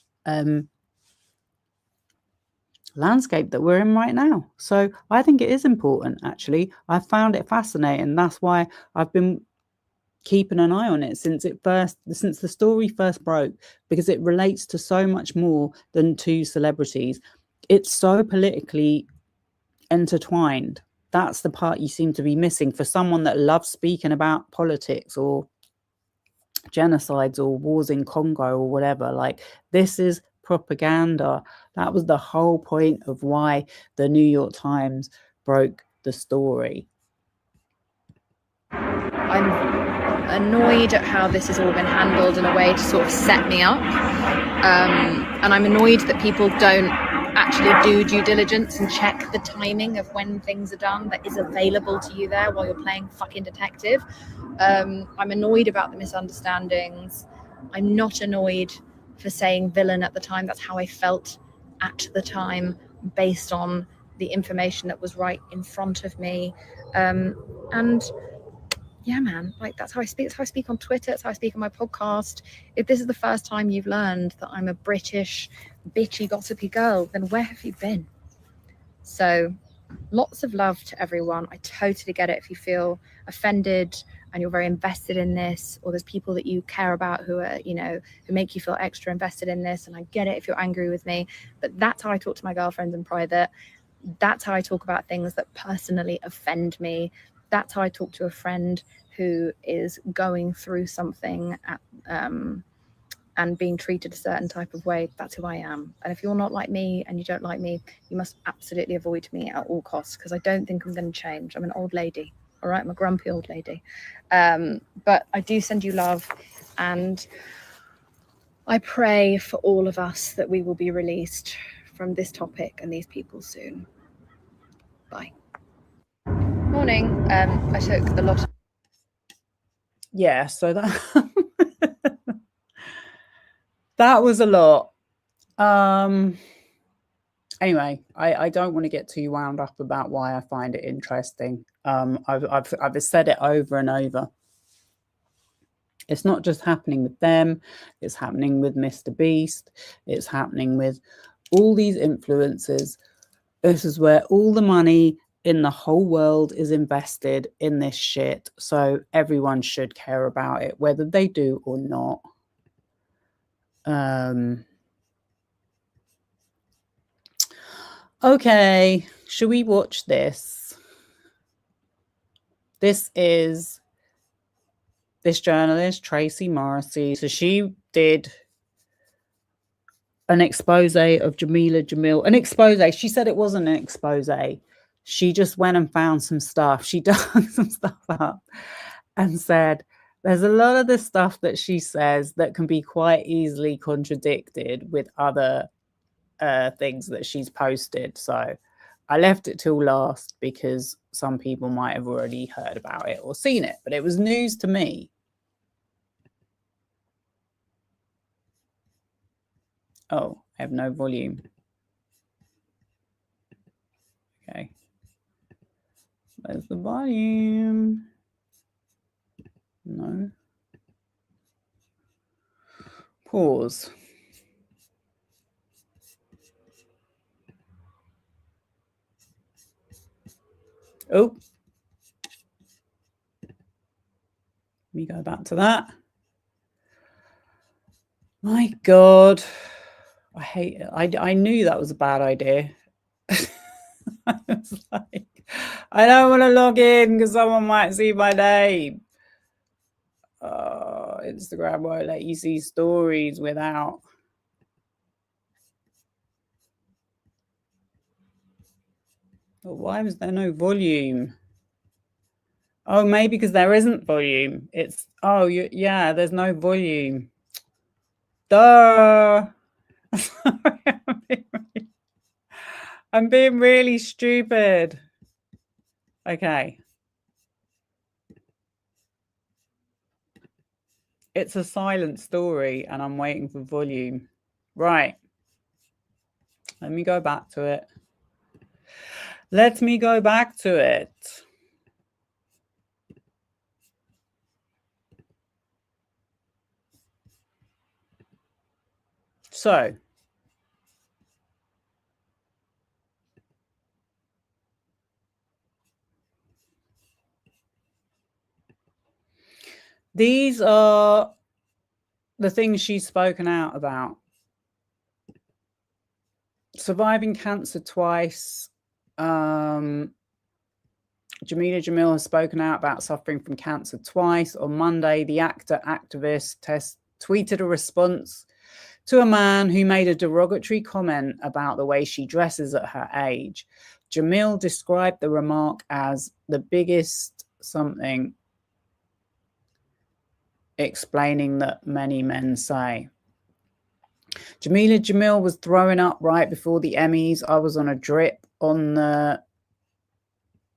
landscape that we're in right now. So I think it is important, actually. I found it fascinating. That's why I've been keeping an eye on it since the story first broke, because it relates to so much more than two celebrities. It's so politically intertwined. That's the part you seem to be missing for someone that loves speaking about politics or genocides or wars in Congo or whatever. Like, this is propaganda. That was the whole point of why the New York Times broke the story. I'm annoyed at how this has all been handled in a way to sort of set me up. And I'm annoyed that people don't actually do due diligence and check the timing of when things are done that is available to you there while you're playing fucking detective. I'm annoyed about the misunderstandings. I'm not annoyed for saying villain at the time. That's how I felt at the time based on the information that was right in front of me. And yeah, man, like, that's how I speak. That's how I speak on Twitter. That's how I speak on my podcast. If this is the first time you've learned that I'm a British, bitchy, gossipy girl, then where have you been? So lots of love to everyone. I totally get it if you feel offended and you're very invested in this, or there's people that you care about who are, you know, who make you feel extra invested in this. And I get it if you're angry with me, but that's how I talk to my girlfriends in private. That's how I talk about things that personally offend me. That's how I talk to a friend who is going through something and being treated a certain type of way. That's who I am. And if you're not like me and you don't like me, you must absolutely avoid me at all costs, because I don't think I'm going to change. I'm an old lady, all right? I'm a grumpy old lady. But I do send you love, and I pray for all of us that we will be released from this topic and these people soon. Bye. Morning. I took a lot. Yeah, so that that was a lot. Anyway, I don't want to get too wound up about why I find it interesting. I've said it over and over. It's not just happening with them, it's happening with Mr. Beast, it's happening with all these influencers. This is where all the money in the whole world is invested in this shit. So everyone should care about it, whether they do or not. Okay, should we watch this? This is this journalist, Tracy Morrissey. So she did an expose of Jamil. An expose. She said it wasn't an expose. She just went and found some stuff. She dug some stuff up and said, there's a lot of the stuff that she says that can be quite easily contradicted with other things that she's posted. So I left it till last because some people might have already heard about it or seen it, but it was news to me. Oh, I have no volume. Okay. Where's the volume? No. Pause. Oh. Let me go back to that. My God. I hate it. I knew that was a bad idea. I was like, I don't want to log in because someone might see my name. Instagram won't let you see stories without. But why was there no volume? Oh, maybe because there isn't volume. It's, oh, yeah, there's no volume. Duh. Sorry, I'm being really stupid. Okay. It's a silent story and I'm waiting for volume. Right. Let me go back to it. Let me go back to it. So, these are the things she's spoken out about. Surviving cancer twice. Jameela Jamil has spoken out about suffering from cancer twice. On Monday, the activist tweeted a response to a man who made a derogatory comment about the way she dresses at her age. Jamil described the remark as the biggest something, explaining that many men say. Jameela Jamil was throwing up right before the Emmys. I was on a drip on the...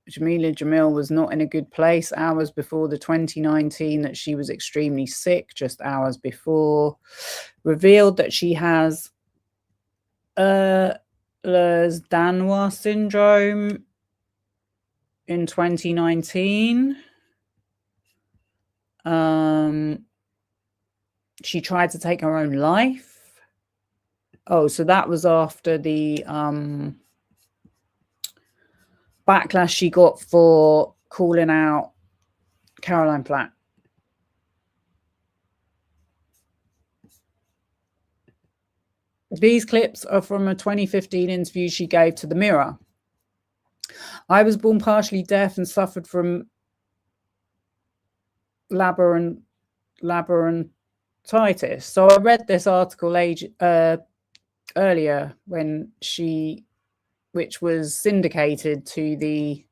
Jameela Jamil was not in a good place hours before the 2019, that she was extremely sick just hours before. Revealed that she has Ehlers-Danlos syndrome in 2019. She tried to take her own life. Oh, so that was after the backlash she got for calling out Caroline Platt. These clips are from a 2015 interview she gave to The Mirror. I was born partially deaf and suffered from labyrinthitis. So I read this article earlier which was syndicated to the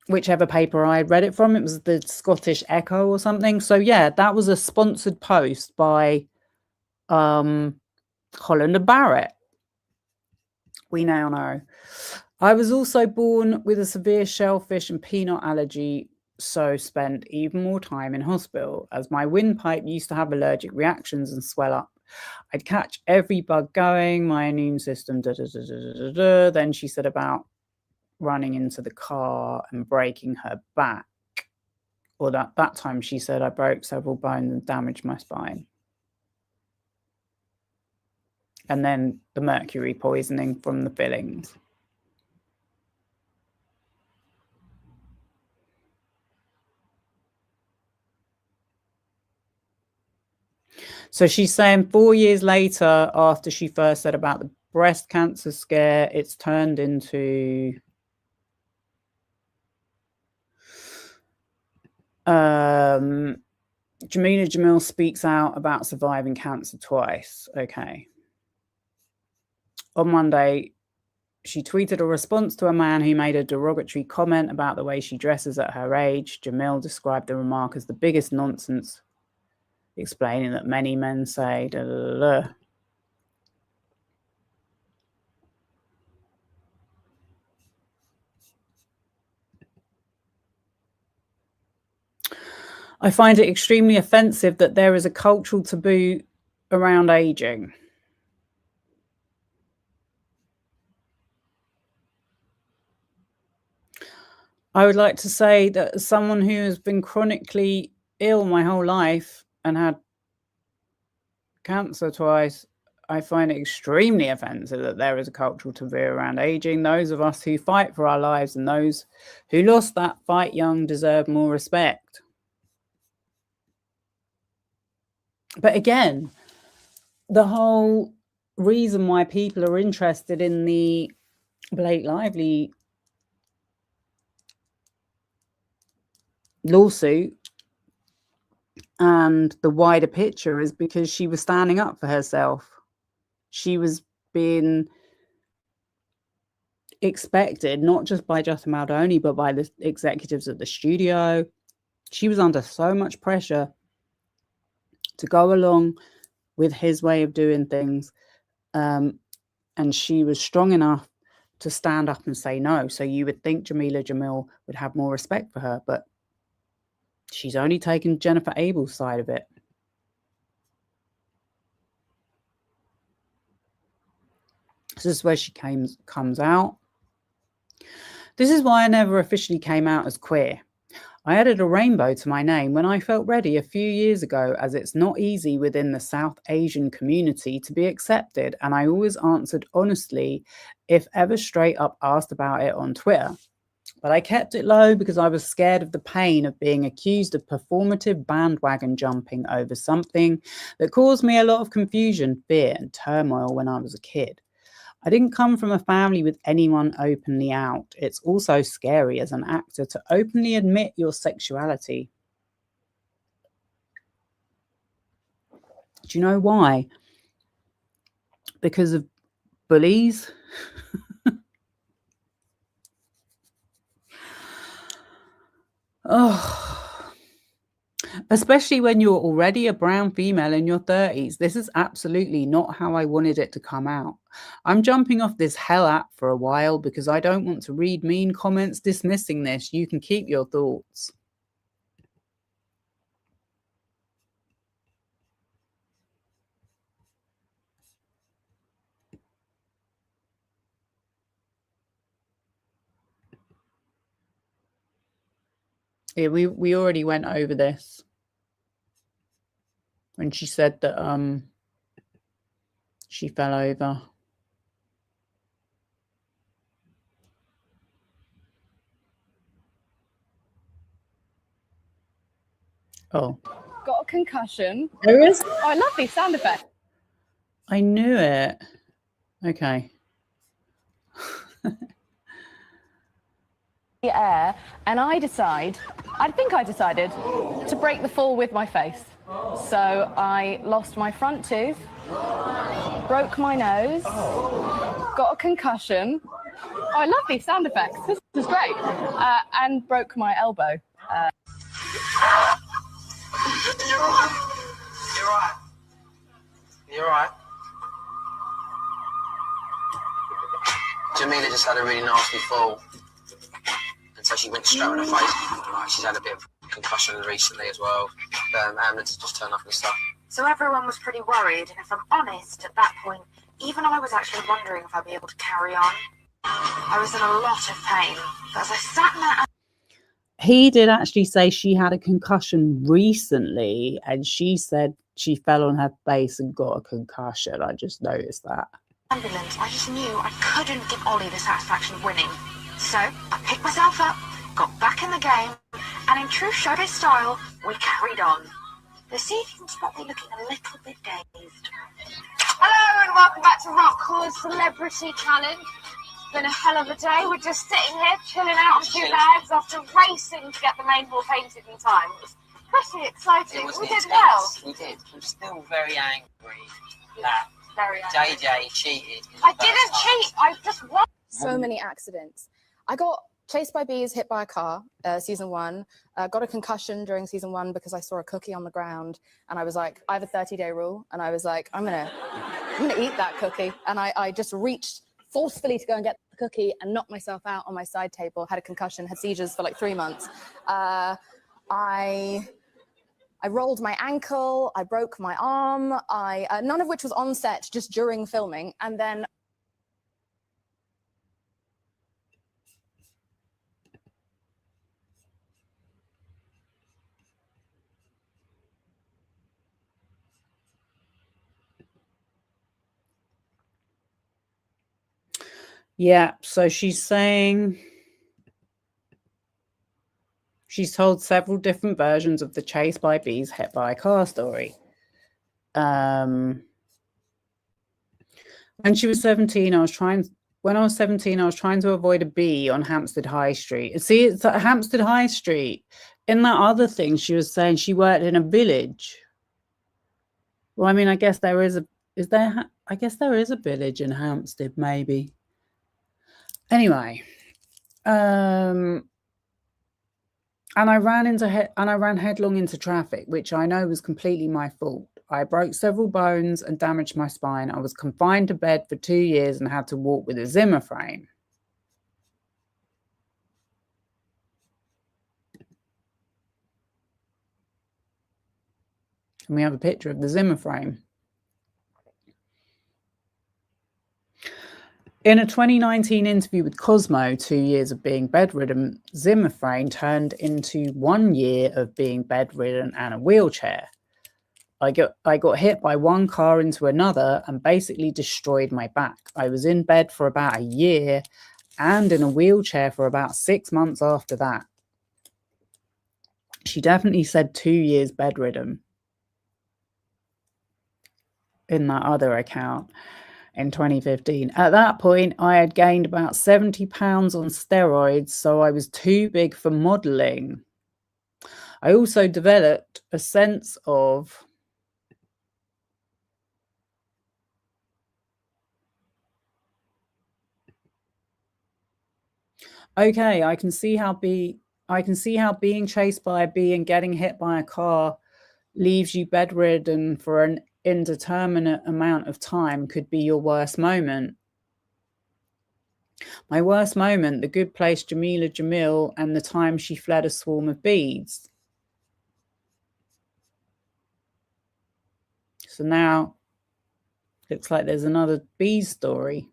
whichever paper I read it from. It was the Scottish Echo or something. So yeah, that was a sponsored post by Holland and Barrett. We now know. I was also born with a severe shellfish and peanut allergy, so spent even more time in hospital, as my windpipe used to have allergic reactions and swell up. I'd catch every bug going, my immune system, Then she said about running into the car and breaking her back. Or that time she said, I broke several bones and damaged my spine. And then the mercury poisoning from the fillings. So she's saying 4 years later, after she first said about the breast cancer scare, it's turned into Jameela Jamil speaks out about surviving cancer twice. Okay. On Monday, she tweeted a response to a man who made a derogatory comment about the way she dresses at her age. Jamil described the remark as the biggest nonsense, explaining that many men say, da, da, da, da. I find it extremely offensive that there is a cultural taboo around aging. I would like to say that as someone who has been chronically ill my whole life and had cancer twice, I find it extremely offensive that there is a cultural taboo around aging. Those of us who fight for our lives and those who lost that fight young deserve more respect. But again, the whole reason why people are interested in the Blake Lively lawsuit and the wider picture is because she was standing up for herself. She was being expected, not just by Justin Maldoni, but by the executives at the studio. She was under so much pressure to go along with his way of doing things. And she was strong enough to stand up and say no. So you would think Jameela Jamil would have more respect for her, but she's only taken Jennifer Abel's side of it. This is where she comes out. This is why I never officially came out as queer. I added a rainbow to my name when I felt ready a few years ago, as it's not easy within the South Asian community to be accepted, and I always answered honestly if ever straight up asked about it on Twitter. But I kept it low because I was scared of the pain of being accused of performative bandwagon jumping over something that caused me a lot of confusion, fear, and turmoil when I was a kid. I didn't come from a family with anyone openly out. It's also scary as an actor to openly admit your sexuality. Do you know why? Because of bullies. Oh. Especially when you're already a brown female in your 30s. This is absolutely not how I wanted it to come out. I'm jumping off this hell app for a while because I don't want to read mean comments dismissing this. You can keep your thoughts. Yeah, we already went over this when she said that she fell over. Oh. Got a concussion. There is? Oh, I love these sound effects. I knew it. Okay. The air, and I decided to break the fall with my face. So I lost my front tooth, broke my nose, got a concussion. Oh, I love these sound effects. This is great. And broke my elbow. You're right. You're right. Jameela just had a really nasty fall. And so she went straight on her face. She's had a bit of concussion recently as well. Ambulance just turned up and stuff. So everyone was pretty worried, and if I'm honest, at that point, even I was actually wondering if I'd be able to carry on. I was in a lot of pain, but as I sat in that... He did actually say she had a concussion recently, and she said she fell on her face and got a concussion. I just noticed that. Ambulance, I just knew I couldn't give Ollie the satisfaction of winning. So I picked myself up, got back in the game, and in true showbiz style, we carried on. Let's see if you can spot me looking a little bit dazed. Hello and welcome back to Rock Chord's Celebrity Challenge. It's been a hell of a day. We're just sitting here chilling out on two legs after racing to get the main wall painted in time. It was pretty exciting. We did well. We did. I'm still very angry that Very angry. JJ cheated. I didn't cheat. I just won. So many accidents. I got chased by bees, hit by a car, season 1. Got a concussion during season 1 because I saw a cookie on the ground, and I was like, I have a 30-day rule, and I was like, I'm gonna eat that cookie, and I just reached forcefully to go and get the cookie and knocked myself out on my side table. Had a concussion, had seizures for like 3 months. I rolled my ankle, I broke my arm, none of which was on set, just during filming, and then. Yeah, so she's saying she's told several different versions of the chase by bees, hit by a car story. When she was 17, when I was 17, I was trying to avoid a bee on Hampstead High Street. See, it's at Hampstead High Street. In that other thing, she was saying she worked in a village. Well, I mean, I guess there is I guess there is a village in Hampstead, maybe. Anyway, and I ran headlong into traffic, which I know was completely my fault. I broke several bones and damaged my spine. I was confined to bed for 2 years and had to walk with a Zimmer frame. And we have a picture of the Zimmer frame. In a 2019 interview with Cosmo, 2 years of being bedridden, Zimmer frame turned into 1 year of being bedridden and a wheelchair. I got hit by one car into another and basically destroyed my back. I was in bed for about a year and in a wheelchair for about 6 months after that. She definitely said 2 years bedridden in that other account in 2015. At that point, I had gained about 70 pounds on steroids, so I was too big for modelling. I also developed a sense of okay, I can see how being chased by a bee and getting hit by a car leaves you bedridden for an indeterminate amount of time could be your worst moment. My worst moment, the good place Jameela Jamil and the time she fled a swarm of bees. So now looks like there's another bee story.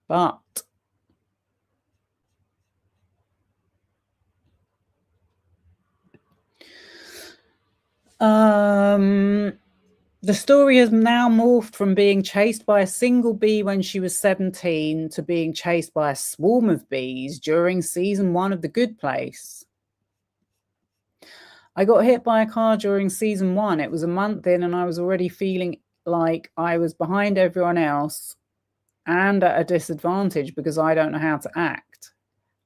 But the story has now morphed from being chased by a single bee when she was 17 to being chased by a swarm of bees during season 1 of The Good Place. I got hit by a car during season 1. It was a month in and I was already feeling like I was behind everyone else and at a disadvantage because I don't know how to act.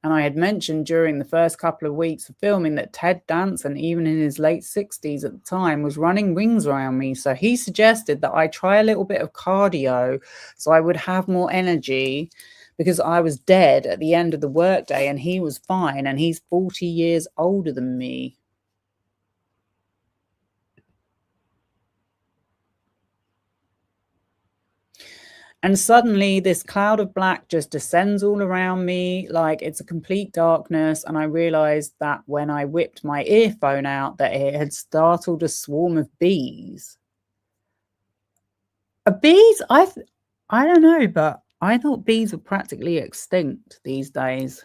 And I had mentioned during the first couple of weeks of filming that Ted Danson, even in his late 60s at the time, was running rings around me. So he suggested that I try a little bit of cardio so I would have more energy because I was dead at the end of the workday and he was fine and he's 40 years older than me. And suddenly this cloud of black just descends all around me like it's a complete darkness. And I realized that when I whipped my earphone out that it had startled a swarm of bees. Bees? I don't know, but I thought bees were practically extinct these days.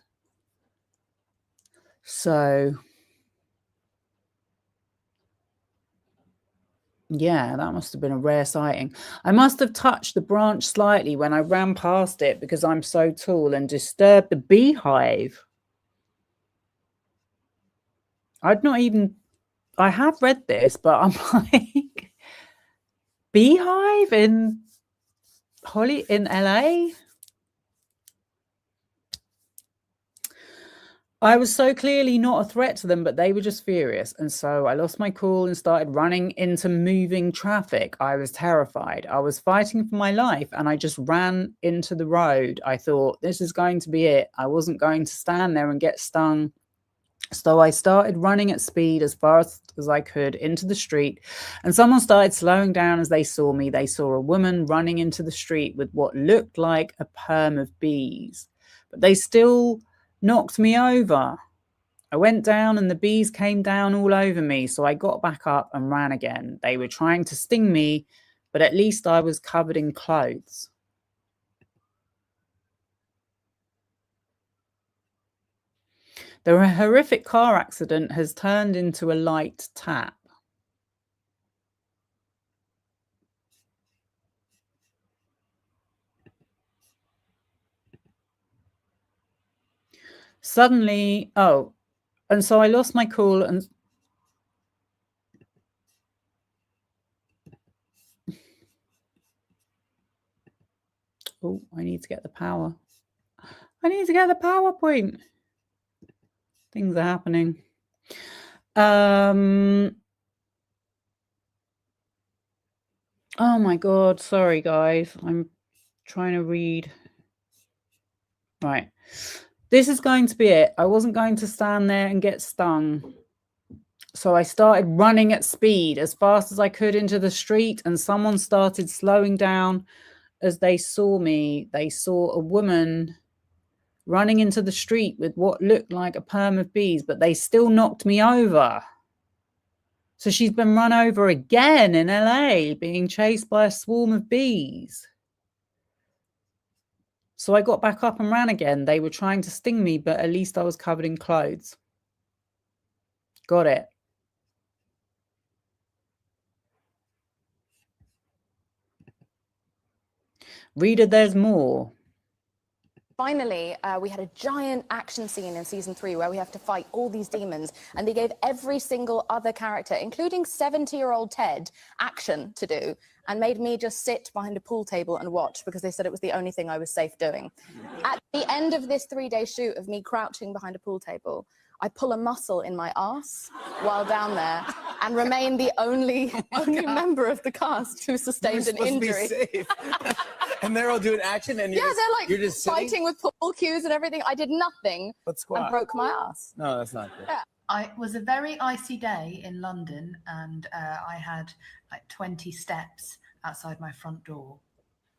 So yeah, that must have been a rare sighting. I must have touched the branch slightly when I ran past it because I'm so tall and disturbed the beehive. I have read this, but I'm like, beehive in LA? I was so clearly not a threat to them, but they were just furious. And so I lost my cool and started running into moving traffic. I was terrified. I was fighting for my life and I just ran into the road. I thought, this is going to be it. I wasn't going to stand there and get stung. So I started running at speed as fast as I could into the street, and someone started slowing down as they saw me. They saw a woman running into the street with what looked like a perm of bees, but they still knocked me over. I went down and the bees came down all over me, so I got back up and ran again. They were trying to sting me, but at least I was covered in clothes. The horrific car accident has turned into a light tap. Suddenly, and so I lost my cool and Oh, I need to get the power. I need to get the PowerPoint. Things are happening. Oh my God. Sorry, guys. I'm trying to read. Right. This is going to be it. I wasn't going to stand there and get stung. So I started running at speed as fast as I could into the street, and someone started slowing down as they saw me. They saw a woman running into the street with what looked like a perm of bees, but they still knocked me over. So she's been run over again in LA, being chased by a swarm of bees. So I got back up and ran again. They were trying to sting me, but at least I was covered in clothes. Got it. Reader, there's more. Finally, we had a giant action scene in season 3 where we have to fight all these demons, and they gave every single other character, including 70-year-old Ted, action to do, and made me just sit behind a pool table and watch because they said it was the only thing I was safe doing. At the end of this 3-day shoot of me crouching behind a pool table, I pull a muscle in my arse while down there and remain the only member of the cast who sustained an injury. And they're all doing action, and Yeah, they're like you're just sitting? fighting with pool cues and everything. I did nothing But squat. and broke my ass. No, that's not good. Yeah. It was a very icy day in London, and I had like 20 steps outside my front door.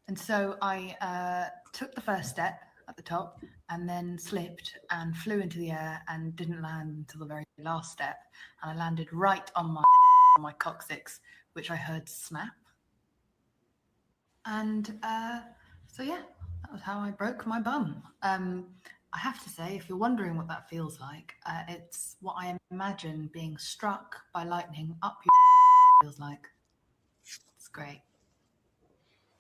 And so I took the first step at the top and then slipped and flew into the air and didn't land until the very last step. And I landed right on my coccyx, which I heard snap. And so, yeah, that was how I broke my bum. I have to say, if you're wondering what that feels like, it's what I imagine being struck by lightning up your feels like. It's great.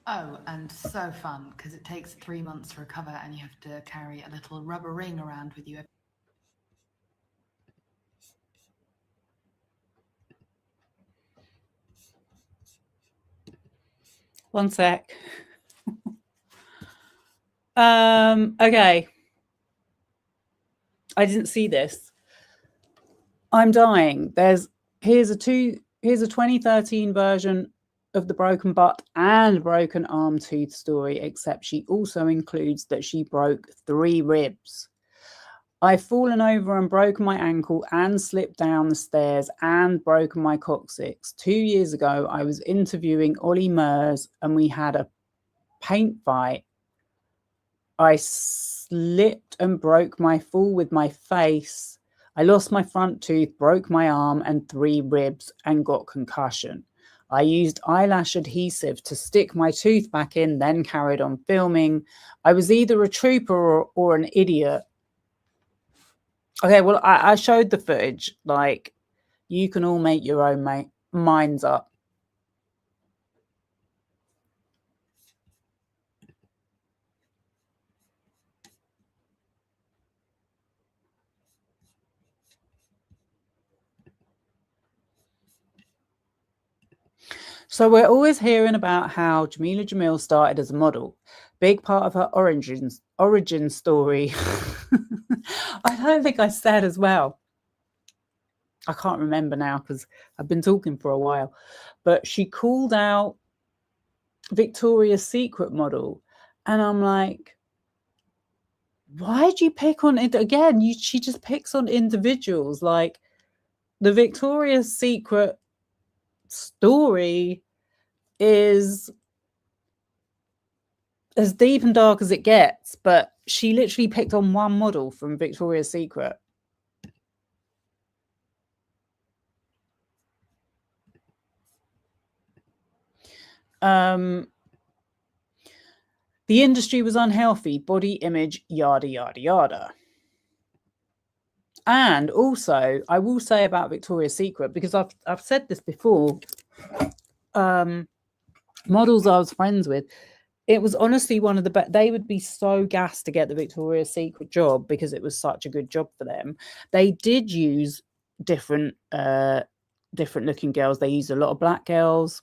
Oh, and so fun, because it takes 3 months to recover and you have to carry a little rubber ring around with you. One sec. Okay. I didn't see this. I'm dying. Here's a 2013 version of the broken butt and broken arm tooth story, except she also includes that she broke 3 ribs. I've fallen over and broken my ankle and slipped down the stairs and broken my coccyx. 2 years ago, I was interviewing Ollie Murs and we had a paint fight. I slipped and broke my fall with my face. I lost my front tooth, broke my arm and 3 ribs and got concussion. I used eyelash adhesive to stick my tooth back in, then carried on filming. I was either a trooper or an idiot. Okay, well, I showed the footage. Like, you can all make your own minds up. So we're always hearing about how Jameela Jamil started as a model. Big part of her origin story. I don't think I said as well. I can't remember now because I've been talking for a while. But she called out Victoria's Secret model. And I'm like, why do you pick on it? Again, she just picks on individuals. Like, the Victoria's Secret story is as deep and dark as it gets, but she literally picked on one model from Victoria's Secret. The industry was unhealthy, body image, yada, yada, yada. And also, I will say about Victoria's Secret, because I've said this before, models I was friends with, it was honestly one of the best. They would be so gassed to get the Victoria's Secret job because it was such a good job for them. They did use different looking girls. They used a lot of black girls.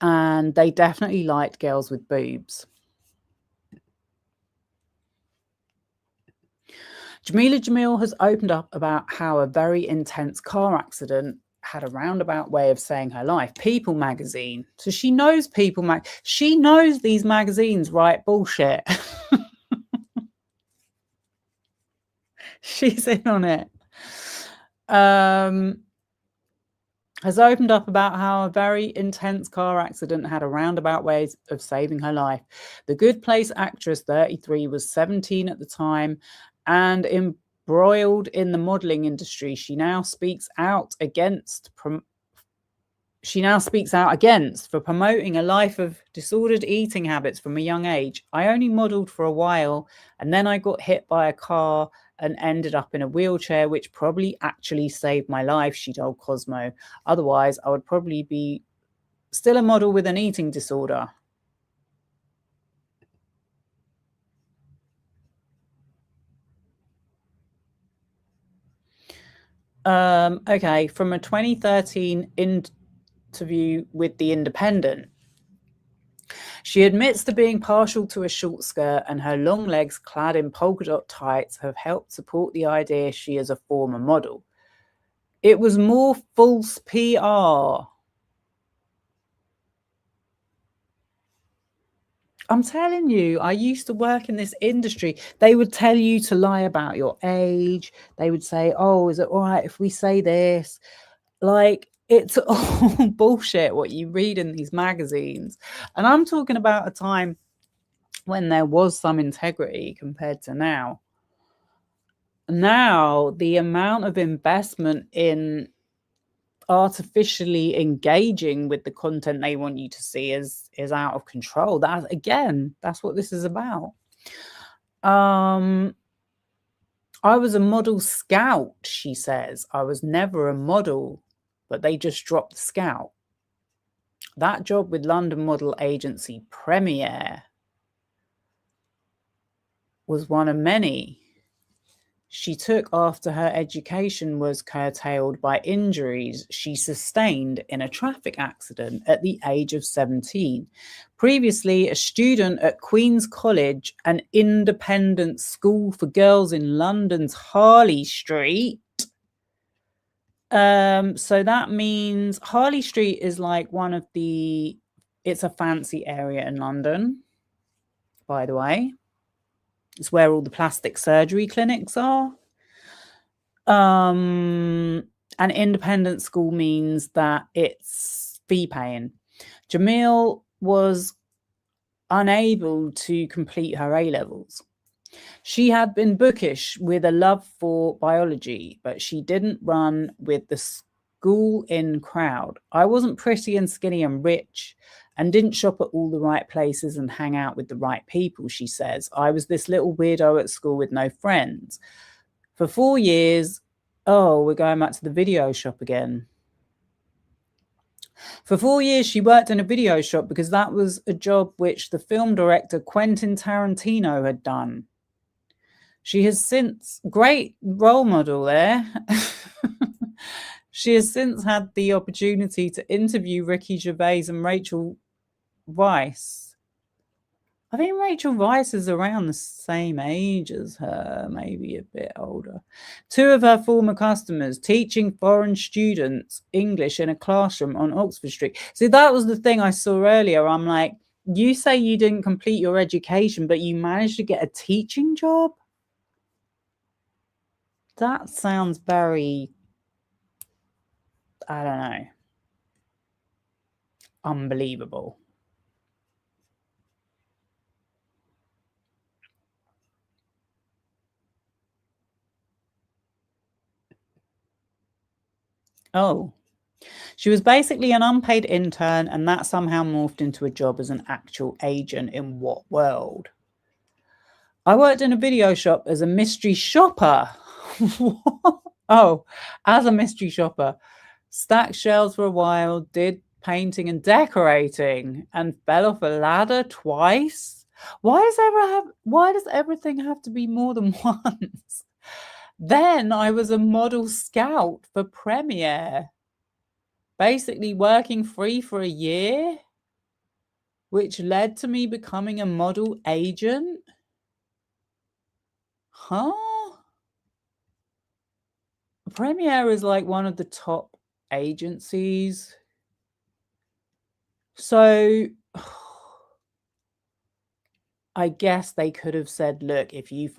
and they definitely liked girls with boobs. Jameela Jamil has opened up about how a very intense car accident had a roundabout way of saying her life. People magazine. So she knows People she knows these magazines write bullshit. She's in on it. Has opened up about how a very intense car accident had a roundabout way of saving her life. The Good Place actress, 33, was 17 at the time and embroiled in the modeling industry. She now speaks out against for promoting a life of disordered eating habits from a young age. I only modeled for a while and then I got hit by a car and ended up in a wheelchair, which probably actually saved my life, she told Cosmo. Otherwise, I would probably be still a model with an eating disorder. Okay, from a 2013 interview with The Independent. She admits to being partial to a short skirt, and her long legs clad in polka dot tights have helped support the idea she is a former model. It was more false PR. I'm telling you, I used to work in this industry. They would tell you to lie about your age. They would say, oh, is it all right if we say this? Like, it's all bullshit what you read in these magazines. And I'm talking about a time when there was some integrity compared to now. Now, the amount of investment in artificially engaging with the content they want you to see is out of control. That's what this is about. I was a model scout, she says. I was never a model, but they just dropped the scout. That job with London model agency Premier was one of many she took after her education was curtailed by injuries she sustained in a traffic accident at the age of 17. Previously a student at Queen's College, an independent school for girls in London's Harley Street. So that means Harley Street is like it's a fancy area in London, by the way. It's where all the plastic surgery clinics are. An independent school means that it's fee paying. Jamil was unable to complete her A-levels. She had been bookish with a love for biology, but she didn't run with the school in crowd. I wasn't pretty and skinny and rich and didn't shop at all the right places and hang out with the right people, she says. I was this little weirdo at school with no friends. For 4 years, we're going back to the video shop again. For 4 years, she worked in a video shop because that was a job which the film director Quentin Tarantino had done. She has since, great role model there. She has since had the opportunity to interview Ricky Gervais and Rachel Weisz. I think Rachel Weisz is around the same age as her, maybe a bit older. 2 of her former customers, teaching foreign students English in a classroom on Oxford Street. See, that was the thing I saw earlier. I'm like, you say you didn't complete your education, but you managed to get a teaching job? That sounds very, I don't know, unbelievable. Oh, she was basically an unpaid intern, and that somehow morphed into a job as an actual agent in what world? I worked in a video shop as a mystery shopper. Oh, as a mystery shopper. Stacked shelves for a while, did painting and decorating, and fell off a ladder twice. Why does everything have to be more than once? Then I was a model scout for Premier. Basically working free for a year. which led to me becoming a model agent. Huh? Premiere is like one of the top agencies. So I guess they could have said, look, if you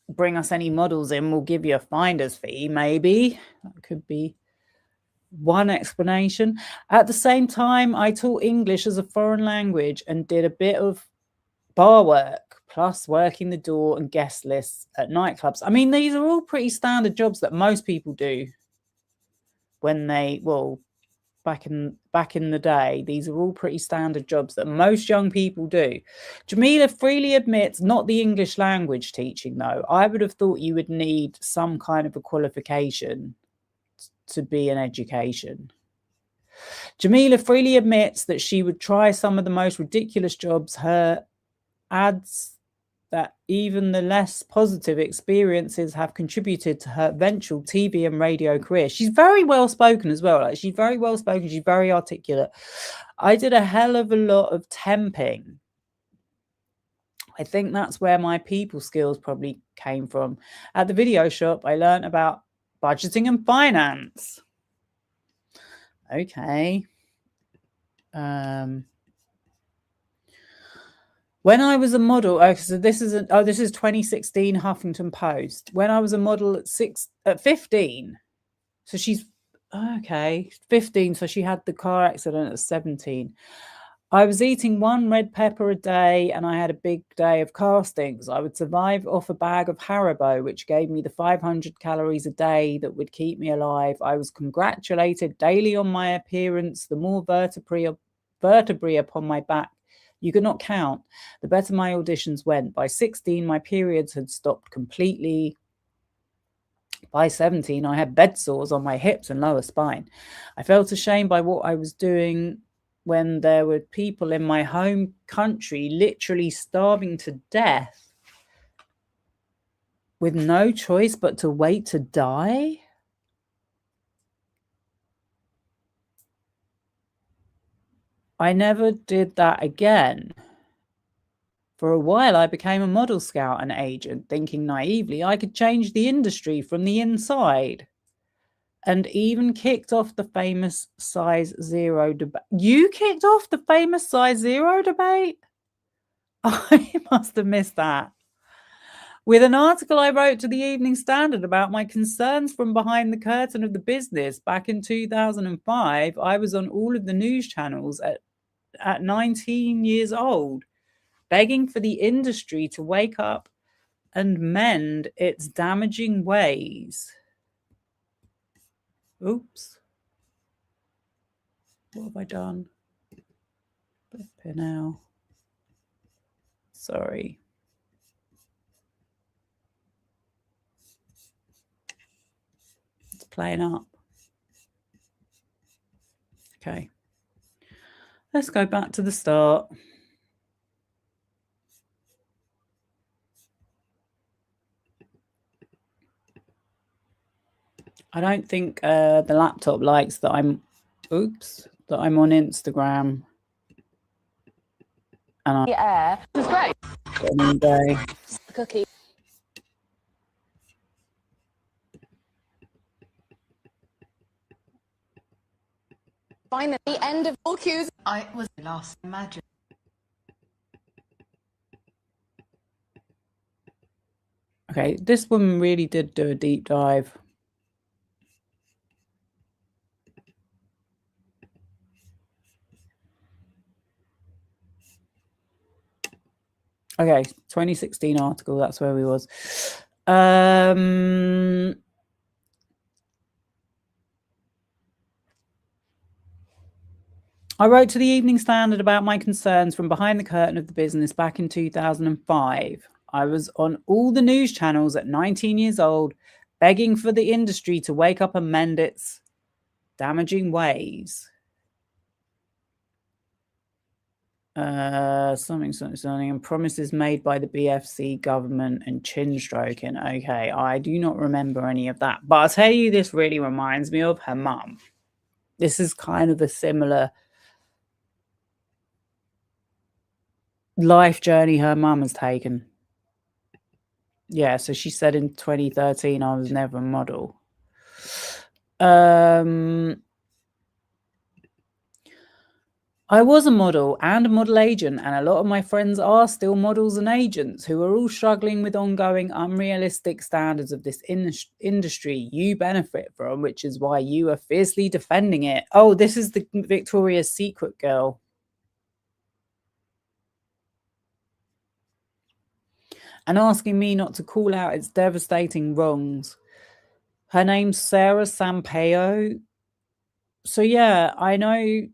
bring us any models in, we'll give you a finder's fee, maybe. That could be one explanation. At the same time, I taught English as a foreign language and did a bit of bar work, plus working the door and guest lists at nightclubs. I mean, these are all pretty standard jobs that most people do when they, well, back in the day, these are all pretty standard jobs that most young people do. Jameela freely admits not the English language teaching, though. I would have thought you would need some kind of a qualification to be in education. Jameela freely admits that she would try some of the most ridiculous jobs. Her adds that even the less positive experiences have contributed to her eventual TV and radio career. She's very well spoken as well. Like, she's very well spoken. She's very articulate. I did a hell of a lot of temping. I think that's where my people skills probably came from. At the video shop, I learned about budgeting and finance. Okay. When I was a model, so this is 2016 Huffington Post. When I was a model at 15, so she's okay, 15. So she had the car accident at 17. I was eating 1 red pepper a day, and I had a big day of castings. I would survive off a bag of Haribo, which gave me the 500 calories a day that would keep me alive. I was congratulated daily on my appearance. The more vertebrae upon my back you could not count, the better my auditions went. By 16, my periods had stopped completely. By 17, I had bed sores on my hips and lower spine. I felt ashamed by what I was doing when there were people in my home country literally starving to death with no choice but to wait to die. I never did that again. For a while, I became a model scout and agent, thinking naively I could change the industry from the inside, and even kicked off the famous size 0 debate. You kicked off the famous size 0 debate? I must have missed that. With an article I wrote to the Evening Standard about my concerns from behind the curtain of the business back in 2005, I was on all of the news channels at 19 years old, begging for the industry to wake up and mend its damaging ways. Oops. What have I done? Here now. Sorry. It's playing up. Okay. Let's go back to the start. I don't think the laptop likes that I'm on Instagram. And Yeah, it was great. The cookie. Find the end of all cues. I was lost. Imagine. Okay, this woman really did do a deep dive. Okay, 2016 article, that's where we was. I wrote to the Evening Standard about my concerns from behind the curtain of the business back in 2005. I was on all the news channels at 19 years old, begging for the industry to wake up and mend its damaging ways. Something, and promises made by the BFC government and chin stroking. Okay, I do not remember any of that, but I'll tell you, this really reminds me of her mum. This is kind of a similar life journey her mum has taken. Yeah, so she said in 2013, I was never a model. I was a model and a model agent, and a lot of my friends are still models and agents who are all struggling with ongoing unrealistic standards of this industry you benefit from, which is why you are fiercely defending it. Oh, this is the Victoria's Secret girl. And asking me not to call out its devastating wrongs. Her name's Sarah Sampaio. So yeah, I know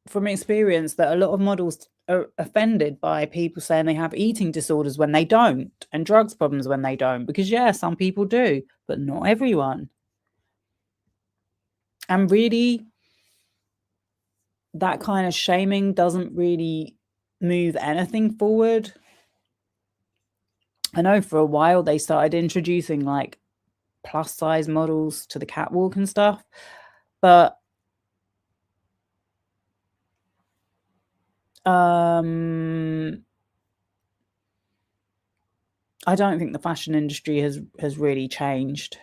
from experience that a lot of models are offended by people saying they have eating disorders when they don't, and drugs problems when they don't, because yeah, some people do, but not everyone. And really, that kind of shaming doesn't really move anything forward. I know for a while they started introducing like plus size models to the catwalk and stuff, but I don't think the fashion industry has really changed.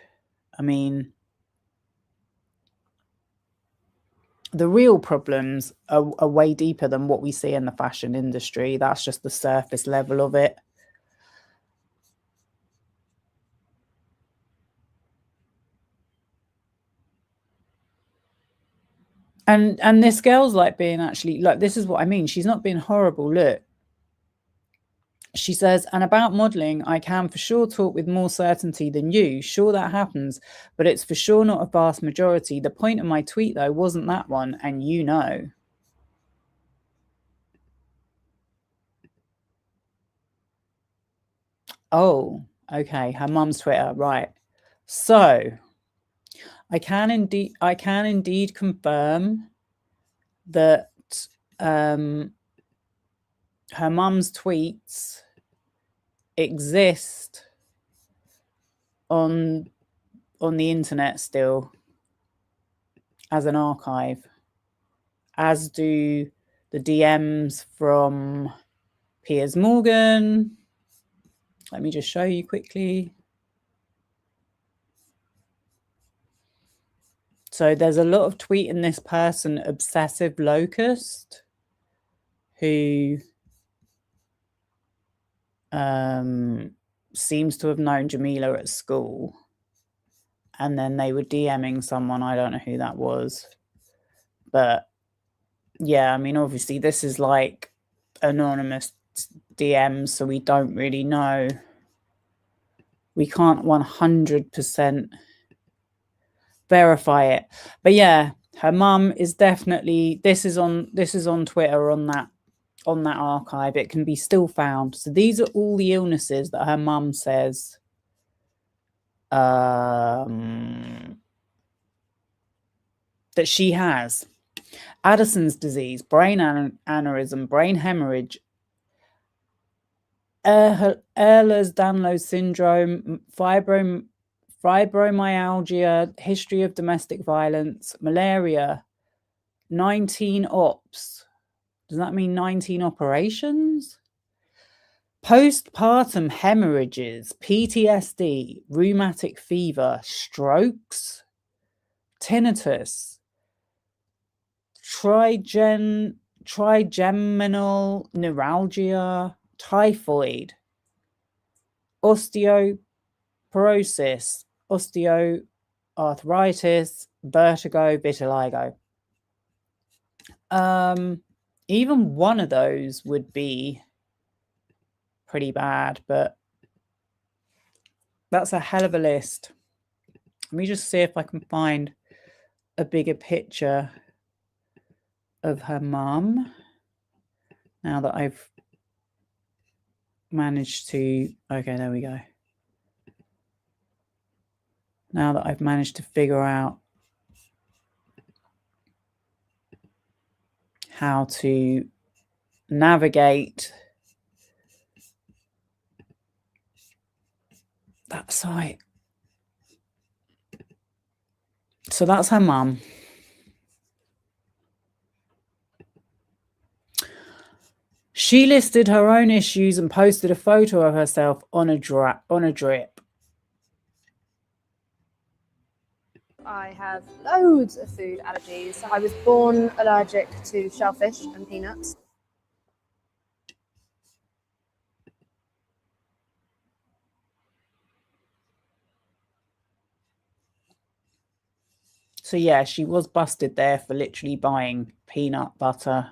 I mean, the real problems are way deeper than what we see in the fashion industry. That's just the surface level of it. And this girl's like being actually, like, this is what I mean. She's not being horrible. Look, she says, and about modelling, I can for sure talk with more certainty than you. Sure, that happens, but it's for sure not a vast majority. The point of my tweet, though, wasn't that one, and you know. Oh, okay. Her mum's Twitter, right. So I can indeed confirm that her mum's tweets exist on the internet still as an archive, as do the DMs from Piers Morgan. Let me just show you quickly. So there's a lot of tweeting this person, Obsessive Locust, who seems to have known Jameela at school. And then they were DMing someone. I don't know who that was. But yeah, I mean, obviously this is like anonymous DMs, so we don't really know. We can't 100% verify it. But yeah, her mum is definitely, this is on Twitter on that archive. It can be still found. So these are all the illnesses that her mum says that she has. Addison's disease, brain aneurysm, brain hemorrhage, Ehlers-Danlos syndrome, fibromyalgia, history of domestic violence, malaria, 19 ops. Does that mean 19 operations? Postpartum hemorrhages, PTSD, rheumatic fever, strokes, tinnitus, trigeminal neuralgia, typhoid, osteoporosis, osteoarthritis, vertigo, vitiligo. Even one of those would be pretty bad, but that's a hell of a list. Let me just see if I can find a bigger picture of her mum now that I've managed to, okay, there we go. Now that I've managed to figure out how to navigate that site. So that's her mum. She listed her own issues and posted a photo of herself on a drip. I have loads of food allergies. So I was born allergic to shellfish and peanuts. So yeah, she was busted there for literally buying peanut butter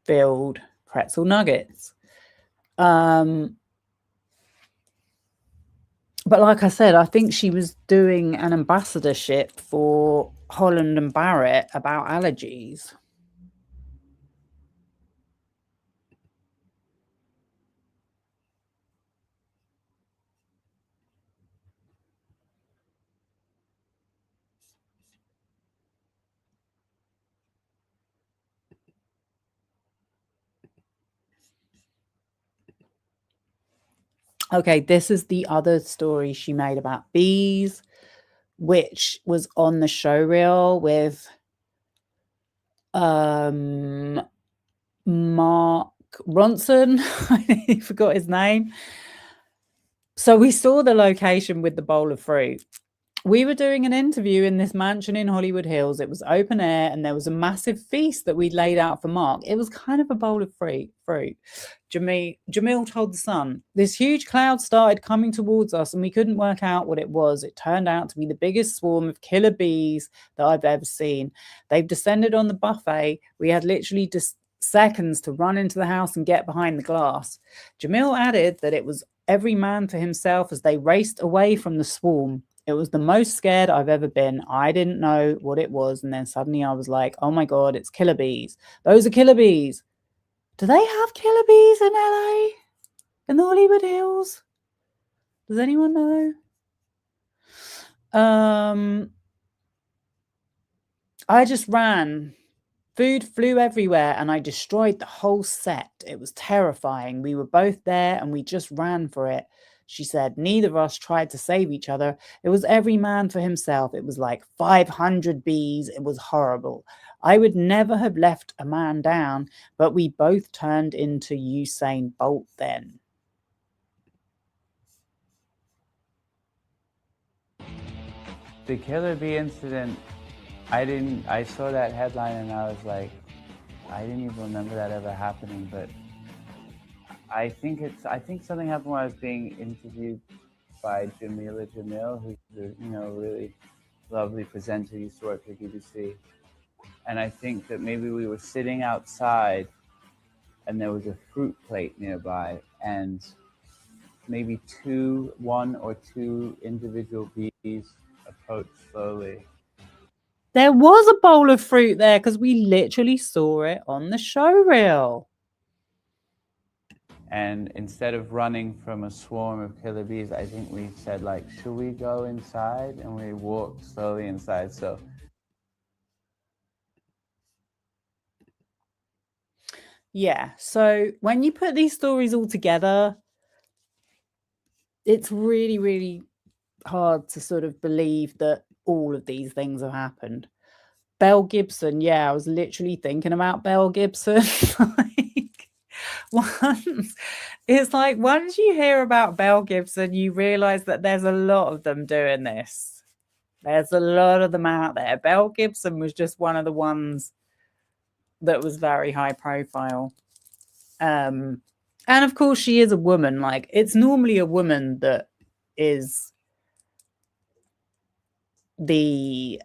filled pretzel nuggets. But like I said, I think she was doing an ambassadorship for Holland and Barrett about allergies. Okay, this is the other story she made about bees, which was on the show reel with Mark Ronson. I forgot his name. So we saw the location with the bowl of fruit. We were doing an interview in this mansion in Hollywood Hills. It was open air and there was a massive feast that we'd laid out for Mark. It was kind of a bowl of fruit. Jamil told The Sun, this huge cloud started coming towards us and we couldn't work out what it was. It turned out to be the biggest swarm of killer bees that I've ever seen. They've descended on the buffet. We had literally just seconds to run into the house and get behind the glass. Jamil added that it was every man for himself as they raced away from the swarm. It was the most scared I've ever been. I didn't know what it was. And then suddenly I was like, oh my God, it's killer bees. Those are killer bees. Do they have killer bees in LA? In the Hollywood Hills? Does anyone know? I just ran. Food flew everywhere and I destroyed the whole set. It was terrifying. We were both there and we just ran for it. She said, neither of us tried to save each other. It was every man for himself. It was like 500 bees. It was horrible. I would never have left a man down, but we both turned into Usain Bolt then. The killer bee incident, I saw that headline and I was like, I didn't even remember that ever happening, but I think something happened when I was being interviewed by Jameela Jamil, who's a really lovely presenter, used to work for BBC. And I think that maybe we were sitting outside and there was a fruit plate nearby and maybe one or two individual bees approached slowly. There was a bowl of fruit there because we literally saw it on the show reel. And instead of running from a swarm of killer bees, I think we said, like, should we go inside? And we walked slowly inside. So yeah, so when you put these stories all together, it's really, really hard to sort of believe that all of these things have happened. Belle Gibson, yeah, I was literally thinking about Belle Gibson. It's like once you hear about Belle Gibson, you realize that there's a lot of them doing this. There's a lot of them out there. Belle Gibson was just one of the ones that was very high profile. And of course she is a woman. Like, it's normally a woman that is the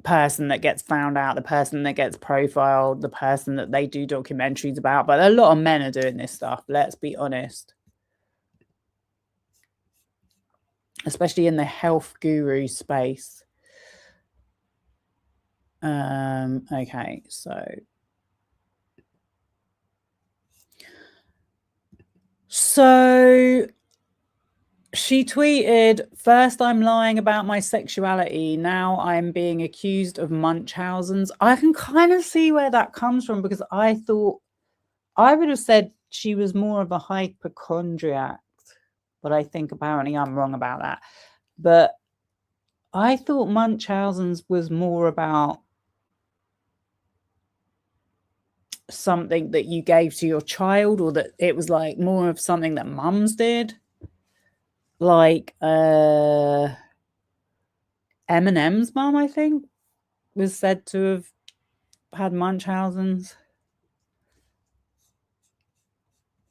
person that gets found out, the person that gets profiled, the person that they do documentaries about. But a lot of men are doing this stuff, let's be honest. Especially in the health guru space. Okay, so she tweeted, first I'm lying about my sexuality, now I'm being accused of Munchausen's. I can kind of see where that comes from, because I thought, I would have said she was more of a hypochondriac, but I think apparently I'm wrong about that. But I thought Munchausen's was more about something that you gave to your child, or that it was like more of something that mums did. Like Eminem's mum, I think, was said to have had Munchausen's.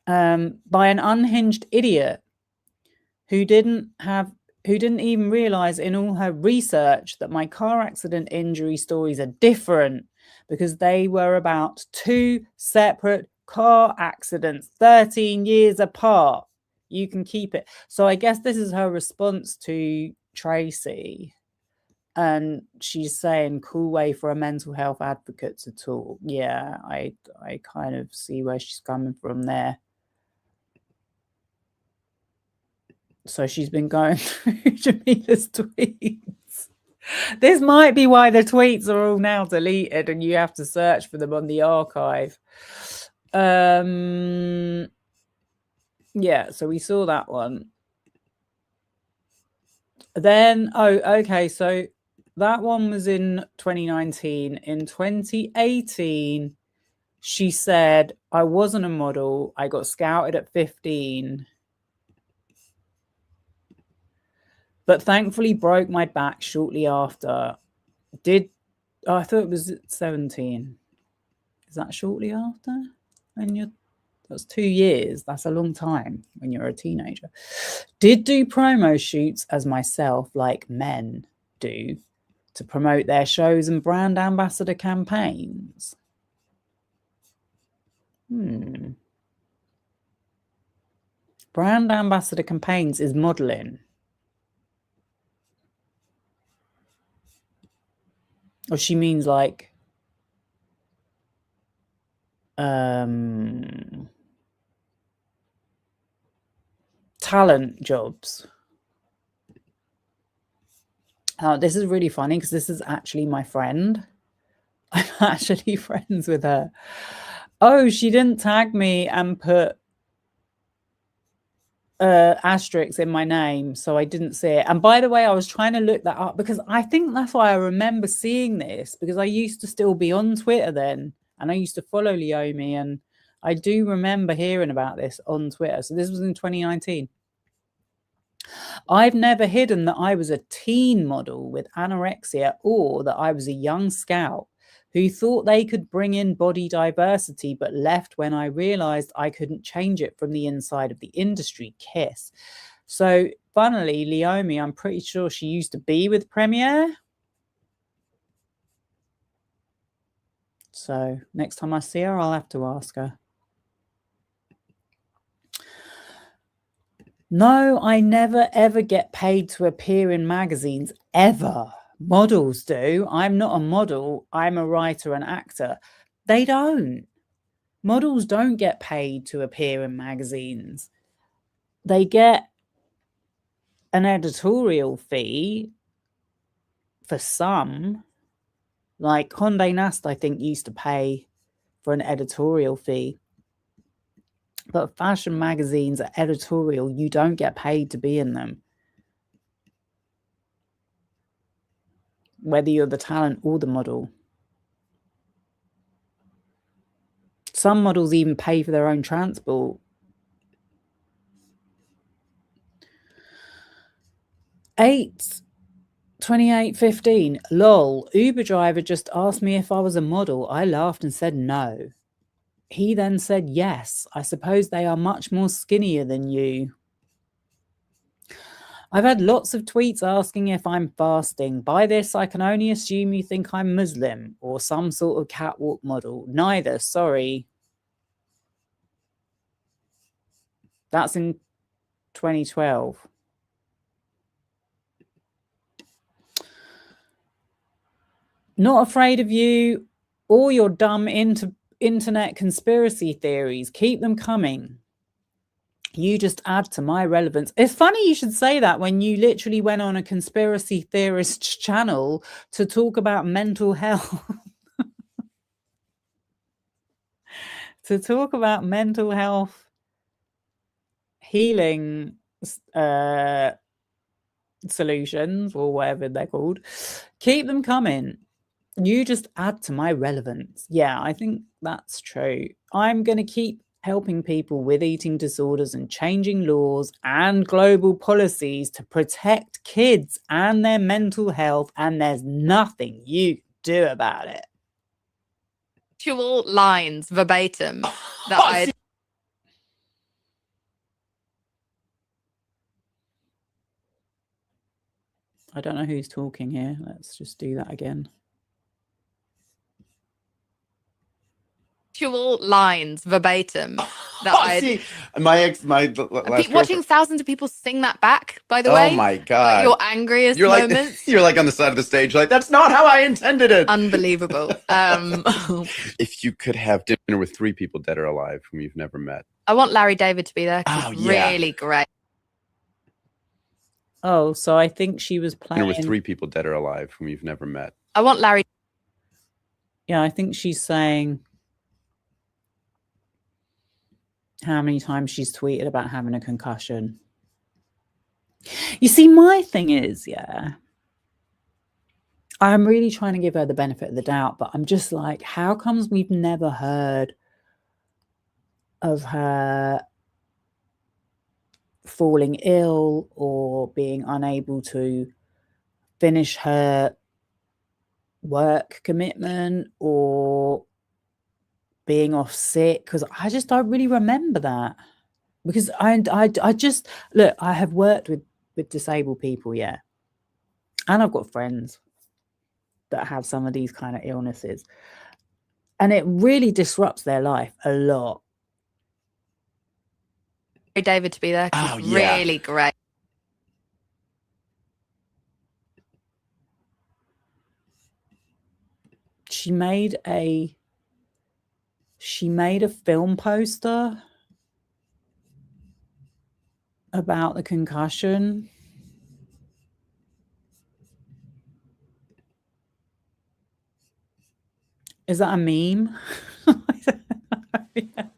By an unhinged idiot who didn't even realize in all her research that my car accident injury stories are different, because they were about 2 separate car accidents 13 years apart. You can keep it. So I guess this is her response to Tracy, and she's saying, cool way for a mental health advocate to talk. Yeah, I kind of see where she's coming from there. So she's been going through Jameela's tweets. This might be why the tweets are all now deleted and you have to search for them on the archive. Yeah, so we saw that one. Then, okay, so that one was in 2019. In 2018, she said, I wasn't a model. I got scouted at 15. But thankfully broke my back shortly after. I thought it was 17. Is that shortly after? That's 2 years. That's a long time when you're a teenager. Did do promo shoots as myself, like men do, to promote their shows and brand ambassador campaigns. Brand ambassador campaigns is modeling. Or she means like talent jobs. This is really funny because this is actually my friend. I'm actually friends with her. Oh, she didn't tag me and put asterisks in my name, so I didn't see it. And by the way, I was trying to look that up because I think that's why I remember seeing this, because I used to still be on Twitter then, and I used to follow Leomi, and I do remember hearing about this on Twitter. So this was in 2019. I've never hidden that I was a teen model with anorexia, or that I was a young scout who thought they could bring in body diversity but left when I realized I couldn't change it from the inside of the industry. Kiss. So funnily, Leomi, I'm pretty sure she used to be with Premiere. So next time I see her, I'll have to ask her. No, I never ever get paid to appear in magazines, ever. Models do. I'm not a model. I'm a writer and actor. They don't. Models don't get paid to appear in magazines. They get an editorial fee for some. Like Condé Nast, I think, used to pay for an editorial fee. But fashion magazines are editorial. You don't get paid to be in them, whether you're the talent or the model. Some models even pay for their own transport. 28:15. Lol. Uber driver just asked me if I was a model. I laughed and said no. He then said yes. I suppose they are much more skinnier than you. I've had lots of tweets asking if I'm fasting. By this, I can only assume you think I'm Muslim or some sort of catwalk model. Neither, sorry. That's in 2012. Not afraid of you or your dumb internet conspiracy theories. Keep them coming. You just add to my relevance. It's funny you should say that when you literally went on a conspiracy theorist channel to talk about mental health. To talk about mental health healing solutions, or whatever they're called. Keep them coming. You just add to my relevance. Yeah, I think that's true. I'm going to keep helping people with eating disorders and changing laws and global policies to protect kids and their mental health, and there's nothing you can do about it. Actual lines verbatim that I. I don't know who's talking here. Let's just do that again. Actual lines verbatim that I. See, my ex, my last Watching thousands of people sing that back, by the way. Oh my god! Your angriest you're like, moments. You're like on the side of the stage, like that's not how I intended it. Unbelievable. If you could have dinner with 3 people, dead or alive, whom you've never met. I want Larry David to be there. 'Cause Oh, he's yeah. really great. Oh, so I think she was playing Dinner with 3 people, dead or alive, whom you've never met. I want Larry. Yeah, I think she's saying how many times she's tweeted about having a concussion. You see, my thing is, yeah, I'm really trying to give her the benefit of the doubt, but I'm just like, how comes we've never heard of her falling ill or being unable to finish her work commitment or being off sick? Because I just don't really remember that. Because I just, look, I have worked with disabled people, yeah. And I've got friends that have some of these kind of illnesses. And it really disrupts their life a lot. David to be there. 'Cause Oh, he's yeah. really great. She made a film poster about the concussion. Is that a meme? Yeah.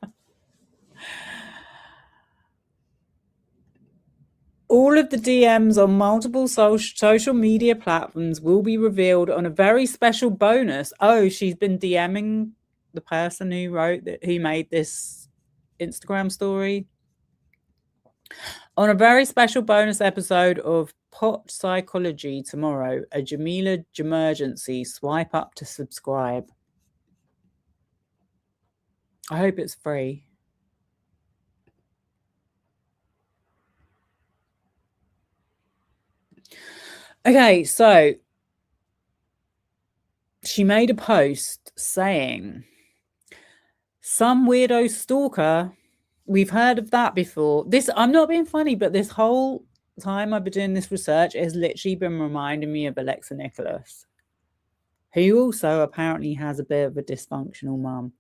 All of the DMs on multiple social media platforms will be revealed on a very special bonus. Oh, she's been DMing the person who made this Instagram story. On a very special bonus episode of Pot Psychology tomorrow, a Jameela Emergency. Swipe up to subscribe. I hope it's free. Okay, so she made a post saying, some weirdo stalker, we've heard of that before. This, I'm not being funny, but this whole time I've been doing this research, it has literally been reminding me of Alexa Nicholas, who also apparently has a bit of a dysfunctional mum.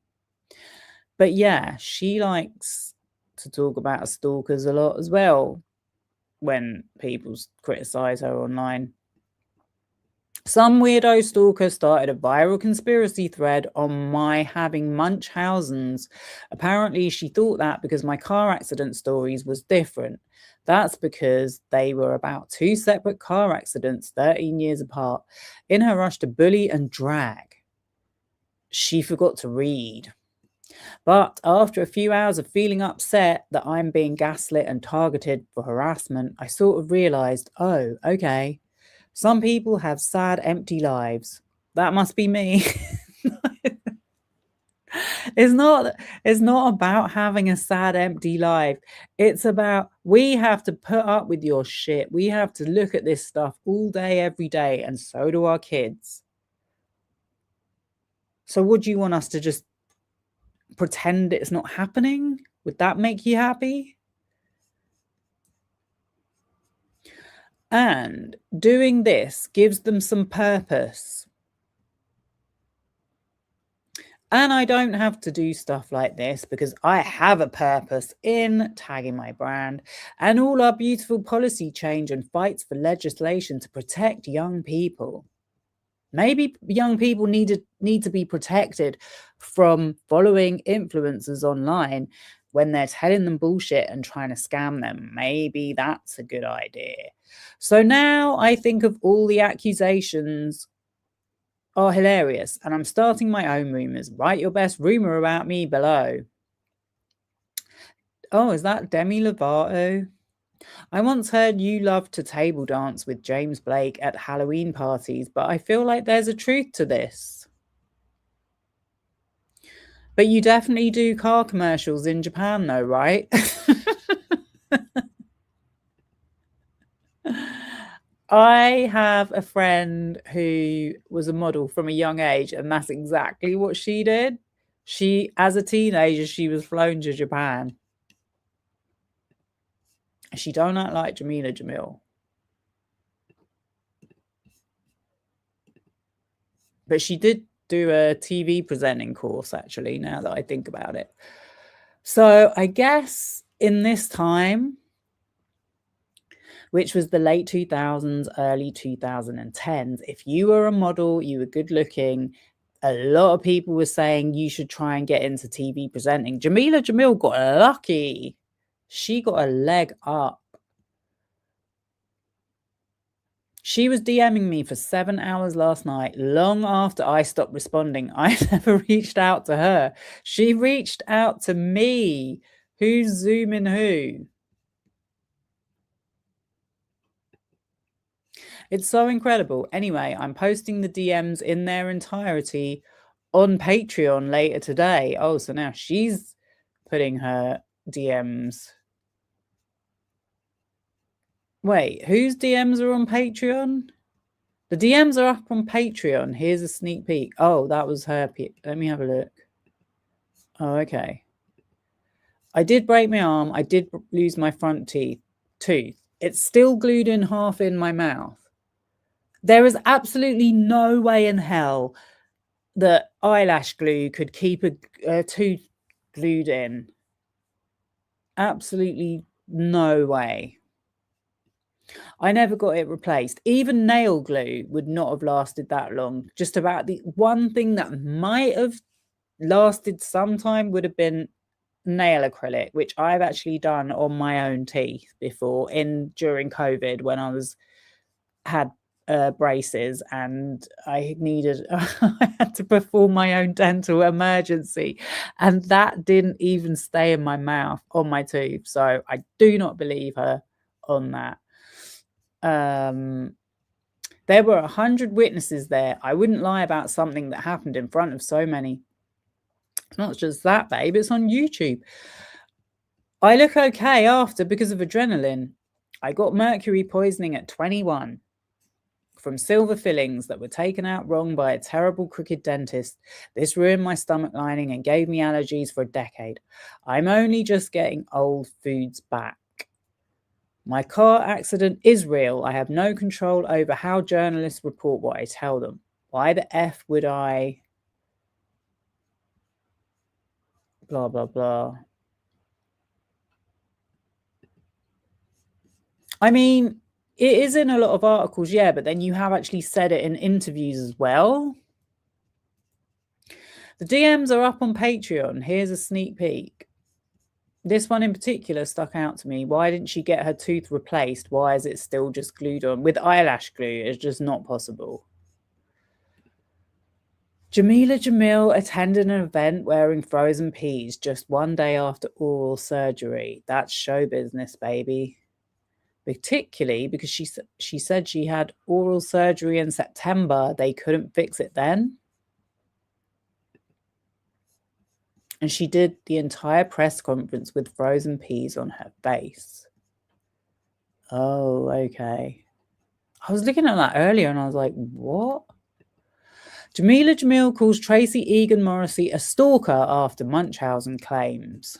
But yeah, she likes to talk about stalkers a lot as well when people criticize her online. Some weirdo stalker started a viral conspiracy thread on my having Munchausen's. Apparently, she thought that because my car accident stories was different. That's because they were about 2 separate car accidents 13 years apart. In her rush to bully and drag, she forgot to read. But after a few hours of feeling upset that I'm being gaslit and targeted for harassment, I sort of realized, oh, okay. Some people have sad, empty lives. That must be me. It's not about having a sad, empty life. It's about, we have to put up with your shit. We have to look at this stuff all day, every day, and so do our kids. So would you want us to just pretend it's not happening? Would that make you happy? And doing this gives them some purpose. And I don't have to do stuff like this because I have a purpose in tagging my brand and all our beautiful policy change and fights for legislation to protect young people. Maybe young people need to be protected from following influencers online when they're telling them bullshit and trying to scam them. Maybe that's a good idea. So now I think of all the accusations are hilarious, and I'm starting my own rumours. Write your best rumour about me below. Oh, is that Demi Lovato? I once heard you loved to table dance with James Blake at Halloween parties, but I feel like there's a truth to this. But you definitely do car commercials in Japan though, right? I have a friend who was a model from a young age, and that's exactly what she did. She, as a teenager, she was flown to Japan. She don't act like Jameela Jamil. But she did do a TV presenting course, actually, now that I think about it. So I guess in this time, which was the late 2000s, early 2010s, if you were a model, you were good looking, a lot of people were saying you should try and get into TV presenting. Jameela Jamil got lucky. She got a leg up. She was DMing me for 7 hours last night, long after I stopped responding. I never reached out to her. She reached out to me. Who's zooming who? It's so incredible. Anyway, I'm posting the DMs in their entirety on Patreon later today. Oh, so now she's putting her DMs. Wait, whose DMs are on Patreon? The DMs are up on Patreon. Here's a sneak peek. Oh, that was her. Let me have a look. Oh, okay. I did break my arm. I did lose my front tooth. It's still glued in half in my mouth. There is absolutely no way in hell that eyelash glue could keep a tooth glued in. Absolutely no way. I never got it replaced. Even nail glue would not have lasted that long. Just about the one thing that might have lasted some time would have been nail acrylic, which I've actually done on my own teeth before during COVID when I had braces and I had to perform my own dental emergency, and that didn't even stay in my mouth on my tooth. So I do not believe her on that. There were 100 witnesses there. I wouldn't lie about something that happened in front of so many. It's not just that, babe. It's on YouTube. I look okay after because of adrenaline. I got mercury poisoning at 21 from silver fillings that were taken out wrong by a terrible crooked dentist. This ruined my stomach lining and gave me allergies for a decade. I'm only just getting old foods back. My car accident is real. I have no control over how journalists report what I tell them. Why the F would I? Blah, blah, blah. I mean, it is in a lot of articles, yeah, but then you have actually said it in interviews as well. The DMs are up on Patreon. Here's a sneak peek. This one in particular stuck out to me. Why didn't she get her tooth replaced? Why is it still just glued on? With eyelash glue, it's just not possible. Jameela Jamil attended an event wearing frozen peas just one day after oral surgery. That's show business, baby. Particularly because she said she had oral surgery in September. They couldn't fix it then. And she did the entire press conference with frozen peas on her face. Oh, okay. I was looking at that earlier and I was like, what? Jameela Jamil calls Tracy Egan Morrissey a stalker after Munchausen claims.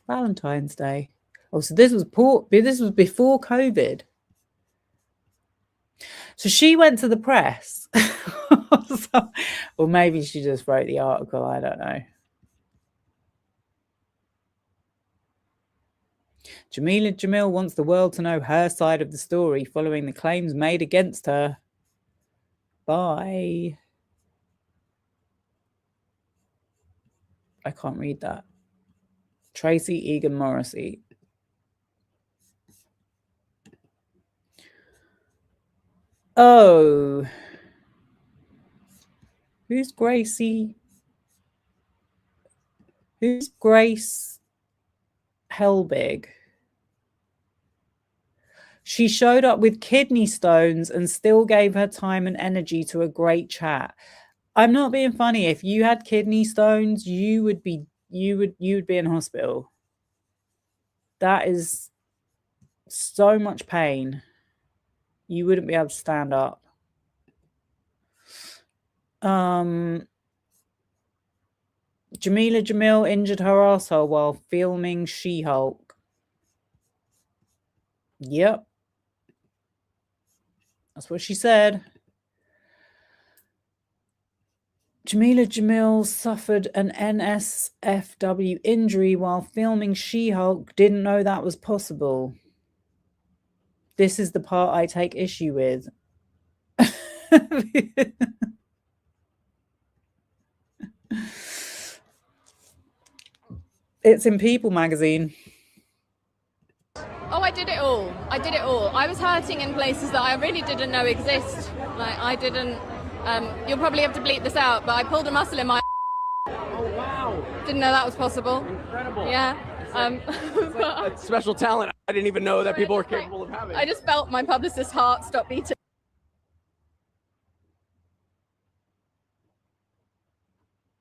Valentine's Day. Oh, so this was before COVID. So she went to the press. Or maybe she just wrote the article. I don't know. Jameela Jamil wants the world to know her side of the story following the claims made against her. Bye. I can't read that. Tracy Egan Morrissey. Oh. Who's Gracie? Who's Grace Helbig? She showed up with kidney stones and still gave her time and energy to a great chat. I'm not being funny. If you had kidney stones, you would be in hospital. That is so much pain. You wouldn't be able to stand up. Jameela Jamil injured her asshole while filming She-Hulk. Yep. That's what she said. Jameela Jamil suffered an NSFW injury while filming She-Hulk. Didn't know that was possible. This is the part I take issue with. It's in People magazine. Oh, I did it all. I did it all. I was hurting in places that I really didn't know exist. Like, I didn't... you'll probably have to bleep this out, but I pulled a muscle in my... Oh, wow. Didn't know that was possible. Incredible. Yeah. It's like a special talent I didn't even know that people were capable of having. I just felt my publicist's heart stop beating.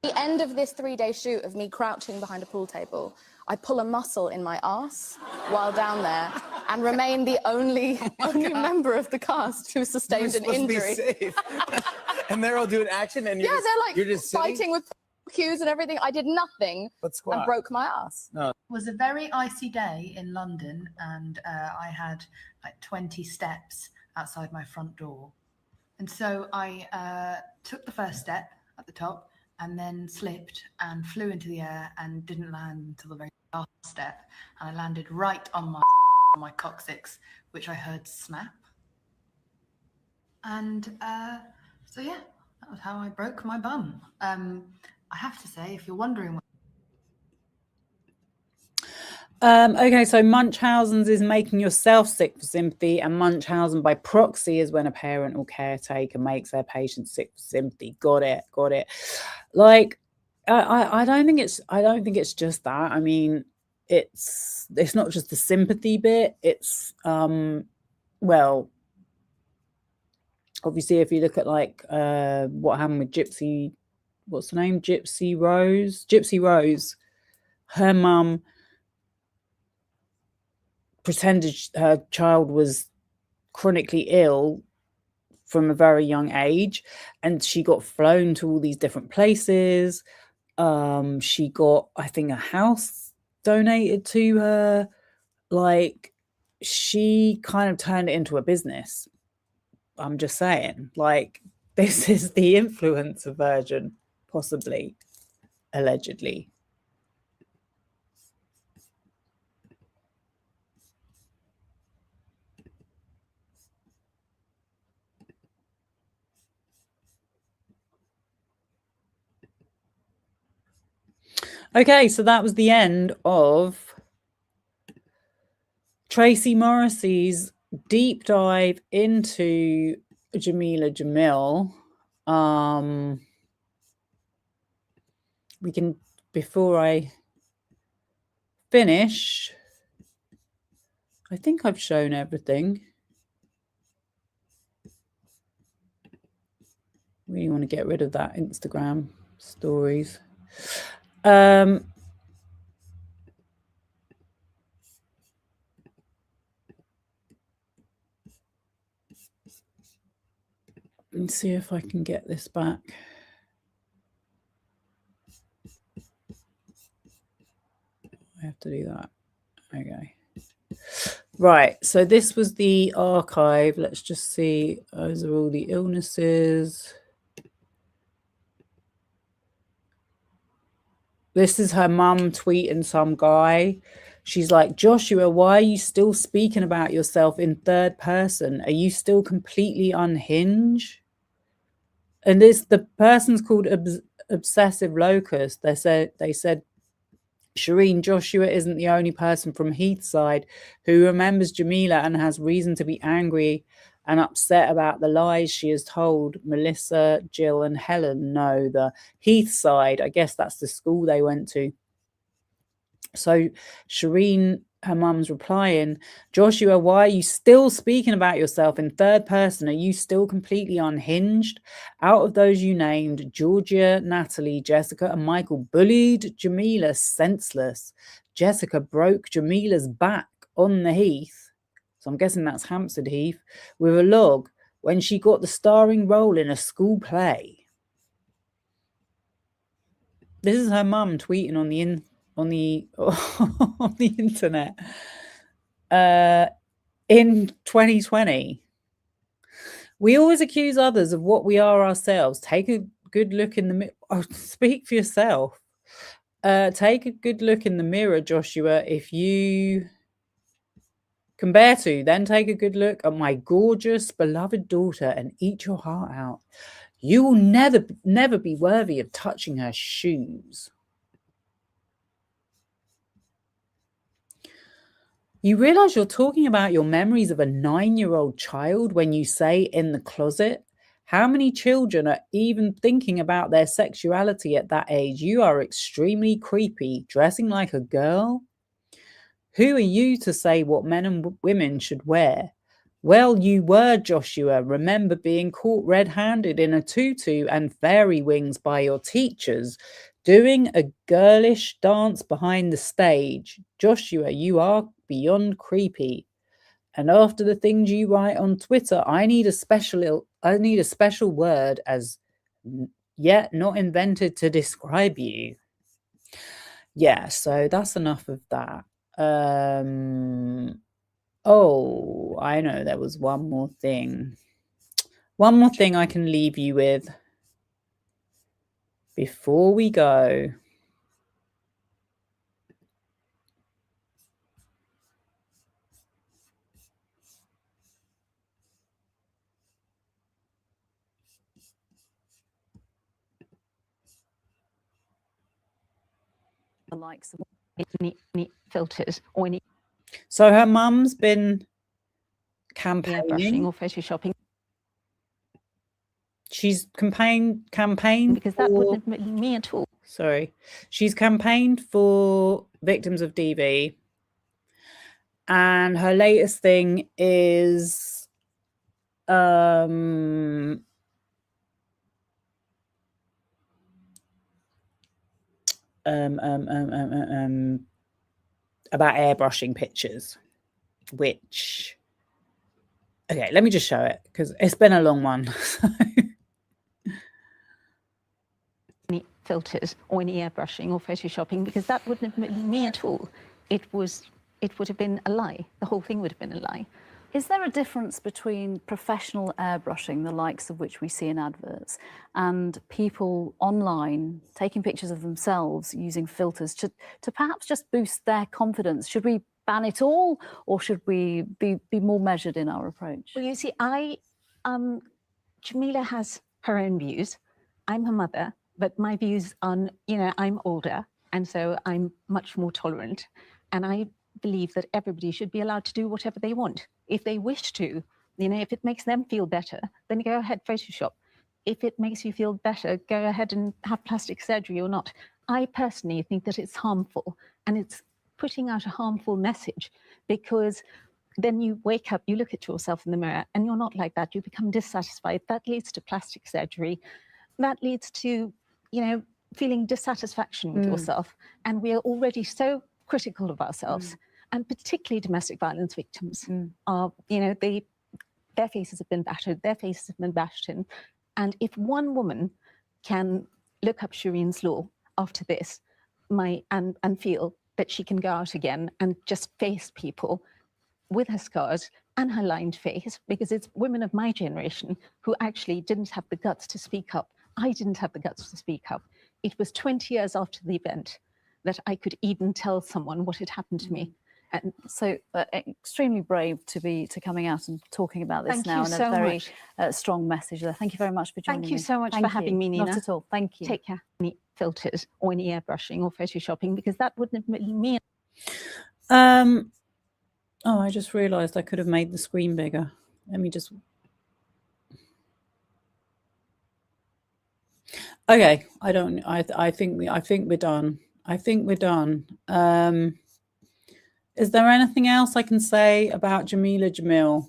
The end of this 3-day shoot of me crouching behind a pool table, I pull a muscle in my arse while down there and remain the only member of the cast who sustained an injury. Safe. And they're all doing action and They're like you're just sitting? fighting with cues and everything. I did nothing and broke my ass. No. It was a very icy day in London, and I had like 20 steps outside my front door. And so I took the first step at the top and then slipped and flew into the air and didn't land until the very last step. And I landed right on my coccyx, which I heard snap. And so, yeah, that was how I broke my bum. I have to say, if you're wondering what... Okay, so Munchausen's is making yourself sick for sympathy, and Munchausen by proxy is when a parent or caretaker makes their patient sick for sympathy. Got it. Like, I don't think it's just that. I mean, it's not just the sympathy bit. It's well, obviously, if you look at like what happened with Gypsy, what's her name? Gypsy Rose. Her mum pretended her child was chronically ill from a very young age, and she got flown to all these different places. She got, I think, a house donated to her. Like, she kind of turned it into a business. I'm just saying, like, this is the influencer version, possibly, allegedly. Okay, so that was the end of Tracy Morrissey's deep dive into Jameela Jamil. We can, before I finish, I think I've shown everything. Really want to get rid of that Instagram stories. Let's see if I can get this back. I have to do that. Okay. Right. So this was the archive. Let's just see. Those are all the illnesses. This is her mum tweeting some guy. She's like, Joshua, why are you still speaking about yourself in third person? Are you still completely unhinged? And the person's called Obsessive Locust. They said, Shireen, Joshua isn't the only person from Heathside who remembers Jameela and has reason to be angry and upset about the lies she has told Melissa, Jill, and Helen. No, the Heath side. I guess that's the school they went to. So Shireen, her mum's replying, Joshua, why are you still speaking about yourself in third person? Are you still completely unhinged? Out of those you named, Georgia, Natalie, Jessica, and Michael bullied Jameela senseless. Jessica broke Jameela's back on the Heath. So I'm guessing that's Hampstead Heath, with a log when she got the starring role in a school play. This is her mum tweeting on the on the internet in 2020. We always accuse others of what we are ourselves. Take a good look in the mirror. Oh, speak for yourself. Take a good look in the mirror, Joshua. If you can bear to, then take a good look at my gorgeous, beloved daughter and eat your heart out. You will never be worthy of touching her shoes. You realize you're talking about your memories of a 9-year-old child when you say in the closet? How many children are even thinking about their sexuality at that age? You are extremely creepy, dressing like a girl. Who are you to say what men and women should wear? Well, you were, Joshua. Remember being caught red-handed in a tutu and fairy wings by your teachers, doing a girlish dance behind the stage. Joshua, you are beyond creepy. And after the things you write on Twitter, I need a special word as yet not invented to describe you. Yeah, so that's enough of that. Oh, I know there was one more thing. One more thing I can leave you with before we go. The likes of any filters or any. So her mum's been campaigning airbrushing or photoshopping. She's campaigned because that wouldn't have been me at all. Sorry. She's campaigned for victims of DV. And her latest thing is about airbrushing pictures, which, okay, let me just show it because it's been a long one. Any filters or any airbrushing or photoshopping because that wouldn't have been me at all. It would have been a lie. The whole thing would have been a lie. Is there a difference between professional airbrushing, the likes of which we see in adverts, and people online taking pictures of themselves using filters to perhaps just boost their confidence? Should we ban it all, or should we be more measured in our approach? Well, you see, Jameela has her own views. I'm her mother, but my views on, I'm older, and so I'm much more tolerant. And I believe that everybody should be allowed to do whatever they want. If they wish to, if it makes them feel better, then go ahead, Photoshop. If it makes you feel better, go ahead and have plastic surgery or not. I personally think that it's harmful, and it's putting out a harmful message, because then you wake up, you look at yourself in the mirror, and you're not like that. You become dissatisfied. That leads to plastic surgery. That leads to, feeling dissatisfaction with yourself. And we are already so critical of ourselves, and particularly domestic violence victims are, their faces have been battered, their faces have been bashed in. And if one woman can look up Shireen's law after this, and feel that she can go out again and just face people with her scars and her lined face, because it's women of my generation who actually didn't have the guts to speak up. I didn't have the guts to speak up. It was 20 years after the event that I could even tell someone what had happened to me. And so extremely brave to coming out and talking about this Thank now, you and so a very much. Strong message there. Thank you very much for joining me. Thank you so much Thank for having me, Nina. Not at all. Thank you. Take care. Any filters or any airbrushing or photoshopping, because that wouldn't have been me. Oh, I just realized I could have made the screen bigger. Let me just Okay, I think we're done. I think we're done. Is there anything else I can say about Jameela Jamil?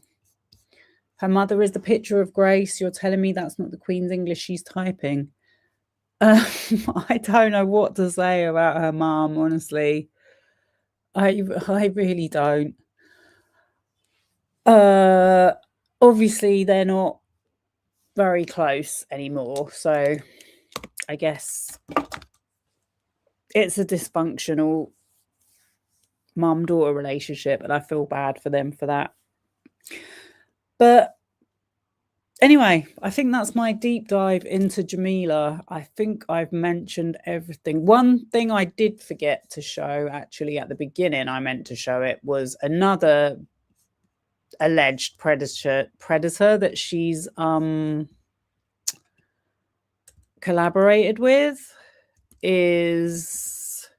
Her mother is the picture of Grace. You're telling me that's not the Queen's English she's typing. I don't know what to say about her mum, honestly. I really don't. Obviously they're not very close anymore, so I guess it's a dysfunctional mum-daughter relationship, and I feel bad for them for that. But anyway, I think that's my deep dive into Jameela. I think I've mentioned everything. One thing I did forget to show, actually, at the beginning, I meant to show it, was another alleged predator that she's collaborated with is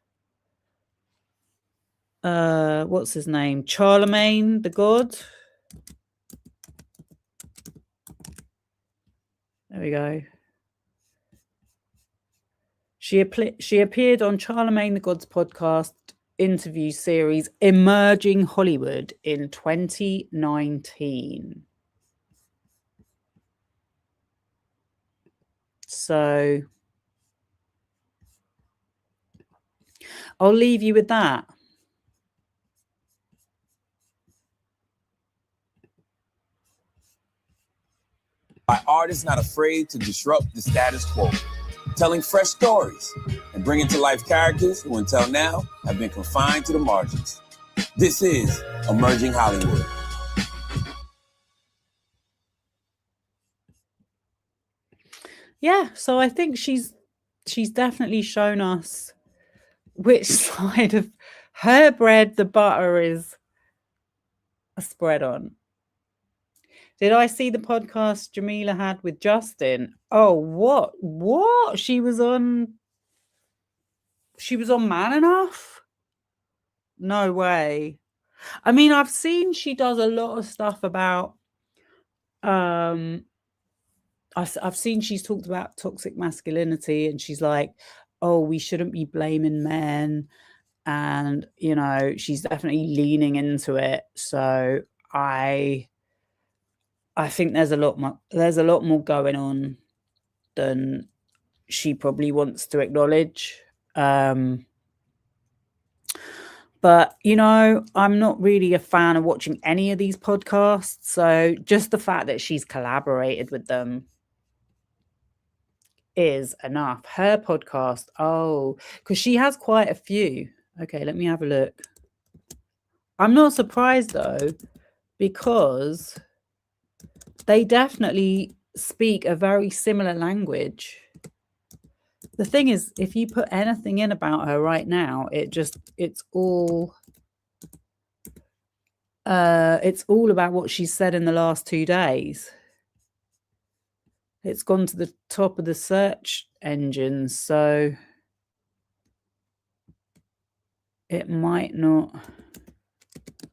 what's his name? Charlemagne the God. There we go. She appeared on Charlemagne the God's podcast interview series Emerging Hollywood in 2019. So I'll leave you with that. By artists not afraid to disrupt the status quo, telling fresh stories and bringing to life characters who until now have been confined to the margins. This is Emerging Hollywood. Yeah, so I think she's definitely shown us which side of her bread the butter is spread on. Did I see the podcast Jameela had with Justin? Oh, what? She was on Man Enough? No way. I mean, I've seen she does a lot of stuff about I've seen she's talked about toxic masculinity, and she's like, oh, we shouldn't be blaming men, and you know, she's definitely leaning into it. So I think there's a lot more going on than she probably wants to acknowledge. But you know, I'm not really a fan of watching any of these podcasts, so just the fact that she's collaborated with them is enough. Her podcast, because she has quite a few. Okay, let me have a look. I'm not surprised though, because they definitely speak a very similar language. The thing is, if you put anything in about her right now, it's all about what she said in the last 2 days. It's gone to the top of the search engines, so it might not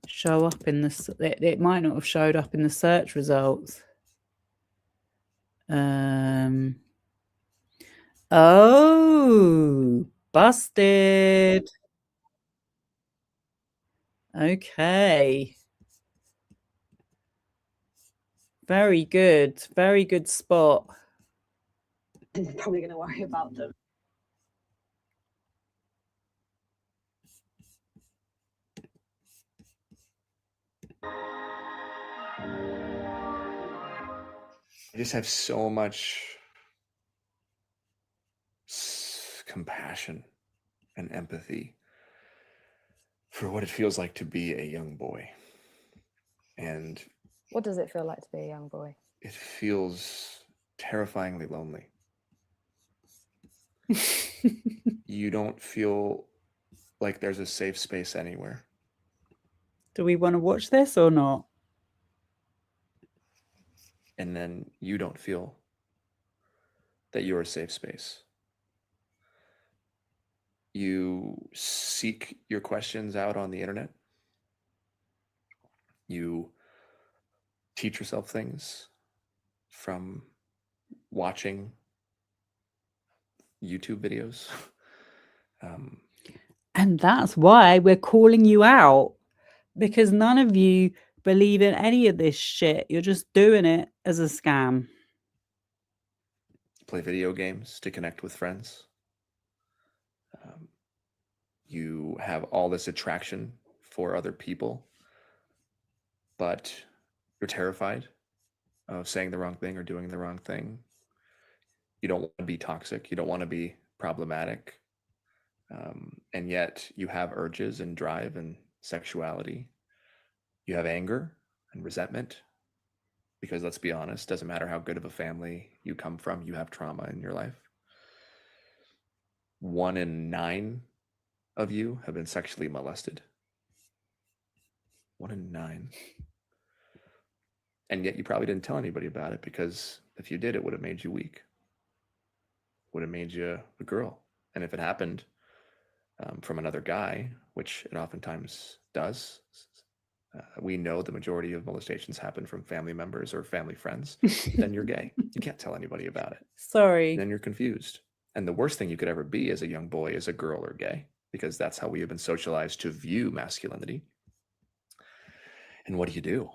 show up in the it might not have showed up in the search results. Oh, busted. Okay. Very good spot. And they're probably going to worry about them. I just have so much compassion and empathy for what it feels like to be a young boy. And What does it feel like to be a young boy? it feels terrifyingly lonely. You don't feel like there's a safe space anywhere. Do we want to watch this or not? And then you don't feel that you're a safe space. You seek your questions out on the internet. You teach yourself things from watching YouTube videos. And that's why we're calling you out, because none of you believe in any of this shit. You're just doing it as a scam. Play video games to connect with friends. You have all this attraction for other people, but you're terrified of saying the wrong thing or doing the wrong thing. You don't want to be toxic. You don't want to be problematic. And yet you have urges and drive and sexuality. You have anger and resentment, because let's be honest, doesn't matter how good of a family you come from, you have trauma in your life. 1 in 9 of you have been sexually molested. 1 in 9. And yet you probably didn't tell anybody about it, because if you did, it would have made you weak. Would have made you a girl. And if it happened from another guy, which it oftentimes does, we know the majority of molestations happen from family members or family friends, then you're gay. You can't tell anybody about it. Sorry. Then you're confused. And the worst thing you could ever be as a young boy is a girl or gay, because that's how we have been socialized to view masculinity. And what do you do?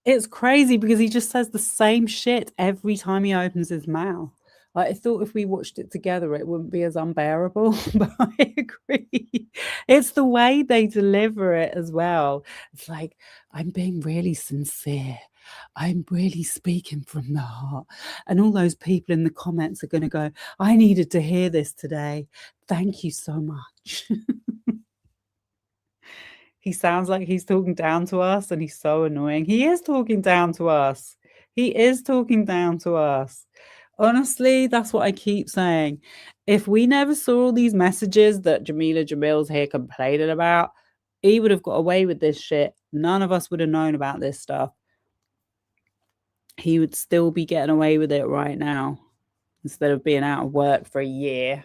It's crazy, because he just says the same shit every time he opens his mouth. Like, I thought if we watched it together, it wouldn't be as unbearable, but I agree. It's the way they deliver it as well. It's like, I'm being really sincere. I'm really speaking from the heart. And all those people in the comments are going to go, I needed to hear this today. Thank you so much. He sounds like he's talking down to us, and he's so annoying. He is talking down to us. He is talking down to us. Honestly, that's what I keep saying. If we never saw all these messages that Jamil's here complaining about, he would have got away with this shit. None of us would have known about this stuff. He would still be getting away with it right now, instead of being out of work for a year.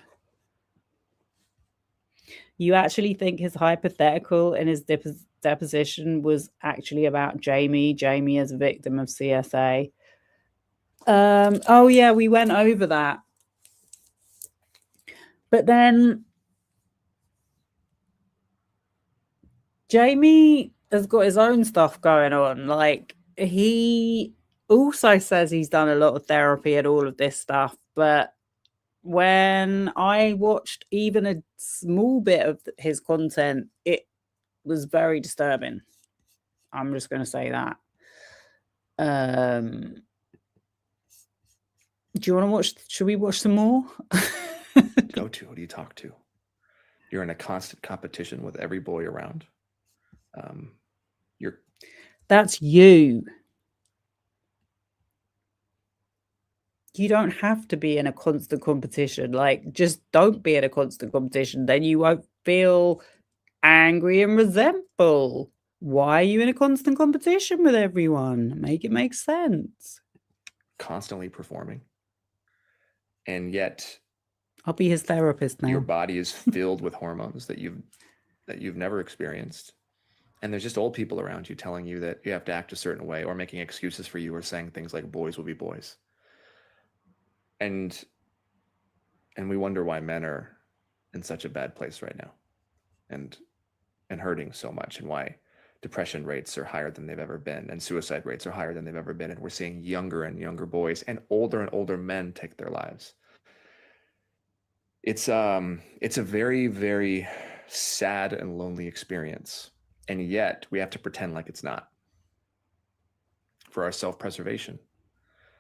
You actually think his hypothetical in his deposition was actually about Jamie as a victim of CSA? Oh yeah, we went over that. But then Jamie has got his own stuff going on. Like, he also says he's done a lot of therapy and all of this stuff, but when I watched even a small bit of his content, it was very disturbing. I'm just going to say that. Do you want to watch? Should we watch some more? Go to? Who do you talk to? You're in a constant competition with every boy around. That's you. You don't have to be in a constant competition. Like, just don't be in a constant competition. Then you won't feel angry and resentful. Why are you in a constant competition with everyone? Make it make sense. Constantly performing. And yet I'll be his therapist now. Your body is filled with hormones that you've never experienced. And there's just old people around you telling you that you have to act a certain way, or making excuses for you, or saying things like boys will be boys. And we wonder why men are in such a bad place right now, and hurting so much, and why depression rates are higher than they've ever been, and suicide rates are higher than they've ever been, and we're seeing younger and younger boys and older men take their lives. It's a very, very sad and lonely experience, and yet we have to pretend like it's not, for our self-preservation.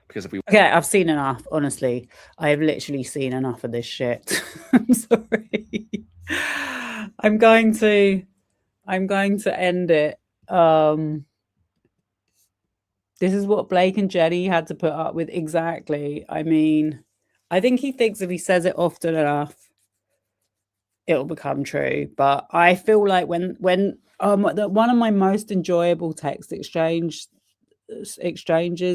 Because if we I've seen enough, honestly. I have literally seen enough of this shit. I'm sorry. I'm going to end it. This is what Blake and Jenny had to put up with. Exactly. I mean, I think he thinks if he says it often enough, it'll become true. But I feel like when one of my most enjoyable text exchanges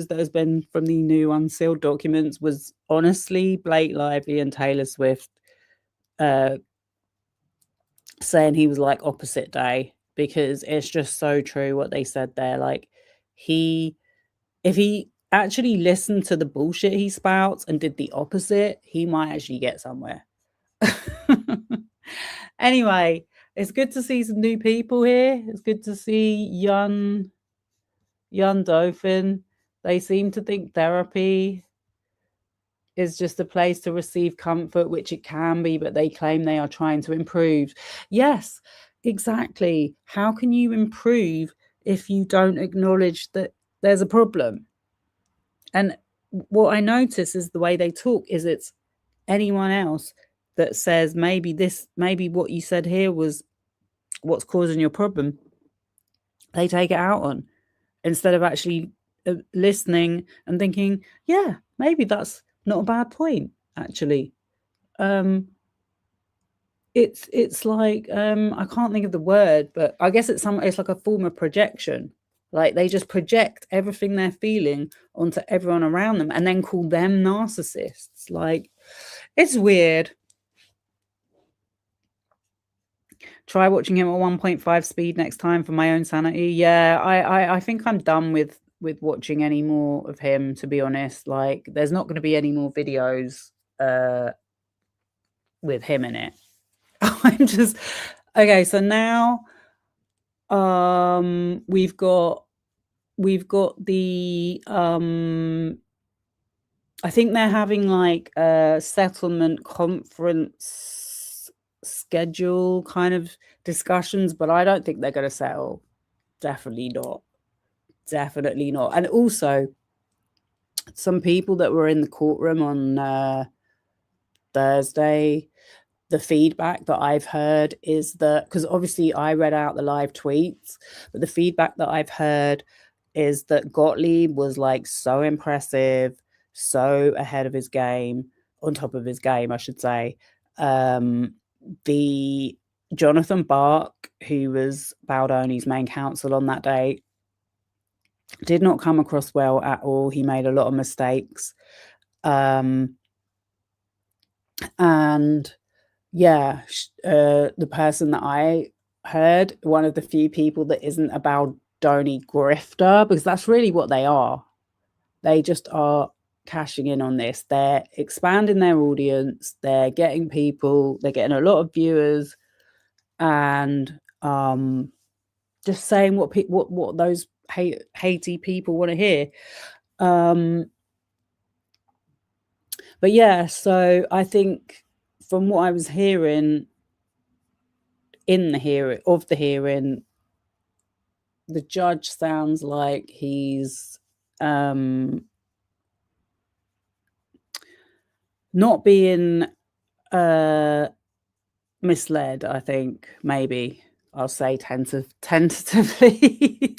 that has been from the new unsealed documents was honestly Blake Lively and Taylor Swift saying he was like opposite day, because it's just so true what they said there. Like, if he actually listened to the bullshit he spouts and did the opposite, he might actually get somewhere. Anyway, it's good to see some new people here. It's good to see young Dauphin. They seem to think therapy is just a place to receive comfort, which it can be, but they claim they are trying to improve. Yes, exactly. How can you improve if you don't acknowledge that there's a problem? And what I notice is the way they talk is it's anyone else that says maybe what you said here was what's causing your problem, they take it out on, instead of actually listening and thinking, yeah, maybe that's not a bad point, actually. It's like I can't think of the word, but I guess it's like a form of projection. Like they just project everything they're feeling onto everyone around them and then call them narcissists. Like, it's weird. Try watching him at 1.5 speed next time for my own sanity. Yeah, I think I'm done with watching any more of him, to be honest. Like, there's not going to be any more videos with him in it. I'm just okay. So now, we've got the I think they're having like a settlement conference schedule kind of discussions, but I don't think they're going to settle. Definitely not. Definitely not. And also, some people that were in the courtroom on Thursday, the feedback that I've heard is that, because obviously I read out the live tweets, but the feedback that I've heard is that Gottlieb was like so impressive, so ahead of his game, on top of his game, I should say. The Jonathan Bark, who was Baldoni's main counsel on that day, did not come across well at all. He made a lot of mistakes. And yeah, the person that I heard, one of the few people that isn't a Baldoni grifter, because that's really what they are. They just are cashing in on this. They're expanding their audience. They're getting people. They're getting a lot of viewers, and just saying what those hatey people want to hear. But yeah, so I think from what I was hearing in the hearing, the judge sounds like he's not being misled. I think maybe I'll say tentatively.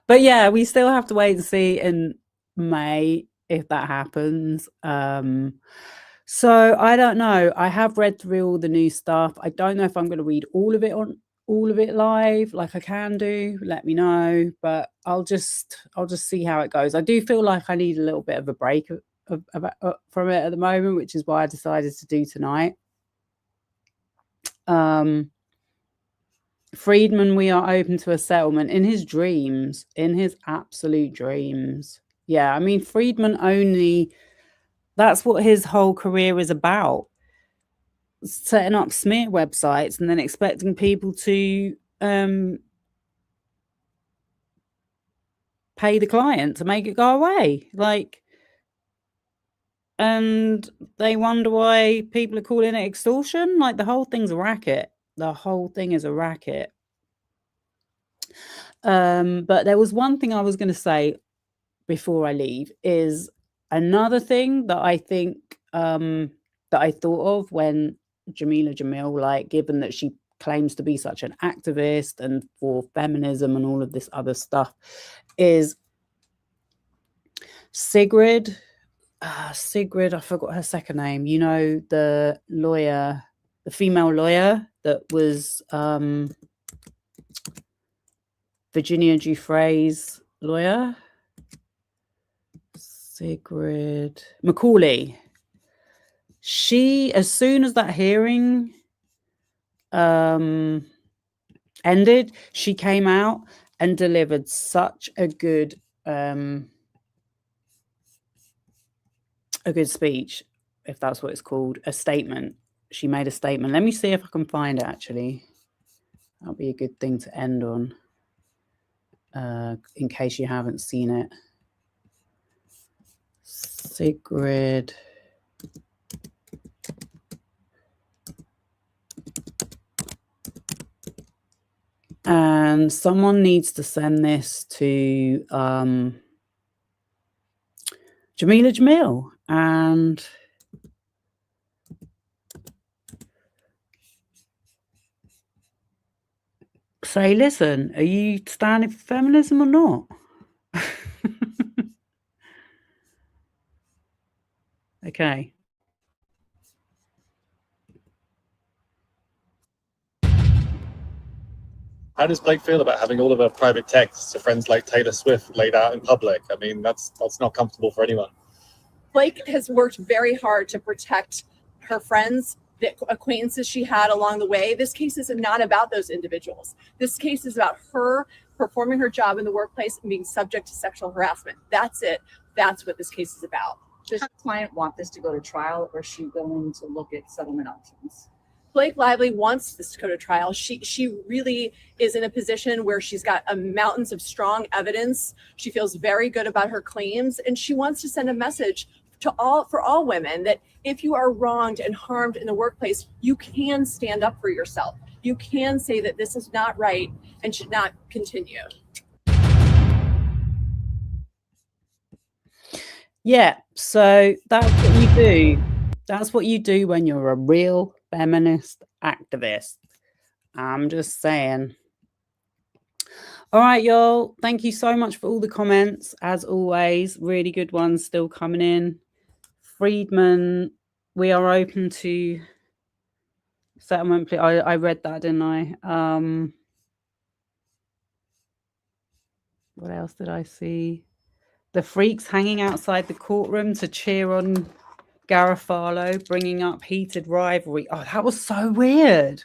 But yeah, we still have to wait and see in May if that happens. So I don't know. I have read through all the new stuff. I don't know if I'm going to read all of it live, like I can do. Let me know, but I'll just see how it goes. I do feel like I need a little bit of a break from it at the moment, which is why I decided to do tonight. Friedman, we are open to a settlement in his dreams, in his absolute dreams. Yeah, I mean, Friedman that's what his whole career is about. Setting up smear websites and then expecting people to pay the client to make it go away. Like, and they wonder why people are calling it extortion. Like, the whole thing's a racket. The whole thing is a racket. But there was one thing I was going to say before I leave, is another thing that I think that I thought of when Jameela Jamil, like, given that she claims to be such an activist and for feminism and all of this other stuff, is Sigrid, I forgot her second name, you know, the lawyer, the female lawyer that was Virginia Giuffre's lawyer, Sigrid Macaulay. She, as soon as that hearing ended, she came out and delivered such a good a good speech, if that's what it's called, a statement. She made a statement. Let me see if I can find it, actually. That'll be a good thing to end on, in case you haven't seen it. Sigrid. And someone needs to send this to Jameela Jamil and say, listen, are you standing for feminism or not? Okay. How does Blake feel about having all of her private texts to friends like Taylor Swift laid out in public? I mean, that's not comfortable for anyone. Blake has worked very hard to protect her friends, the acquaintances she had along the way. This case is not about those individuals. This case is about her performing her job in the workplace and being subject to sexual harassment. That's it. That's what this case is about. Does the client want this to go to trial, or is she willing to look at settlement options? Blake Lively wants this to go to trial. She really is in a position where she's got mountains of strong evidence. She feels very good about her claims, and she wants to send a message to all women that if you are wronged and harmed in the workplace, you can stand up for yourself. You can say that this is not right and should not continue. Yeah, so that's what you do. That's what you do when you're a real feminist activist. I'm just saying. All right, y'all. Thank you so much for all the comments. As always, really good ones still coming in. Friedman, we are open to settlement. I read that, didn't I? What else did I see? The freaks hanging outside the courtroom to cheer on Garofalo, bringing up heated rivalry. Oh, that was so weird.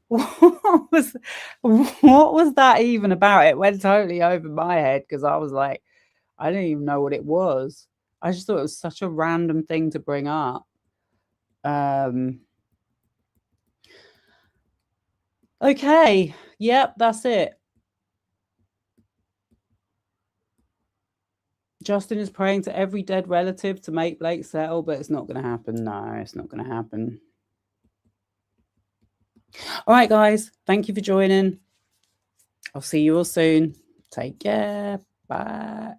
What was that even about? It went totally over my head because I was like, I didn't even know what it was. I just thought it was such a random thing to bring up. Okay. Yep, that's it. Justin is praying to every dead relative to make Blake settle, but it's not going to happen. No, it's not going to happen. All right, guys. Thank you for joining. I'll see you all soon. Take care. Bye.